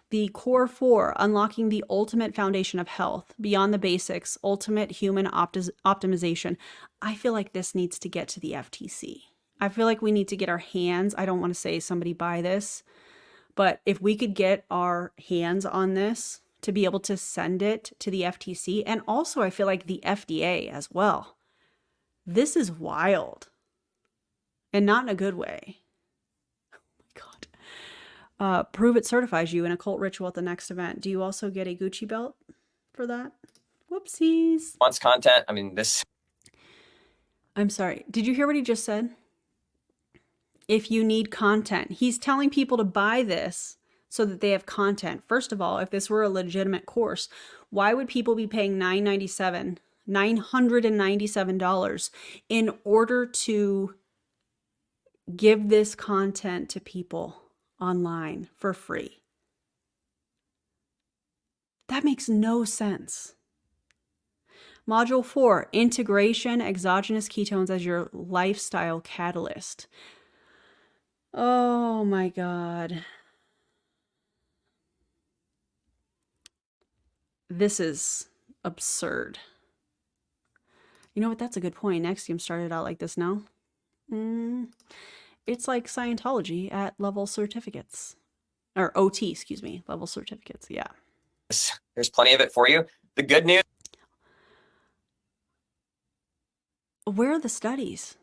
The core 4, unlocking the ultimate foundation of health, beyond the basics, ultimate human optimization. I feel like this needs to get to the FTC. I feel like we need to get our hands, I don't want to say somebody buy this, but if we could get our hands on this to be able to send it to the FTC, and also I feel like the FDA as well. This is wild. And not in a good way. Pruvit certifies you in occult ritual at the next event. Do you also get a Gucci belt for that? Whoopsies. Wants content. I mean, this... I'm sorry. Did you hear what he just said? If you need content. He's telling people to buy this so that they have content. First of all, if this were a legitimate course, why would people be paying $997 in order to give this content to people online for free? That makes no sense. Module 4, integration, exogenous ketones as your lifestyle catalyst. Oh my God. This is absurd. You know what? That's a good point. Nexium started out like this now. It's like Scientology at level certificates. Or OT, excuse me. Level certificates, yeah. There's plenty of it for you. The good news... Where are the studies?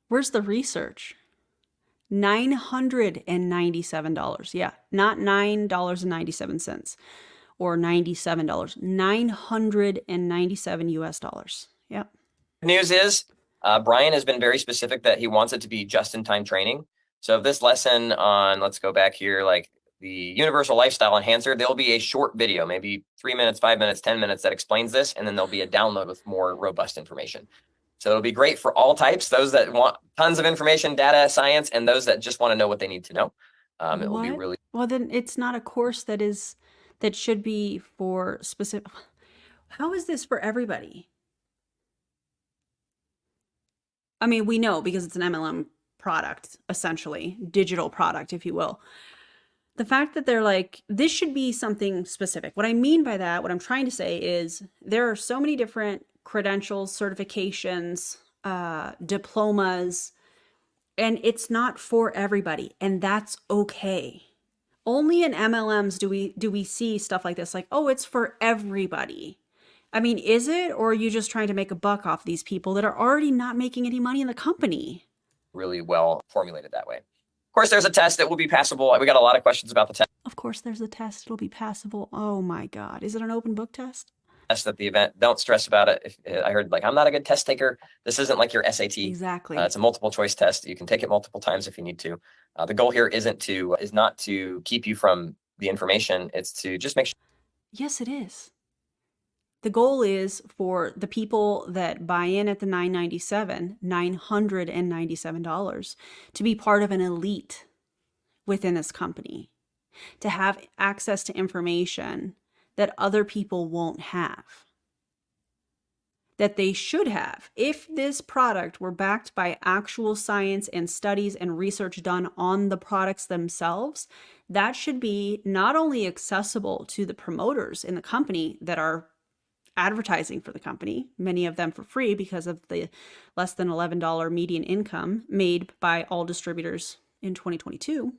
Where's the research? $997. Yeah, not $9.97 or $97. $997 US dollars. Yep. News is Brian has been very specific that he wants it to be just-in-time training. So if this lesson on, let's go back here, like the Universal Lifestyle Enhancer, there'll be a short video, maybe 3 minutes, 5 minutes, 10 minutes that explains this, and then there'll be a download with more robust information. So it'll be great for all types, those that want tons of information, data, science, and those that just want to know what they need to know. It will be really... Well, then it's not a course that should be for specific... How is this for everybody? I mean, we know because it's an MLM product, essentially, digital product, if you will. The fact that they're like, this should be something specific. What I mean by that, what I'm trying to say is there are so many different credentials, certifications, diplomas, and it's not for everybody, and that's okay. Only in MLMs do we see stuff like this, like, oh, it's for everybody. I mean, is it, or are you just trying to make a buck off these people that are already not making any money in the company? Really well formulated that way. Of course, there's a test that will be passable. We got a lot of questions about the test. Of course, there's a test. It'll be passable. Oh my God. Is it an open book test? At the event. Don't stress about it. If I heard like, I'm not a good test taker. This isn't like your SAT. Exactly. It's a multiple choice test. You can take it multiple times if you need to. The goal here is not to keep you from the information. It's to just make sure. Yes, it is. The goal is for the people that buy in at the $997 to be part of an elite within this company, to have access to information that other people won't have, that they should have. If this product were backed by actual science and studies and research done on the products themselves, that should be not only accessible to the promoters in the company that are advertising for the company, many of them for free because of the less than $11 median income made by all distributors in 2022,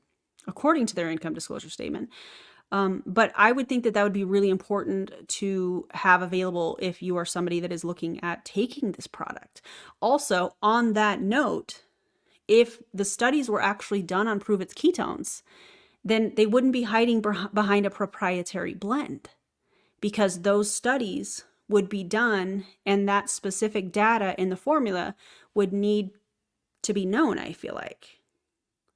according to their income disclosure statement. But I would think that that would be really important to have available if you are somebody that is looking at taking this product. Also, on that note, if the studies were actually done on Pruvit's ketones, then they wouldn't be hiding behind a proprietary blend, because those studies would be done and that specific data in the formula would need to be known, I feel like.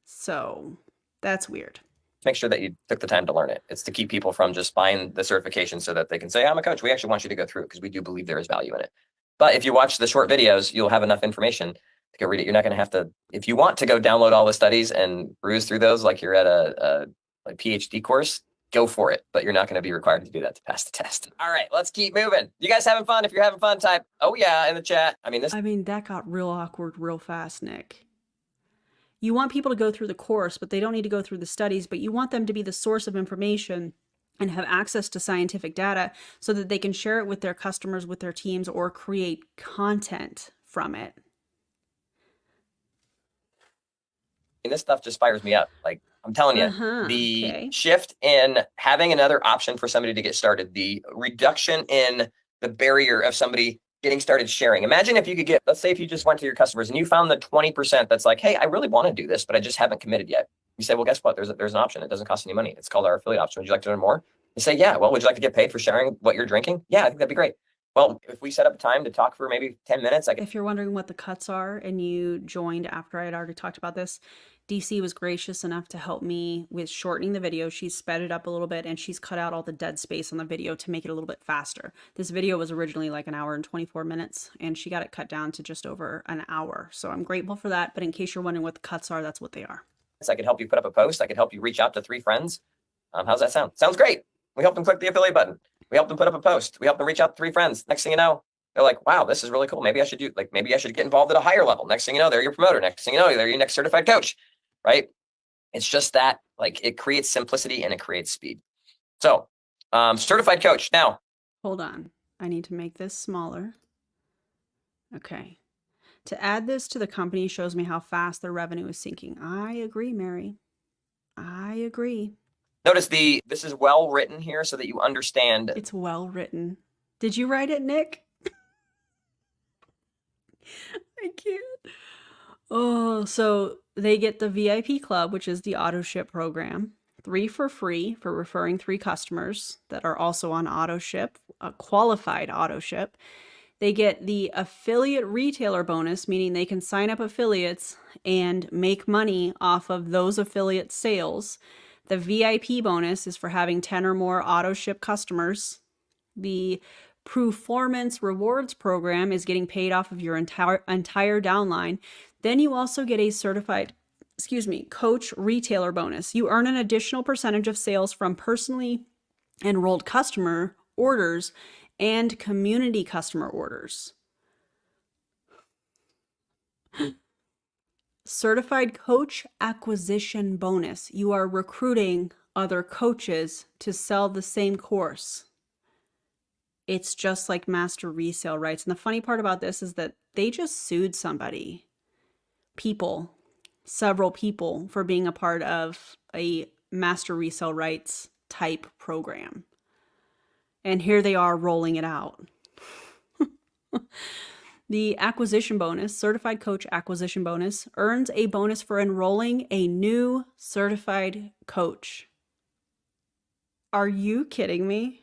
So that's weird. Make sure that you took the time to learn it. It's to keep people from just buying the certification so that they can say, I'm a coach. We actually want you to go through it because we do believe there is value in it. But if you watch the short videos, you'll have enough information to go read it. You're not going to have to, if you want to go download all the studies and peruse through those like you're at a PhD course, go for it. But you're not going to be required to do that to pass the test. All right, let's keep moving. You guys having fun? If you're having fun, type, oh yeah, in the chat. I mean, that got real awkward real fast, Nick. You want people to go through the course, but they don't need to go through the studies, but you want them to be the source of information and have access to scientific data so that they can share it with their customers, with their teams, or create content from it. this stuff just fires me up. Like I'm telling you, the shift in having another option for somebody to get started, the reduction in the barrier of somebody getting started sharing. Imagine if you could get, let's say if you just went to your customers and you found the 20% that's like, hey, I really want to do this, but I just haven't committed yet. You say, well, guess what? There's an option. It doesn't cost any money. It's called our affiliate option. Would you like to learn more? You say, yeah. Well, would you like to get paid for sharing what you're drinking? Yeah, I think that'd be great. Well, if we set up a time to talk for maybe 10 minutes. If you're wondering what the cuts are and you joined after I had already talked about this, DC was gracious enough to help me with shortening the video. She's sped it up a little bit and she's cut out all the dead space on the video to make it a little bit faster. This video was originally like an hour and 24 minutes and she got it cut down to just over an hour. So I'm grateful for that. But in case you're wondering what the cuts are, that's what they are. I could help you put up a post. I could help you reach out to 3 friends. How's that sound? Sounds great. We help them click the affiliate button. We help them put up a post. We help them reach out to 3 friends. Next thing you know, they're like, wow, this is really cool. Maybe I should maybe I should get involved at a higher level. Next thing you know, they're your promoter. Next thing you know, they're your next certified coach, right? It's just that, like, it creates simplicity and it creates speed. So, certified coach. Now, hold on. I need to make this smaller. Okay. To add this to the company shows me how fast their revenue is sinking. I agree, Mary. I agree. Notice this is well written here so that you understand. It's well written. Did you write it, Nick? I can't. Oh, so they get the VIP club, which is the auto ship program. 3 for free for referring 3 customers that are also on auto ship, a qualified auto ship. They get the affiliate retailer bonus, meaning they can sign up affiliates and make money off of those affiliate sales. The VIP bonus is for having 10 or more auto ship customers. The Performance Rewards program is getting paid off of your entire downline. Then you also get a certified, coach retailer bonus. You earn an additional percentage of sales from personally enrolled customer orders and community customer orders. certified coach acquisition bonus. You are recruiting other coaches to sell the same course. It's just like master resale rights. And the funny part about this is that they just sued somebody, several people, for being a part of a master resale rights type program. And here they are rolling it out. The acquisition bonus, certified coach acquisition bonus, earns a bonus for enrolling a new certified coach. Are you kidding me?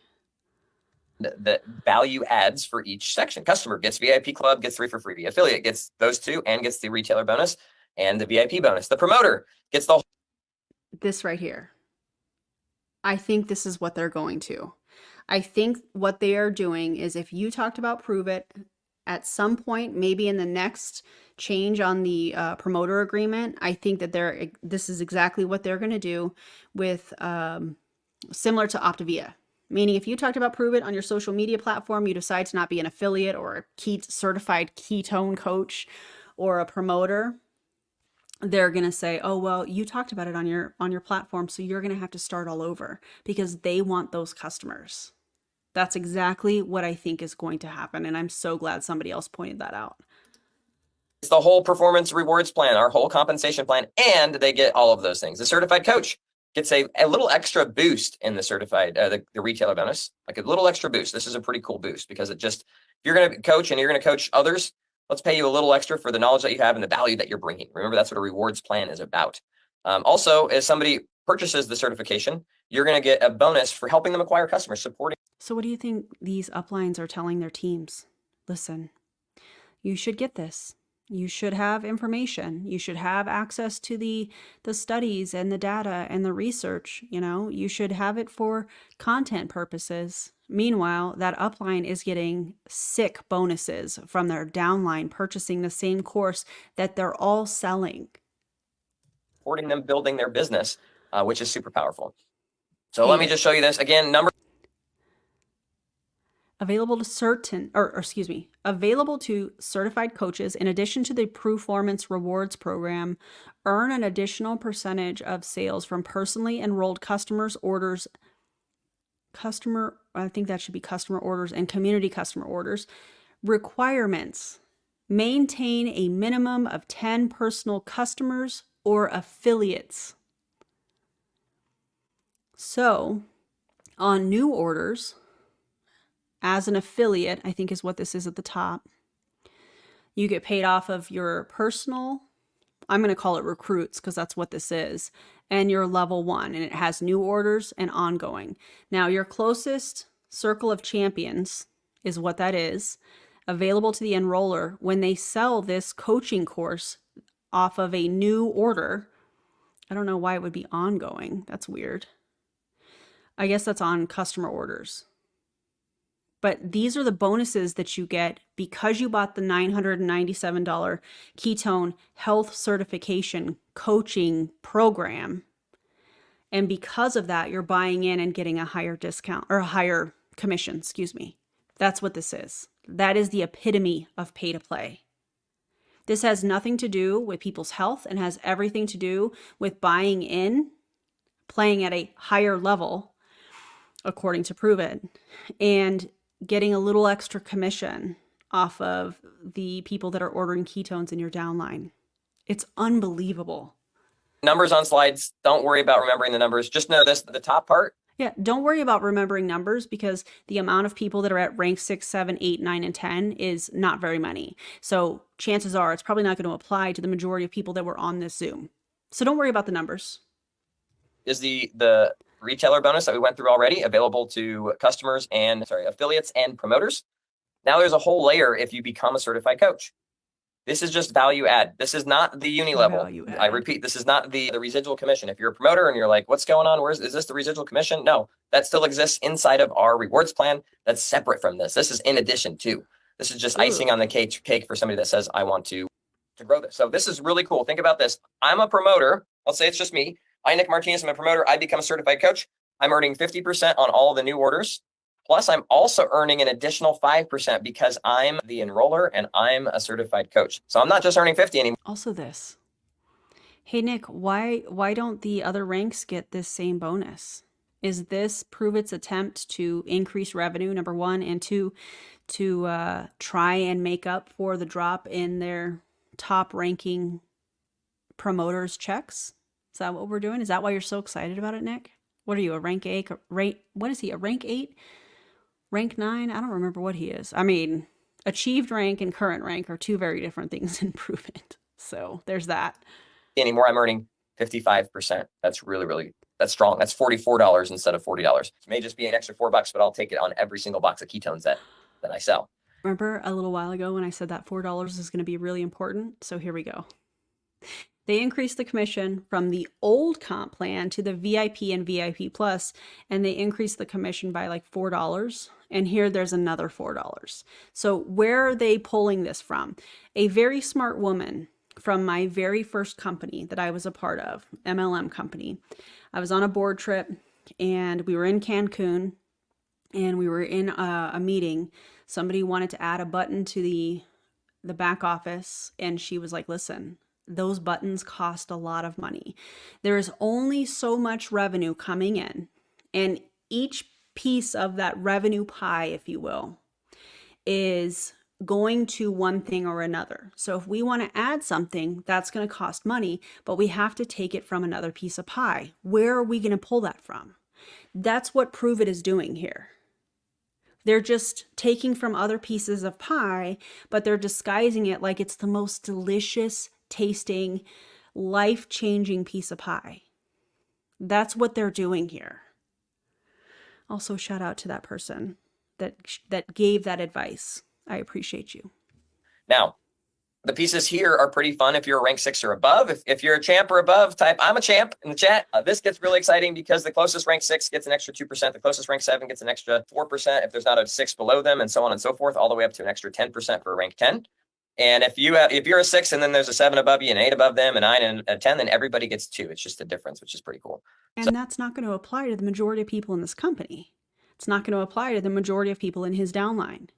The value adds for each section. Customer gets VIP club, gets 3 for free. The affiliate gets those 2 and gets the retailer bonus and the VIP bonus. The promoter gets the This right here. I think this is what they're going to. I think what they are doing is, if you talked about Pruvit at some point, maybe in the next change on the promoter agreement, I think that this is exactly what they're going to do with similar to Optavia. Meaning, if you talked about Pruvit on your social media platform, you decide to not be an affiliate or a certified ketone coach or a promoter, they're going to say, oh, well, you talked about it on your platform, so you're going to have to start all over, because they want those customers. That's exactly what I think is going to happen. And I'm so glad somebody else pointed that out. It's the whole performance rewards plan, our whole compensation plan, and they get all of those things. The certified coach gets a little extra boost in the certified, the retailer bonus, like a little extra boost. This is a pretty cool boost, because if you're going to coach and you're going to coach others, let's pay you a little extra for the knowledge that you have and the value that you're bringing. Remember, that's what a rewards plan is about. Also, as somebody purchases the certification, you're going to get a bonus for helping them acquire customers, supporting. So what do you think these uplines are telling their teams? Listen, you should get this. You should have information. You should have access to the studies and the data and the research. You should have it for content purposes. Meanwhile, that upline is getting sick bonuses from their downline purchasing the same course that they're all selling. Supporting them building their business, which is super powerful. So let me just show you this again. Available to certified coaches, in addition to the Performance Rewards program, earn an additional percentage of sales from personally enrolled customers' orders. I think that should be customer orders and community customer orders. Requirements: maintain a minimum of 10 personal customers or affiliates. So, on new orders, as an affiliate, I think is what this is at the top, you get paid off of your personal, I'm going to call it recruits because that's what this is, and your level 1, and it has new orders and ongoing. Now, your closest circle of champions is what that is, available to the enroller when they sell this coaching course off of a new order. I don't know why it would be ongoing. That's weird. I guess that's on customer orders. But these are the bonuses that you get because you bought the $997 ketone health certification coaching program. And because of that, you're buying in and getting a higher discount, or a higher commission, excuse me. That's what this is. That is the epitome of pay to play. This has nothing to do with people's health and has everything to do with buying in, playing at a higher level, according to Pruvit, and getting a little extra commission off of the people that are ordering ketones in your downline. It's unbelievable. Numbers on slides. Don't worry about remembering the numbers. Just know this, the top part. Yeah, don't worry about remembering numbers, because the amount of people that are at rank 6, 7, 8, 9, and 10 is not very many. So chances are it's probably not going to apply to the majority of people that were on this Zoom. So don't worry about the numbers. Is the retailer bonus that we went through already available to customers and affiliates and promoters. Now there's a whole layer if you become a certified coach. This is just value add. This is not the uni level. I repeat, this is not the residual commission. If you're a promoter and you're like, what's going on? Is this the residual commission? No, that still exists inside of our rewards plan. That's separate from this. This is in addition to. This is just icing on the cake for somebody that says, I want to grow this. So this is really cool. Think about this. I'm a promoter. Let's say it's just me. I, Nick Martinez, I'm a promoter. I become a certified coach. I'm earning 50% on all the new orders. Plus, I'm also earning an additional 5% because I'm the enroller and I'm a certified coach. So I'm not just earning 50 anymore. Also this, Hey Nick, why don't the other ranks get this same bonus? Is this Pruvit's attempt to increase revenue, number one, and two, to try and make up for the drop in their top ranking promoters' checks? Is that what we're doing? Is that why you're so excited about it, Nick? What are you, a rank 8? What is he, a rank 8? Rank 9? I don't remember what he is. I mean, achieved rank and current rank are two very different things in Pruvit. So there's that. Anymore, I'm earning 55%. That's really, that's strong. That's $44 instead of $40. It may just be an extra $4, but I'll take it on every single box of ketones that I sell. Remember a little while ago when I said that $4 is going to be really important? So here we go. They increased the commission from the old comp plan to the VIP and VIP Plus, and they increased the commission by like $4. And here there's another $4. So where are they pulling this from? A very smart woman from my very first company that I was a part of, MLM company. I was on a board trip and we were in Cancun and we were in a meeting. Somebody wanted to add a button to the back office, and she was like, listen, those buttons cost a lot of money. There is only so much revenue coming in, and each piece of that revenue pie, if you will, is going to one thing or another. So if we want to add something, that's going to cost money, but we have to take it from another piece of pie. Where are we going to pull that from? That's what Pruvit is doing here. They're just taking from other pieces of pie, but they're disguising it like it's the most delicious tasting, life-changing piece of pie. That's what they're doing here. Also, shout out to that person that gave that advice. I appreciate you. Now, the pieces here are pretty fun if you're a rank 6 or above. If you're a champ or above, type I'm a champ in the chat. This gets really exciting because the closest rank 6 gets an extra 2%. The closest rank 7 gets an extra 4% if there's not a 6 below them, and so on and so forth, all the way up to an extra 10% for a rank 10. And if you're a 6 and then there's a 7 above you and 8 above them and 9 and a 10, then everybody gets 2. It's just a difference, which is pretty cool. And that's not going to apply to the majority of people in this company. It's not going to apply to the majority of people in his downline.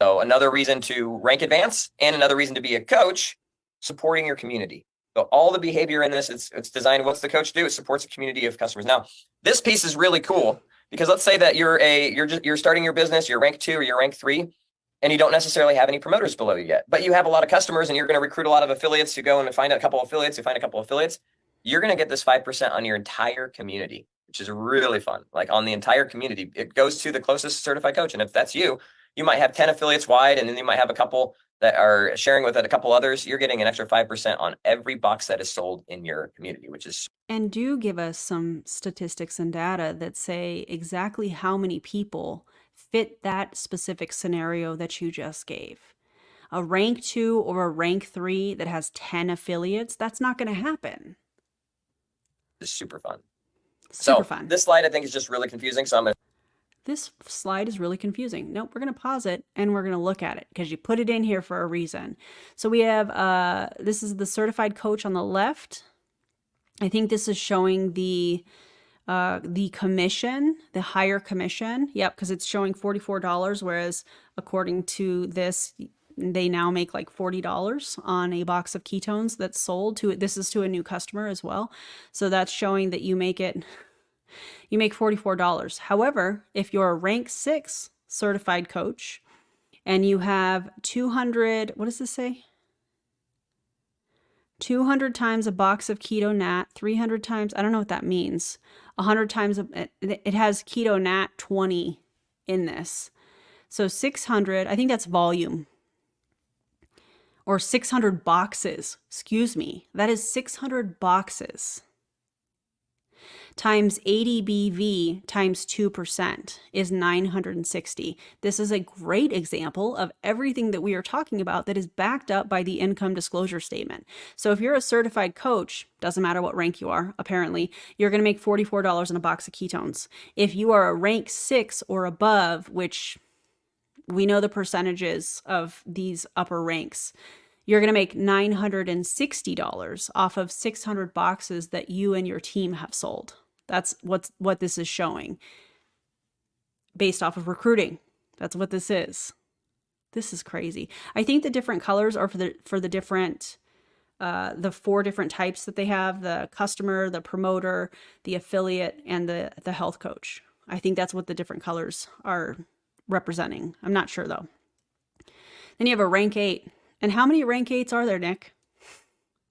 So another reason to rank advance and another reason to be a coach, supporting your community. So all the behavior in this, it's designed, what's the coach do? It supports a community of customers. Now, this piece is really cool because let's say that you're starting your business, you're rank 2 or you're rank 3, and you don't necessarily have any promoters below you yet, but you have a lot of customers and you're going to recruit a lot of affiliates to go and find a couple of affiliates, you're going to get this 5% on your entire community, which is really fun. Like on the entire community, it goes to the closest certified coach. And if that's you, you might have 10 affiliates wide, and then you might have a couple that are sharing with it, a couple others. You're getting an extra 5% on every box that is sold in your community, which is. And do give us some statistics and data that say exactly how many people fit that specific scenario that you just gave. A rank 2 or a rank 3 that has 10 affiliates, that's not going to happen. It's super fun. Super fun. This slide I think is just really confusing. So I'm going to. This slide is really confusing. Nope, we're going to pause it and we're going to look at it because you put it in here for a reason. So we have, this is the certified coach on the left. I think this is showing the commission, the higher commission. Yep, because it's showing $44, whereas according to this, they now make like $40 on a box of ketones that's sold to it. This is to a new customer as well. So that's showing that you make $44. However, if you're a rank 6 certified coach and you have 200, what does this say? 200 times a box of Keto Nat, 300 times, I don't know what that means. 100 times, it has Keto Nat 20 in this. So 600, I think that's volume. Or 600 boxes, excuse me. That is 600 boxes. Times 80 BV times 2% is 960. This is a great example of everything that we are talking about that is backed up by the income disclosure statement. So if you're a certified coach, doesn't matter what rank you are, apparently, you're going to make $44 in a box of ketones. If you are a rank 6 or above, which we know the percentages of these upper ranks, you're going to make $960 off of 600 boxes that you and your team have sold. That's what this is showing based off of recruiting. That's what this is. This is crazy. I think the different colors are for the different the 4 different types that they have: the customer, the promoter, the affiliate, and the health coach. I think that's what the different colors are representing. I'm not sure though. Then you have a rank 8. And how many rank 8s are there, Nick?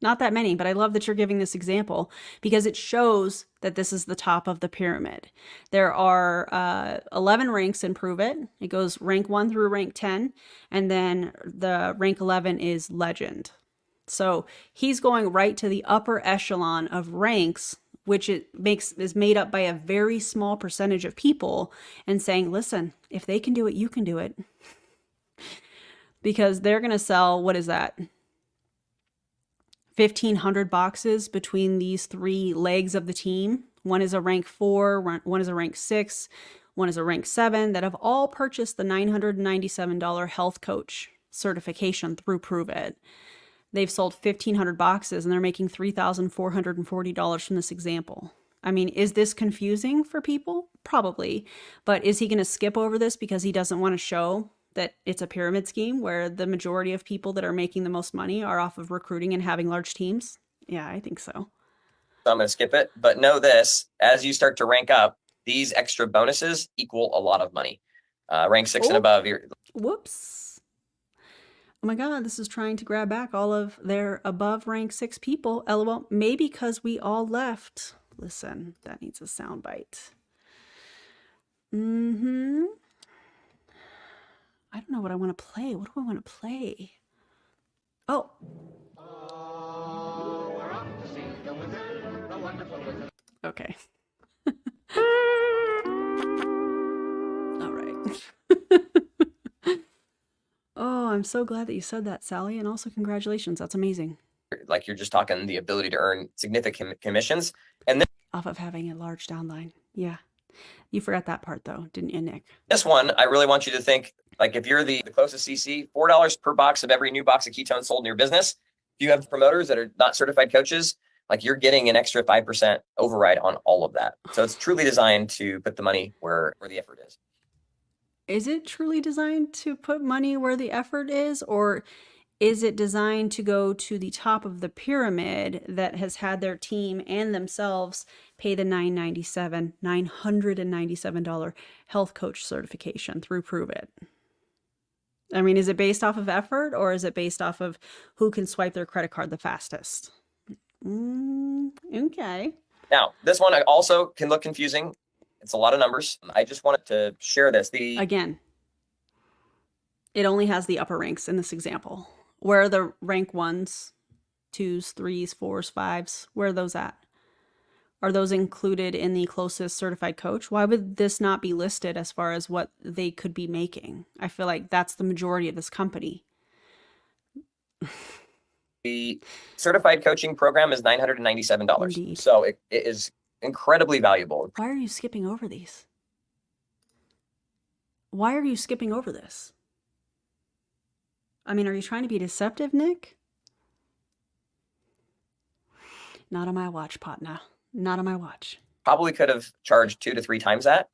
Not that many, but I love that you're giving this example because it shows that this is the top of the pyramid. There are 11 ranks in Pruvit. It goes rank 1 through rank 10, and then the rank 11 is legend. So he's going right to the upper echelon of ranks, which is made up by a very small percentage of people, and saying, listen, if they can do it, you can do it. Because they're going to sell, what is that? 1,500 boxes between these 3 legs of the team. One is a rank 4, one is a rank 6, one is a rank 7 that have all purchased the $997 health coach certification through Pruvit. They've sold 1,500 boxes and they're making $3,440 from this example. I mean, is this confusing for people? Probably. But is he going to skip over this because he doesn't want to show that it's a pyramid scheme where the majority of people that are making the most money are off of recruiting and having large teams? Yeah, I think so. So I'm going to skip it, but know this, as you start to rank up, these extra bonuses equal a lot of money. Rank 6 and above. Whoops. Oh my God, this is trying to grab back all of their above rank 6 people. LOL, maybe because we all left. Listen, that needs a soundbite. I don't know what I want to play. What do I want to play? Oh. We're off to see the wizard, the wonderful wizard. Okay. All right. Oh, I'm so glad that you said that, Sally. And also congratulations. That's amazing. Like you're just talking the ability to earn significant commissions. And off of having a large downline. Yeah. You forgot that part though, didn't you, Nick? this one, I really want you to think, like if you're the closest CC, $4 per box of every new box of ketones sold in your business. If you have promoters that are not certified coaches, like you're getting an extra 5% override on all of that. So it's truly designed to put the money where the effort is. Is it truly designed to put money where the effort is, or is it designed to go to the top of the pyramid that has had their team and themselves pay the $997 health coach certification through Pruvit? I mean, is it based off of effort, or is it based off of who can swipe their credit card the fastest? Okay. Now, this one also can look confusing. It's a lot of numbers. I just wanted to share this. Again, it only has the upper ranks in this example. Where are the rank 1s, 2s, 3s, 4s, 5s? Where are those at? Are those included in the closest certified coach? Why would this not be listed as far as what they could be making? I feel like that's the majority of this company. The certified coaching program is $997. Indeed. So it is incredibly valuable. Why are you skipping over these? Why are you skipping over this? I mean, are you trying to be deceptive, Nick? Not on my watch, Patna. Not on my watch. Probably could have charged 2 to 3 times that.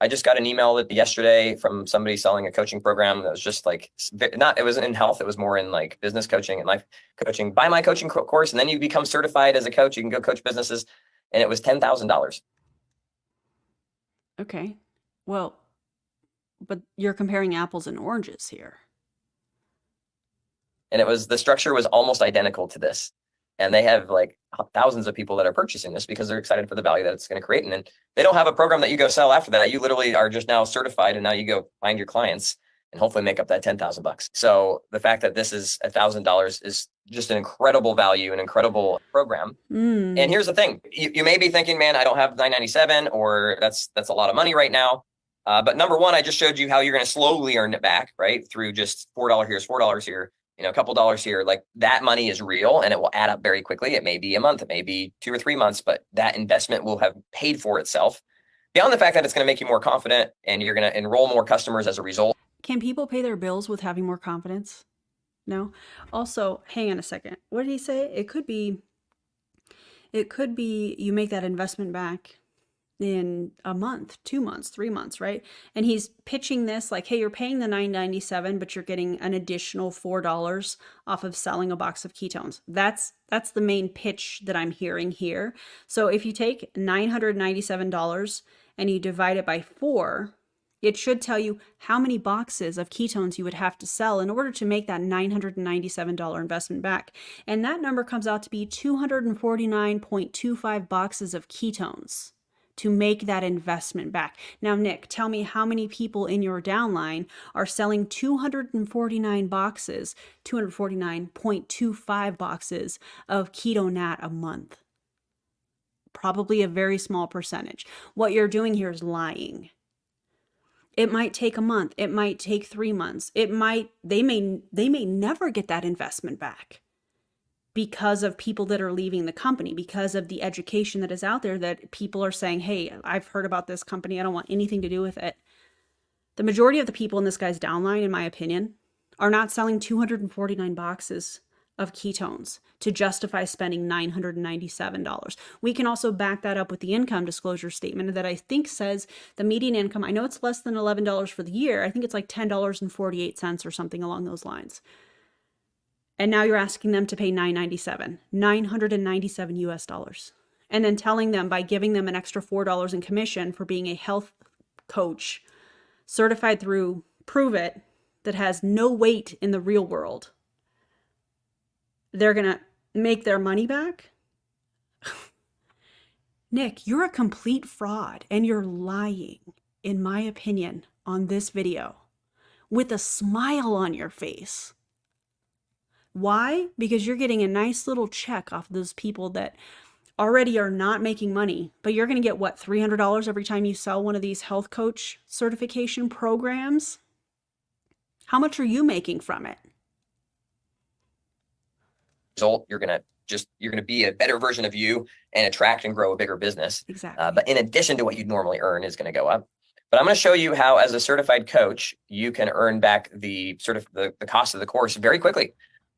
I just got an email yesterday from somebody selling a coaching program that was just like, it wasn't in health. It was more in like business coaching and life coaching. Buy my coaching course, and then you become certified as a coach. You can go coach businesses. And it was $10,000. Okay. Well, but you're comparing apples and oranges here. And the structure was almost identical to this. And they have like thousands of people that are purchasing this because they're excited for the value that it's going to create. And then they don't have a program that you go sell after that. You literally are just now certified, and now you go find your clients and hopefully make up that $10,000. So the fact that this is $1,000 is just an incredible value, an incredible program. And here's the thing: you may be thinking, "Man, I don't have $997, or that's a lot of money right now." But number one, I just showed you how you're going to slowly earn it back, right? Through just $4 here, $4 here. A couple dollars here, like that money is real and it will add up very quickly. It may be a month, it may be 2 or 3 months, but that investment will have paid for itself. Beyond the fact that it's going to make you more confident and you're going to enroll more customers as a result. Can people pay their bills with having more confidence? No. Also, hang on a second. What did he say? It could be you make that investment back in a month, 2 months, 3 months, right? And he's pitching this like, hey, you're paying the $9.97, but you're getting an additional $4 off of selling a box of ketones. That's the main pitch that I'm hearing here. So if you take $997 and you divide it by 4, it should tell you how many boxes of ketones you would have to sell in order to make that $997 investment back. And that number comes out to be 249.25 boxes of ketones to make that investment back. Now, Nick, tell me how many people in your downline are selling 249 boxes, 249.25 boxes of Keto Nat a month? Probably a very small percentage. What you're doing here is lying. It might take a month. It might take 3 months. They may never get that investment back because of people that are leaving the company, because of the education that is out there that people are saying, hey, I've heard about this company. I don't want anything to do with it. The majority of the people in this guy's downline, in my opinion, are not selling 249 boxes of ketones to justify spending $997. We can also back that up with the income disclosure statement that I think says the median income, I know it's less than $11 for the year. I think it's like $10.48 or something along those lines. And now you're asking them to pay $997 US dollars. And then telling them by giving them an extra $4 in commission for being a health coach certified through Pruvit that has no weight in the real world, they're going to make their money back? Nick, you're a complete fraud and you're lying, in my opinion, on this video with a smile on your face. Why? Because you're getting a nice little check off those people that already are not making money, but you're going to get what, $300 every time you sell one of these health coach certification programs? How much are you making from it? Result, you're going to be a better version of you and attract and grow a bigger business. Exactly. But in addition to what you'd normally earn is going to go up. But I'm going to show you how, as a certified coach, you can earn back the cost of the course very quickly.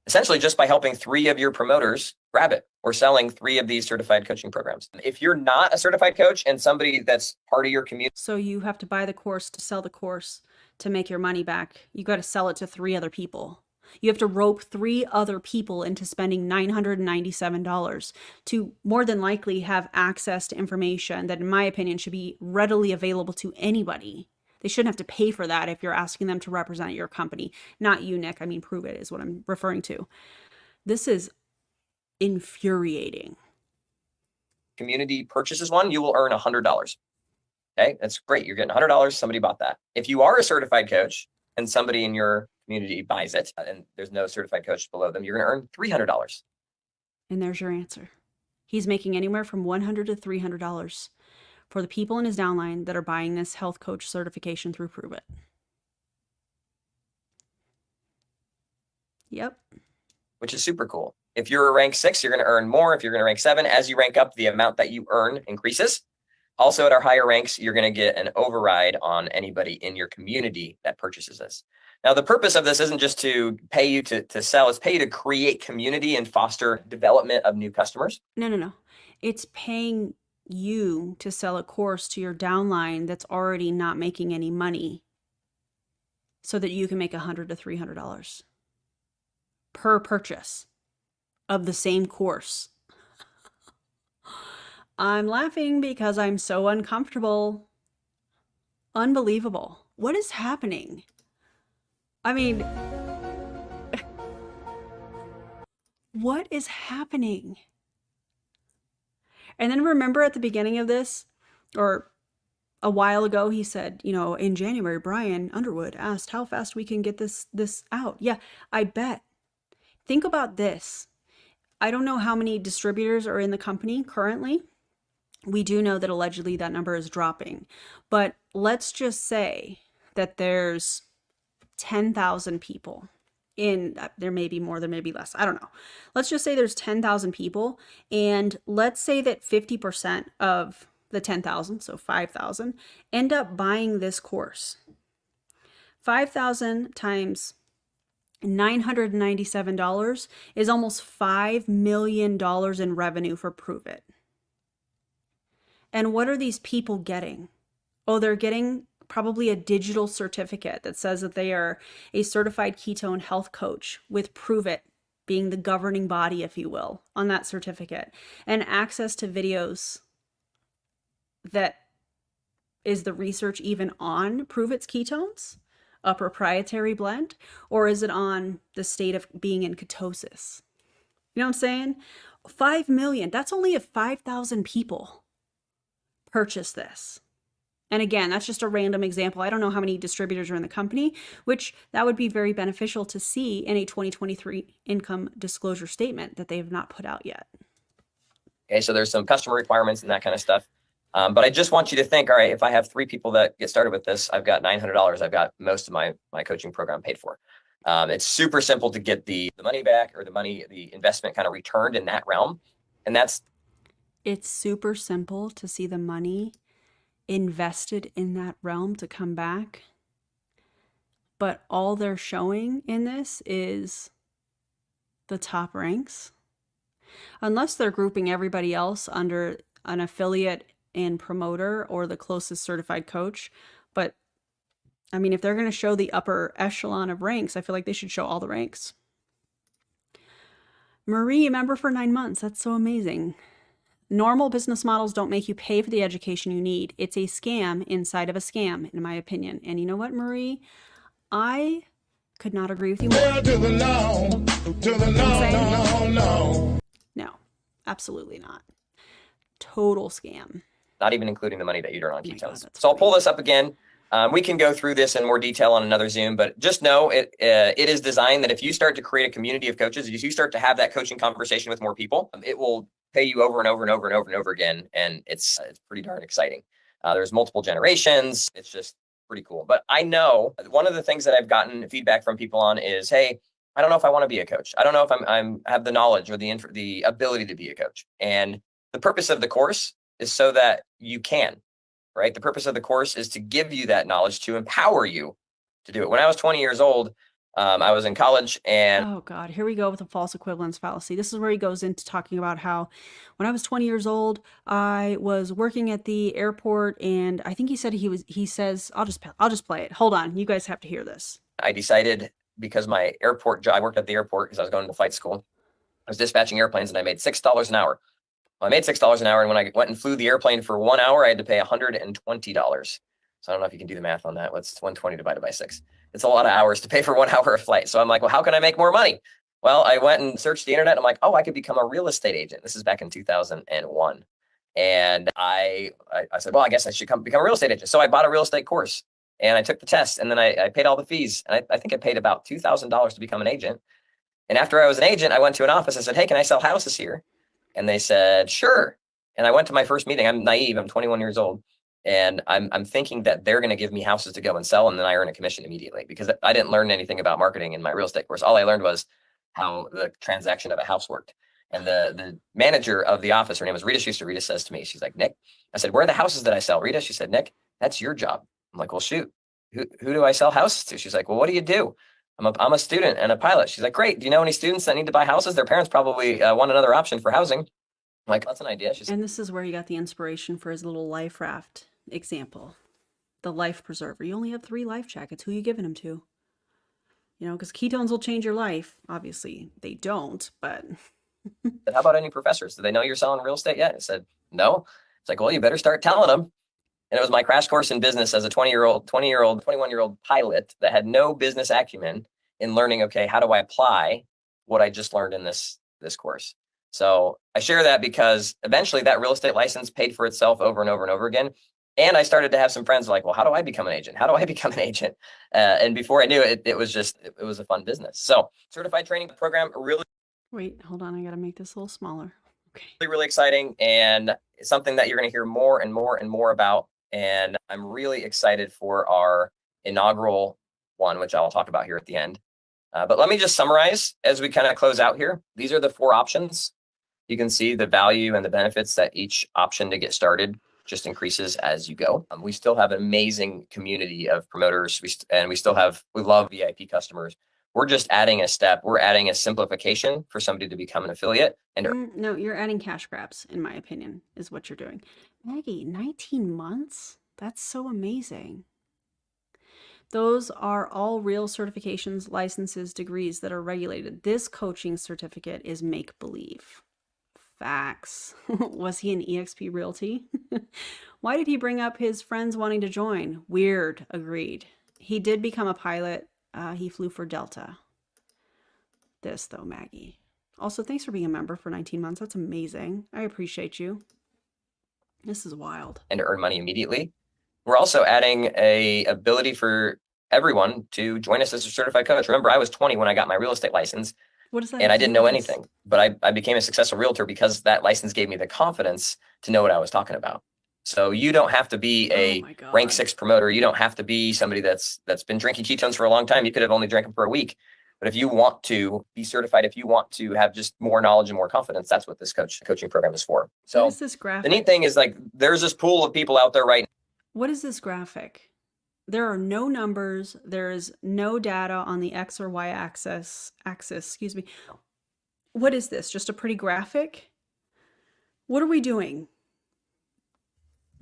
Essentially just by helping 3 of your promoters grab it or selling 3 of these certified coaching programs. If you're not a certified coach and somebody that's part of your community. So you have to buy the course to sell the course to make your money back. You got to sell it to 3 other people. You have to rope 3 other people into spending $997 to more than likely have access to information that, in my opinion, should be readily available to anybody. They shouldn't have to pay for that if you're asking them to represent your company. Not you, Nick. I mean, Pruvit is what I'm referring to. This is infuriating. Community purchases one, you will earn $100. Okay, that's great. You're getting $100. Somebody bought that. If you are a certified coach and somebody in your community buys it and there's no certified coach below them, you're going to earn $300. And there's your answer. He's making anywhere from $100 to $300 for the people in his downline that are buying this health coach certification through Pruvit. Yep. Which is super cool. If you're a rank 6, you're going to earn more. If you're going to rank 7, as you rank up, the amount that you earn increases. Also, at our higher ranks, you're going to get an override on anybody in your community that purchases this. Now, the purpose of this isn't just to pay you to sell, it's pay you to create community and foster development of new customers. No. It's paying you to sell a course to your downline that's already not making any money so that you can make $100 to $300 per purchase of the same course. I'm laughing because I'm so uncomfortable. Unbelievable. What is happening? I mean, what is happening? And then remember at the beginning of this, or a while ago, he said, in January, Brian Underwood asked how fast we can get this out. Yeah, I bet. Think about this. I don't know how many distributors are in the company currently. We do know that allegedly that number is dropping. But let's just say that there's 10,000 people. There may be more, there may be less. I don't know. Let's just say there's 10,000 people, and let's say that 50% of the 10,000, so 5,000, end up buying this course. 5,000 times $997 is almost $5 million in revenue for Pruvit. And what are these people getting? Oh, they're getting probably a digital certificate that says that they are a certified ketone health coach, with Pruvit being the governing body, if you will, on that certificate, and access to videos that is the research even on Pruvit's ketones, a proprietary blend, or is it on the state of being in ketosis? You know what I'm saying? 5 million, that's only if 5,000 people purchase this. And again, that's just a random example. I don't know how many distributors are in the company, which that would be very beneficial to see in a 2023 income disclosure statement that they have not put out yet. Okay, so there's some customer requirements and that kind of stuff. But I just want you to think, all right, if I have 3 people that get started with this, I've got $900. I've got most of my coaching program paid for. It's super simple to get the money back, or the investment kind of returned in that realm. And it's super simple to see the money invested in that realm to come back. But all they're showing in this is the top ranks. Unless they're grouping everybody else under an affiliate and promoter or the closest certified coach. But I mean, if they're going to show the upper echelon of ranks, I feel like they should show all the ranks. Marie, member for 9 months. That's so amazing. Normal business models don't make you pay for the education you need. It's a scam inside of a scam, in my opinion. And you know what, Marie? I could not agree with you more. No, absolutely not. Total scam. not even including the money that you earn on Oh my ketones. God, that's So I'll pull great. this up again. We can go through this in more detail on another Zoom, but just know it is designed that if you start to create a community of coaches, if you start to have that coaching conversation with more people, it will pay you over and over and over and over and over again. And it's pretty darn exciting. There's multiple generations. It's just pretty cool. But I know one of the things that I've gotten feedback from people on is, hey, I don't know if I want to be a coach. I don't know if I have the knowledge or the ability to be a coach. And the purpose of the course is so that you can. Right? The purpose of the course is to give you that knowledge, to empower you to do it. When I was 20 years old, I was in college and Oh God, here we go with the false equivalence fallacy. This is where he goes into talking about how when I was 20 years old, I was working at the airport, and I think he says, I'll just play it. Hold on. You guys have to hear this. I decided, because my airport job, I worked at the airport because I was going to flight school. I was dispatching airplanes and I made $6 an hour. Well, I made $6 an hour, and when I went and flew the airplane for 1 hour, I had to pay $120. So I don't know if you can do the math on that. What's 120 divided by 6? It's a lot of hours to pay for 1 hour of flight. So I'm like, well, how can I make more money? Well, I went and searched the internet. I'm like, oh, I could become a real estate agent. This is back in 2001. And I said, well, I guess I should become a real estate agent. So I bought a real estate course and I took the test, and then I paid all the fees. And I think I paid about $2,000 to become an agent. And after I was an agent, I went to an office. I said, hey, can I sell houses here? And they said, sure. And I went to my first meeting. I'm naive. I'm 21 years old. And I'm thinking that they're going to give me houses to go and sell. And then I earn a commission immediately, because I didn't learn anything about marketing in my real estate course. All I learned was how the transaction of a house worked. And the manager of the office, her name was Rita Schuster. Rita says to me, she's like, Nick, I said, where are the houses that I sell? Rita, she said, Nick, that's your job. I'm like, well, shoot, who do I sell houses to? She's like, well, what do you do? I'm a student and a pilot. She's like, great. Do you know any students that need to buy houses? Their parents probably want another option for housing. I'm like, that's an idea. And this is where he got the inspiration for his little life raft example. The life preserver. You only have 3 life jackets. Who are you giving them to? You know, because ketones will change your life. Obviously, they don't, but... How about any professors? Do they know you're selling real estate yet? I said, no. It's like, well, you better start telling them. And it was my crash course in business as a 21-year-old pilot that had no business acumen in learning, okay, how do I apply what I just learned in this course? So I share that because eventually that real estate license paid for itself over and over and over again. And I started to have some friends like, well, how do I become an agent? How do I become an agent? And before I knew it, it was a fun business. So certified training program, really. Wait, hold on. I got to make this a little smaller. Okay. Really exciting, and it's something that you're going to hear more and more and more about. And I'm really excited for our inaugural one, which I'll talk about here at the end. But let me just summarize as we kind of close out here. These are the 4 options. You can see the value and the benefits that each option to get started just increases as you go. We still have an amazing community of promoters. We love VIP customers. We're just adding a step. We're adding a simplification for somebody to become an affiliate. And No, you're adding cash grabs, in my opinion, is what you're doing. Maggie, 19 months? That's so amazing. Those are all real certifications, licenses, degrees that are regulated. This coaching certificate is make-believe. Facts. Was he an EXP Realty? Why did he bring up his friends wanting to join? Weird. Agreed. He did become a pilot. He flew for Delta. This, though, Maggie. Also, thanks for being a member for 19 months. That's amazing. I appreciate you. This is wild. And earn money immediately. We're also adding a ability for everyone to join us as a certified coach. Remember, I was 20 when I got my real estate license. What is that? And I didn't know anything, but I became a successful realtor because that license gave me the confidence to know what I was talking about. So you don't have to be a rank 6 promoter. You don't have to be somebody that's been drinking ketones for a long time. You could have only drank them for a week. But if you want to be certified, if you want to have just more knowledge and more confidence, that's what this coaching program is for. So what is this graphic? The neat thing is, like, there's this pool of people out there right now. What is this graphic? There are no numbers. There is no data on the X or Y axis, excuse me. What is this? Just a pretty graphic? What are we doing?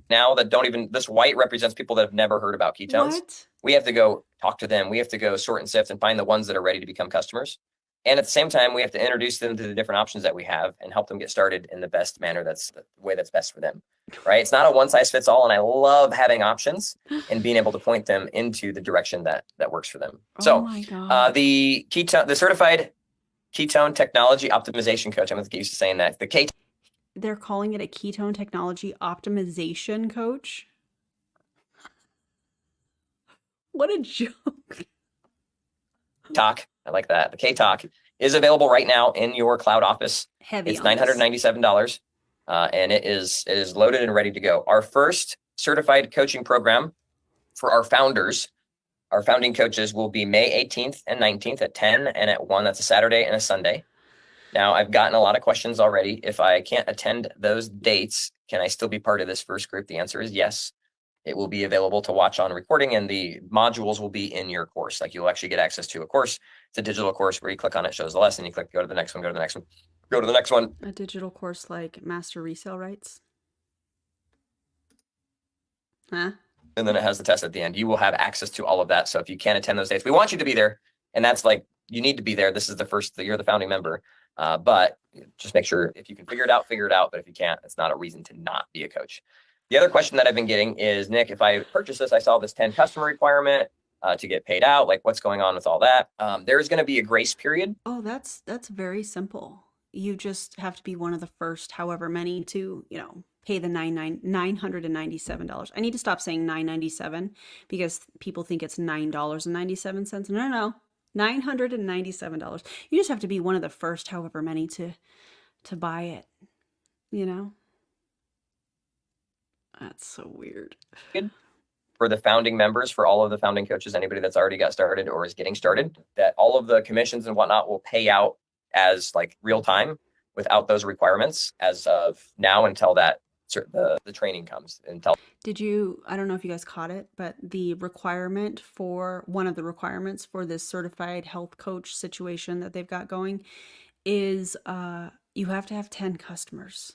Now that this white represents people that have never heard about ketones. What? We have to go talk to them. We have to go sort and sift and find the ones that are ready to become customers. And at the same time, we have to introduce them to the different options that we have and help them get started in the best manner. That's the way that's best for them, right? It's not a one size fits all. And I love having options and being able to point them into the direction that works for them. Oh my God. The certified ketone technology optimization coach, I'm going to get used to saying that. They're calling it a ketone technology optimization coach. What a joke. Talk. I like that. The K-Talk is available right now in your cloud office. Heavy. It's $997. And it is loaded and ready to go. Our first certified coaching program for our founders, our founding coaches, will be May 18th and 19th at 10 and at 1. That's a Saturday and a Sunday. Now, I've gotten a lot of questions already. If I can't attend those dates, can I still be part of this first group? The answer is yes. It will be available to watch on recording, and the modules will be in your course. Like, you'll actually get access to a course. It's a digital course where you click on it, shows the lesson. You click, go to the next one, go to the next one, go to the next one. A digital course like master resale rights? Huh? And then it has the test at the end. You will have access to all of that. So if you can't attend those dates, we want you to be there. And that's like, you need to be there. This is you're the founding member. But just make sure, if you can figure it out, figure it out. But if you can't, it's not a reason to not be a coach. The other question that I've been getting is, Nick, if I purchase this, I saw this 10 customer requirement to get paid out. Like, what's going on with all that? There's going to be a grace period. Oh, that's very simple. You just have to be one of the first, however many, to, pay the $997. I need to stop saying $997 because people think it's $9.97. No, $997. You just have to be one of the first, however many, to buy it. That's so weird. For the founding members, for all of the founding coaches, anybody that's already got started or is getting started, that all of the commissions and whatnot will pay out as like real time without those requirements as of now until that the training comes. I don't know if you guys caught it, but one of the requirements for this certified health coach situation that they've got going is you have to have 10 customers,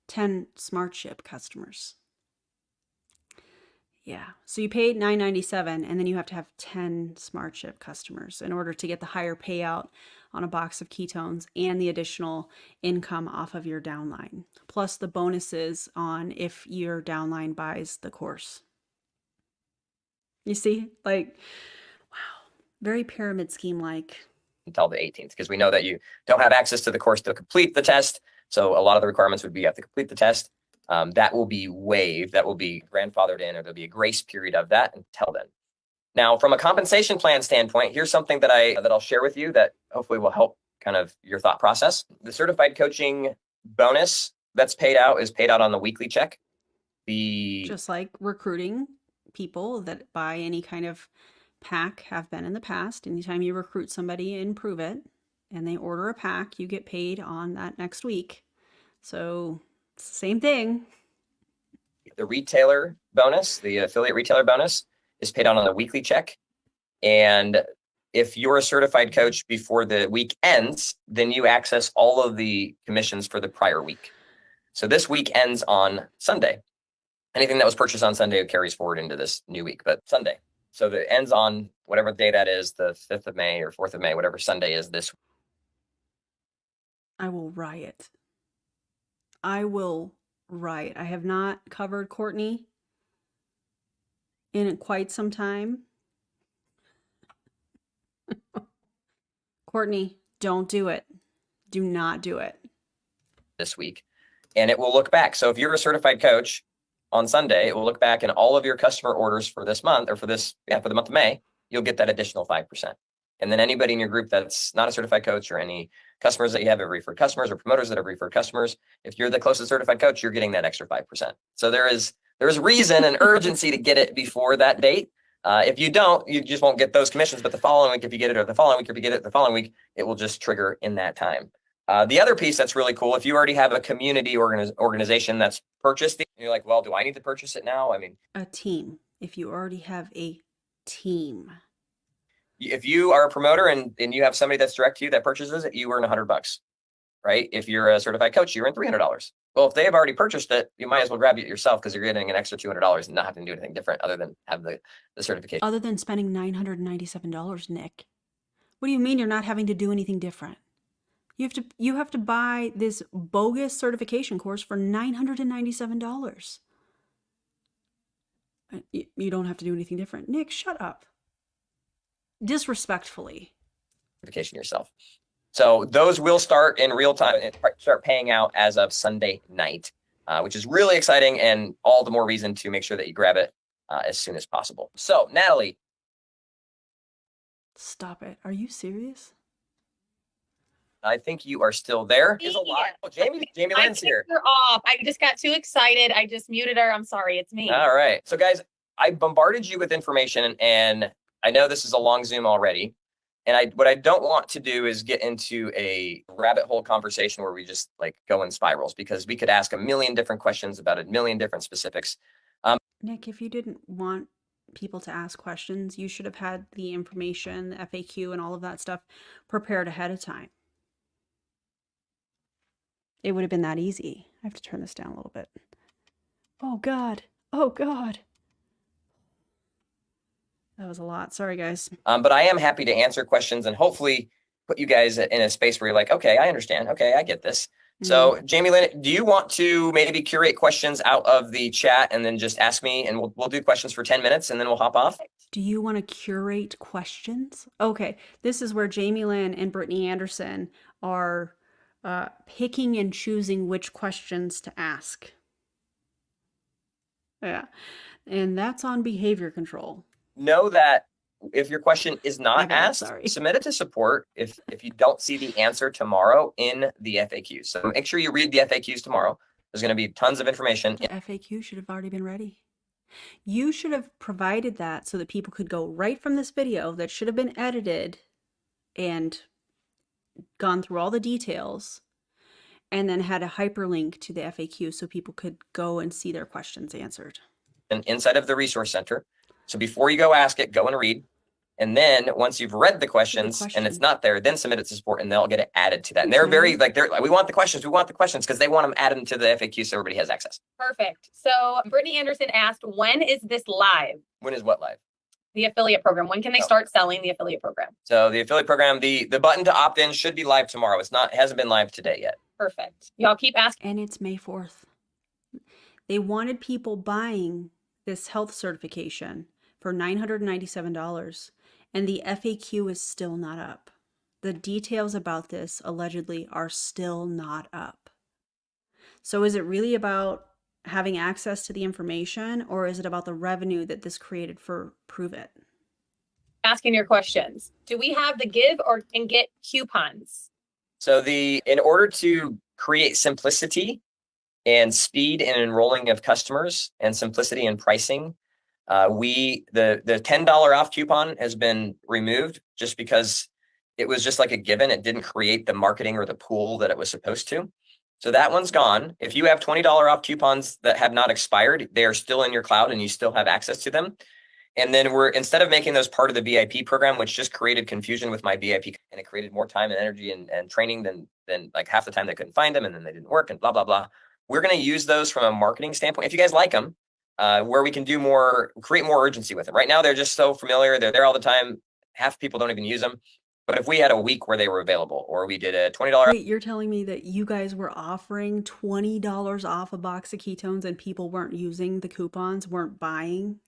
10 SmartShip customers. Yeah. So you paid $997 and then you have to have 10 SmartShip customers in order to get the higher payout on a box of ketones and the additional income off of your downline, plus the bonuses on if your downline buys the course. You see, like, wow, very pyramid scheme like. Until the 18th, because we know that you don't have access to the course to complete the test. So a lot of the requirements would be you have to complete the test. That will be waived. That will be grandfathered in, or there'll be a grace period of that until then. Now, from a compensation plan standpoint, here's something that I'll share with you that hopefully will help kind of your thought process. The certified coaching bonus that's paid out is paid out on the weekly check. Just like recruiting people that buy any kind of pack have been in the past. Anytime you recruit somebody in Pruvit and they order a pack, you get paid on that next week. So it's the same thing. The retailer bonus, the affiliate retailer bonus, is paid out on a weekly check. And if you're a certified coach before the week ends, then you access all of the commissions for the prior week. So this week ends on Sunday. Anything that was purchased on Sunday carries forward into this new week, but Sunday. So it ends on whatever day that is, the 5th of May or 4th of May, whatever Sunday is this. I will riot. I will riot. I have not covered Courtney in quite some time. Courtney, don't do it. Do not do it. This week. And it will look back. So if you're a certified coach on Sunday, it will look back and all of your customer orders for this month or for the month of May, you'll get that additional 5%. And then anybody in your group that's not a certified coach or any customers that you have referred customers or promoters that have referred customers, if you're the closest certified coach, you're getting that extra 5%. So there's reason and urgency to get it before that date. If you don't, you just won't get those commissions. But the following week, if you get it, or the following week, if you get it the following week, it will just trigger in that time. The other piece that's really cool, if you already have a community organization that's purchased it, you're like, well, do I need to purchase it now? I mean, A team. If you already have a team. if you are a promoter and you have somebody that's direct to you that purchases it, you earn $100, right? If you're a certified coach, you earn $300. Well, if they have already purchased it, you might as well grab it yourself because you're getting an extra $200 and not having to do anything different other than have the certification. Other than spending $997, Nick. What do you mean you're not having to do anything different? You have to buy this bogus certification course for $997. You don't have to do anything different. Nick, shut up. Disrespectfully. Certification yourself. So those will start in real time and start paying out as of Sunday night, which is really exciting and all the more reason to make sure that you grab it as soon as possible. So Natalie. Stop it. Are you serious? I think you are still there. There's a lot. Oh, Jamie Lynn's here. Her off. I just got too excited. I just muted her. I'm sorry. It's me. All right. So guys, I bombarded you with information and I know this is a long Zoom already. And what I don't want to do is get into a rabbit hole conversation where we just like go in spirals because we could ask a million different questions about a million different specifics. Nick, if you didn't want people to ask questions, you should have had the information, the FAQ and all of that stuff prepared ahead of time. It would have been that easy. I have to turn this down a little bit. Oh God. Oh God. That was a lot. Sorry, guys. But I am happy to answer questions and hopefully put you guys in a space where you're like, okay, I understand. Okay, I get this. So Jamie Lynn, do you want to maybe curate questions out of the chat and then just ask me and we'll do questions for 10 minutes and then we'll hop off? Do you want to curate questions? Okay, this is where Jamie Lynn and Brittany Anderson are picking and choosing which questions to ask. Yeah, and that's on behavior control. Know that if your question is not asked, sorry. submit it to support if you don't see the answer tomorrow in the FAQ. So make sure you read the FAQs tomorrow. There's going to be tons of information. The FAQ should have already been ready. You should have provided that so that people could go right from this video that should have been edited and gone through all the details and then had a hyperlink to the FAQ so people could go and see their questions answered. And inside of the resource center. So before you go ask it, go and read. And then once you've read the questions and it's not there, then submit it to support and they'll get it added to that. And they're very like, we want the questions because they want them added into the FAQ so everybody has access. Perfect. So Brittany Anderson asked, when is this live? When is what live? The affiliate program. When can they start selling the affiliate program? So the affiliate program, the button to opt in should be live tomorrow. It hasn't been live today yet. Perfect. Y'all keep asking. And it's May 4th. They wanted people buying this health certification for $997, and the FAQ is still not up. The details about this allegedly are still not up. So is it really about having access to the information, or is it about the revenue that this created for Pruvit? Asking your questions. Do we have the give and get coupons? So in order to create simplicity and speed in enrolling of customers and simplicity in pricing, the $10 off coupon has been removed just because it was just like a given. It didn't create the marketing or the pool that it was supposed to. So that one's gone. If you have $20 off coupons that have not expired, they are still in your cloud and you still have access to them. And then we're, instead of making those part of the VIP program, which just created confusion with my VIP, and it created more time and energy and training than like half the time they couldn't find them and then they didn't work and blah, blah, blah. We're going to use those from a marketing standpoint. If you guys like them, where we can do more, create more urgency with them. Right now, they're just so familiar. They're there all the time. Half people don't even use them. But if we had a week where they were available, or we did a $20. Wait, you're telling me that you guys were offering $20 off a box of ketones and people weren't using the coupons, weren't buying?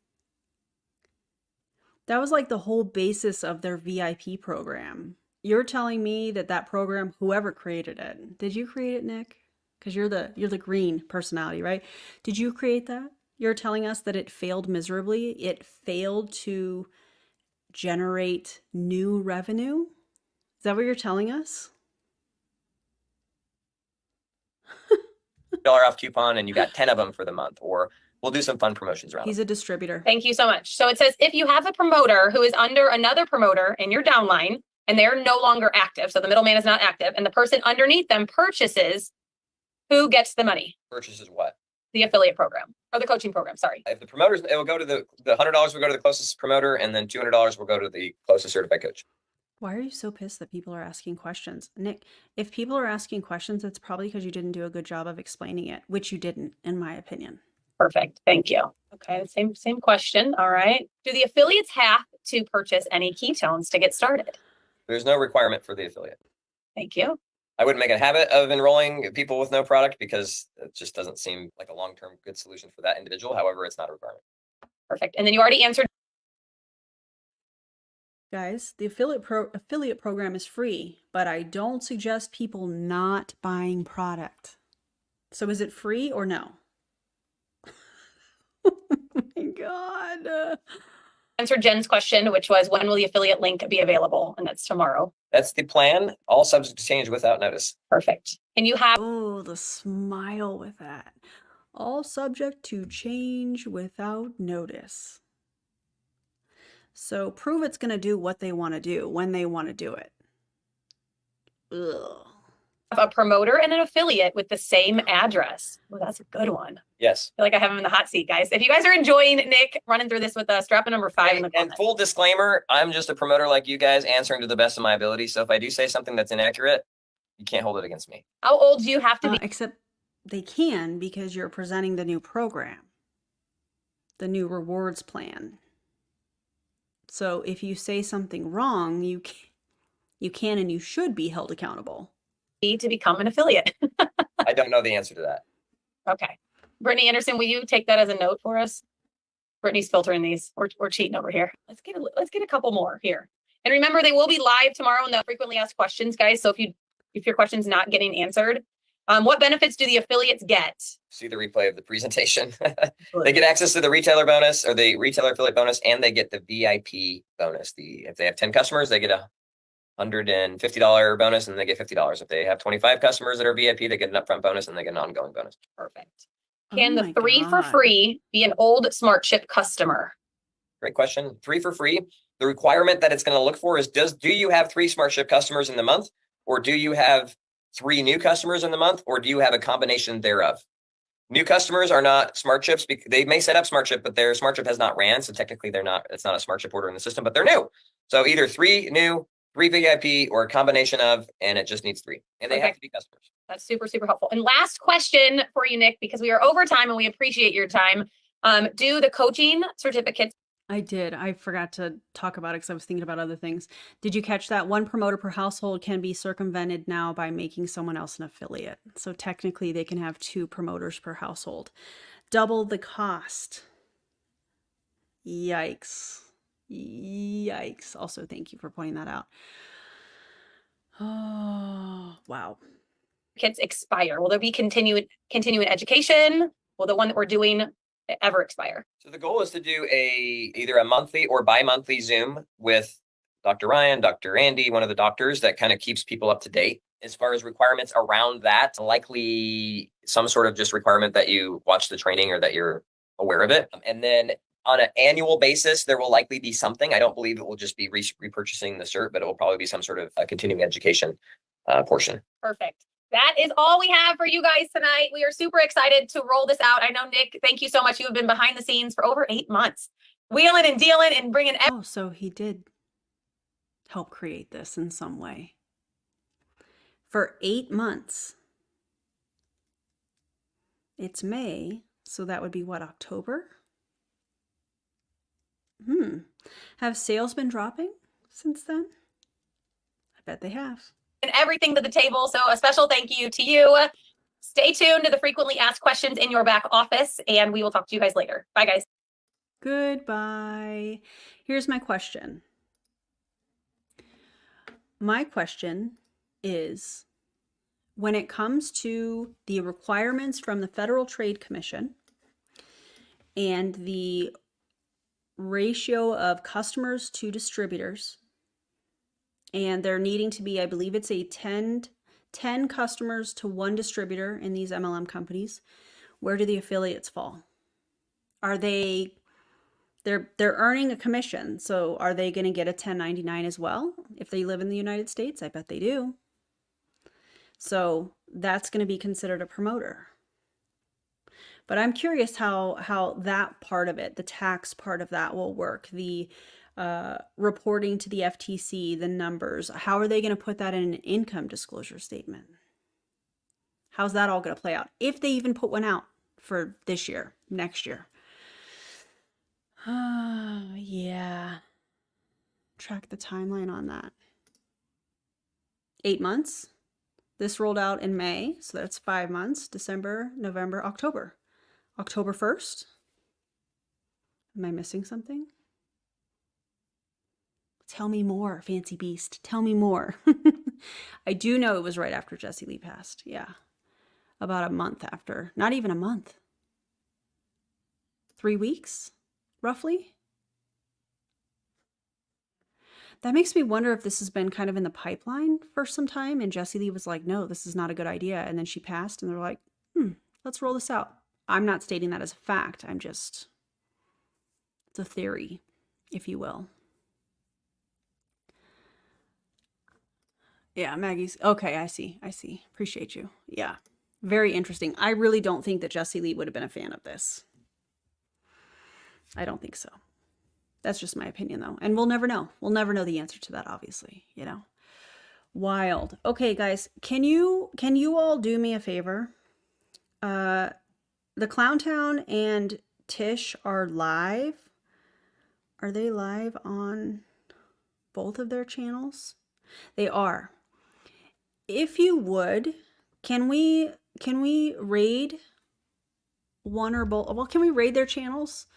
That was like the whole basis of their VIP program. You're telling me that that program, whoever created it, did you create it, Nick? Because you're the green personality, right? Did you create that? You're telling us that it failed miserably. It failed to generate new revenue. Is that what you're telling us? Off coupon and you got 10 of them for the month, or we'll do some fun promotions around. He's a distributor. Thank you so much. So it says, if you have a promoter who is under another promoter in your downline and they're no longer active, so the middleman is not active, and the person underneath them purchases, who gets the money? Purchases what? The affiliate program or the coaching program. Sorry. If the promoters, it will go to the $100 will go to the closest promoter, and then $200 will go to the closest certified coach. Why are you so pissed that people are asking questions? Nick, if people are asking questions, it's probably because you didn't do a good job of explaining it, which you didn't, in my opinion. Perfect. Thank you. Okay. Same question. All right. Do the affiliates have to purchase any ketones to get started? There's no requirement for the affiliate. Thank you. I wouldn't make a habit of enrolling people with no product because it just doesn't seem like a long-term good solution for that individual. However, it's not a requirement. Perfect. And then you already answered. Guys, the affiliate program is free, but I don't suggest people not buying product. So is it free or no? Oh my God. Answered Jen's question, which was, when will the affiliate link be available? And that's tomorrow. That's the plan. All subject to change without notice. Perfect. And you have. Oh, the smile with that. All subject to change without notice. So Pruvit's going to do what they want to do when they want to do it. Ugh. A promoter and an affiliate with the same address. Well, that's a good one. Yes. I feel like I have him in the hot seat, guys. If you guys are enjoying Nick running through this with us, drop a number 5 in the And comments. full disclaimer, I'm just a promoter like you guys, answering to the best of my ability. So if I do say something that's inaccurate, you can't hold it against me. How old do you have to be? Except they can, because you're presenting the new program, the new rewards plan. So if you say something wrong, you can and you should be held accountable. To become an affiliate. I don't know the answer to that. Okay. Brittany Anderson, will you take that as a note for us? Brittany's filtering these. We're cheating over here. Let's get a couple more here. And remember, they will be live tomorrow in the frequently asked questions, guys. So if your question's not getting answered, what benefits do the affiliates get? See the replay of the presentation. They get access to the retailer bonus, or the retailer affiliate bonus, and they get the VIP bonus. If they have 10 customers, they get a $150 bonus and they get $50. If they have 25 customers that are VIP, they get an upfront bonus and they get an ongoing bonus. Perfect. Can Oh the my 3 for God. free be an old Smart Chip customer? Great question. 3 for free. The requirement that it's going to look for is, do you have 3 SmartShip customers in the month, or do you have 3 new customers in the month, or do you have a combination thereof? New customers are not SmartShips. They may set up SmartShip, but their SmartShip has not ran. So technically it's not a SmartShip order in the system, but they're new. So either 3 new, 3 VIP, or a combination of, and it just needs 3. And they have to be customers. That's super, super helpful. And last question for you, Nick, because we are over time and we appreciate your time. Do the coaching certificates? I did. I forgot to talk about it because I was thinking about other things. Did you catch that? 1 promoter per household can be circumvented now by making someone else an affiliate. So technically they can have 2 promoters per household. Double the cost. Yikes. Yikes. Also, thank you for pointing that out. Oh, wow. Certificates expire? Will there be continuing education? Will the one that we're doing ever expire? So the goal is to do either a monthly or bi-monthly Zoom with Dr. Ryan, Dr. Andy, one of the doctors that kind of keeps people up to date. As far as requirements around that, likely some sort of just requirement that you watch the training or that you're aware of it. And then on an annual basis, there will likely be something. I don't believe it will just be repurchasing the cert, but it will probably be some sort of continuing education portion. Perfect. That is all we have for you guys tonight. We are super excited to roll this out. I know, Nick, thank you so much. You have been behind the scenes for over 8 months. wheeling and dealing and bringing Oh, so he did help create this in some way. For 8 months. It's May, so that would be what, October? Have sales been dropping since then? I bet they have. everything to the table. So a special thank you to you. Stay tuned to the frequently asked questions in your back office, and we will talk to you guys later. Bye, guys. Goodbye. Here's my question. My question is, when it comes to the requirements from the Federal Trade Commission and the ratio of customers to distributors, and there needing to be, I believe it's a 10 customers to 1 distributor in these MLM companies, where do the affiliates fall? Are they're earning a commission, so are they going to get a 1099 as well if they live in the United States? I bet they do. So that's going to be considered a promoter. But I'm curious how that part of it, the tax part of that, will work. The reporting to the FTC, the numbers, how are they going to put that in an income disclosure statement? How's that all going to play out? If they even put one out for this year, next year. Yeah. Track the timeline on that. 8 months. This rolled out in May, so that's 5 months. December, November, October. October 1st. Am I missing something? Tell me more, Fancy Beast. Tell me more. I do know it was right after Jesse Lee passed. Yeah. About a month after. Not even a month. 3 weeks, roughly. That makes me wonder if this has been kind of in the pipeline for some time, and Jesse Lee was like, no, this is not a good idea. And then she passed, and they're like, let's roll this out. I'm not stating that as a fact. It's a theory, if you will. Yeah, Maggie's, okay, I see. Appreciate you. Yeah, very interesting. I really don't think that Jesse Lee would have been a fan of this. I don't think so. That's just my opinion, though. And we'll never know. We'll never know the answer to that, obviously, you know. Wild. Okay, guys, can you all do me a favor? The Clowntown and Tish are live. Are they live on both of their channels? They are. If you would, can we raid one or both? Well, can we raid their channels?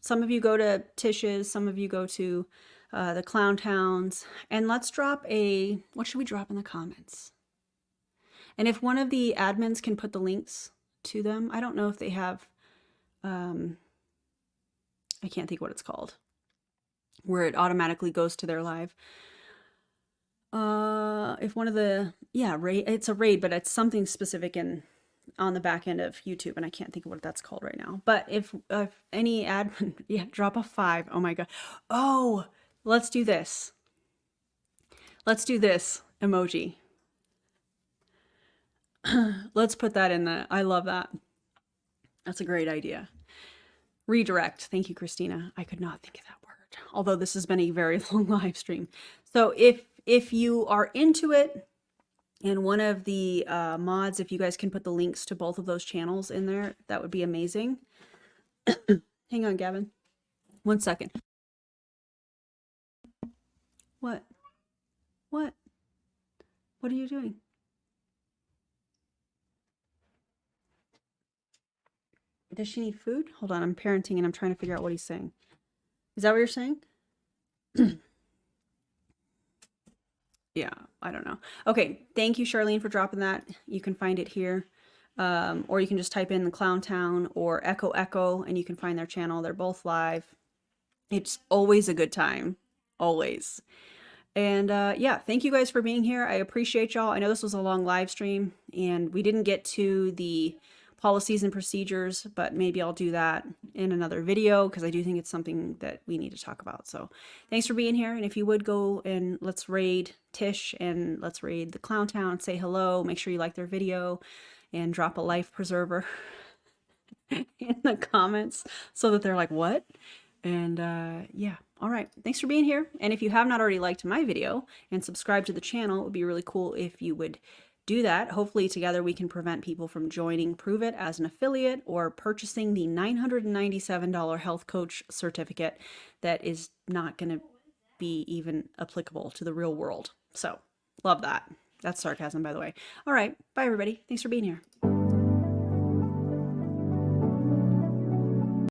Some of you go to Tish's, some of you go to the Clowntowns, and let's drop what should we drop in the comments? And if one of the admins can put the links to them, I don't know if they have, I can't think what it's called, where it automatically goes to their live. If one of the, raid, it's a raid, but it's something specific on the back end of YouTube, and I can't think of what that's called right now. But if any admin, drop a 5. Oh my god. Oh, let's do this. Let's do this emoji. Let's put that in the, I love that. That's a great idea. Redirect. Thank you, Christina. I could not think of that word, although this has been a very long live stream. So if you are into it, and one of the mods, if you guys can put the links to both of those channels in there, that would be amazing. Hang on, Gavin. 1 second. What? What? What are you doing? Does she need food? Hold on, I'm parenting and I'm trying to figure out what he's saying. Is that what you're saying? Yeah, I don't know. Okay, thank you, Charlene, for dropping that. You can find it here. Or you can just type in the Clowntown or Echo Echo and you can find their channel. They're both live. It's always a good time. Always. And yeah, thank you guys for being here. I appreciate y'all. I know this was a long live stream and we didn't get to the policies and procedures, but maybe I'll do that in another video because I do think it's something that we need to talk about. So thanks for being here. And if you would go and let's raid Tish and let's raid the Clowntown, say hello, make sure you like their video and drop a life preserver in the comments so that they're like, what? And yeah, all right. Thanks for being here. And if you have not already liked my video and subscribed to the channel, it would be really cool if you would do that. Hopefully together we can prevent people from joining Pruvit as an affiliate or purchasing the $997 health coach certificate that is not going to be even applicable to the real world. So love that. That's sarcasm, by the way. All right. Bye, everybody. Thanks for being here.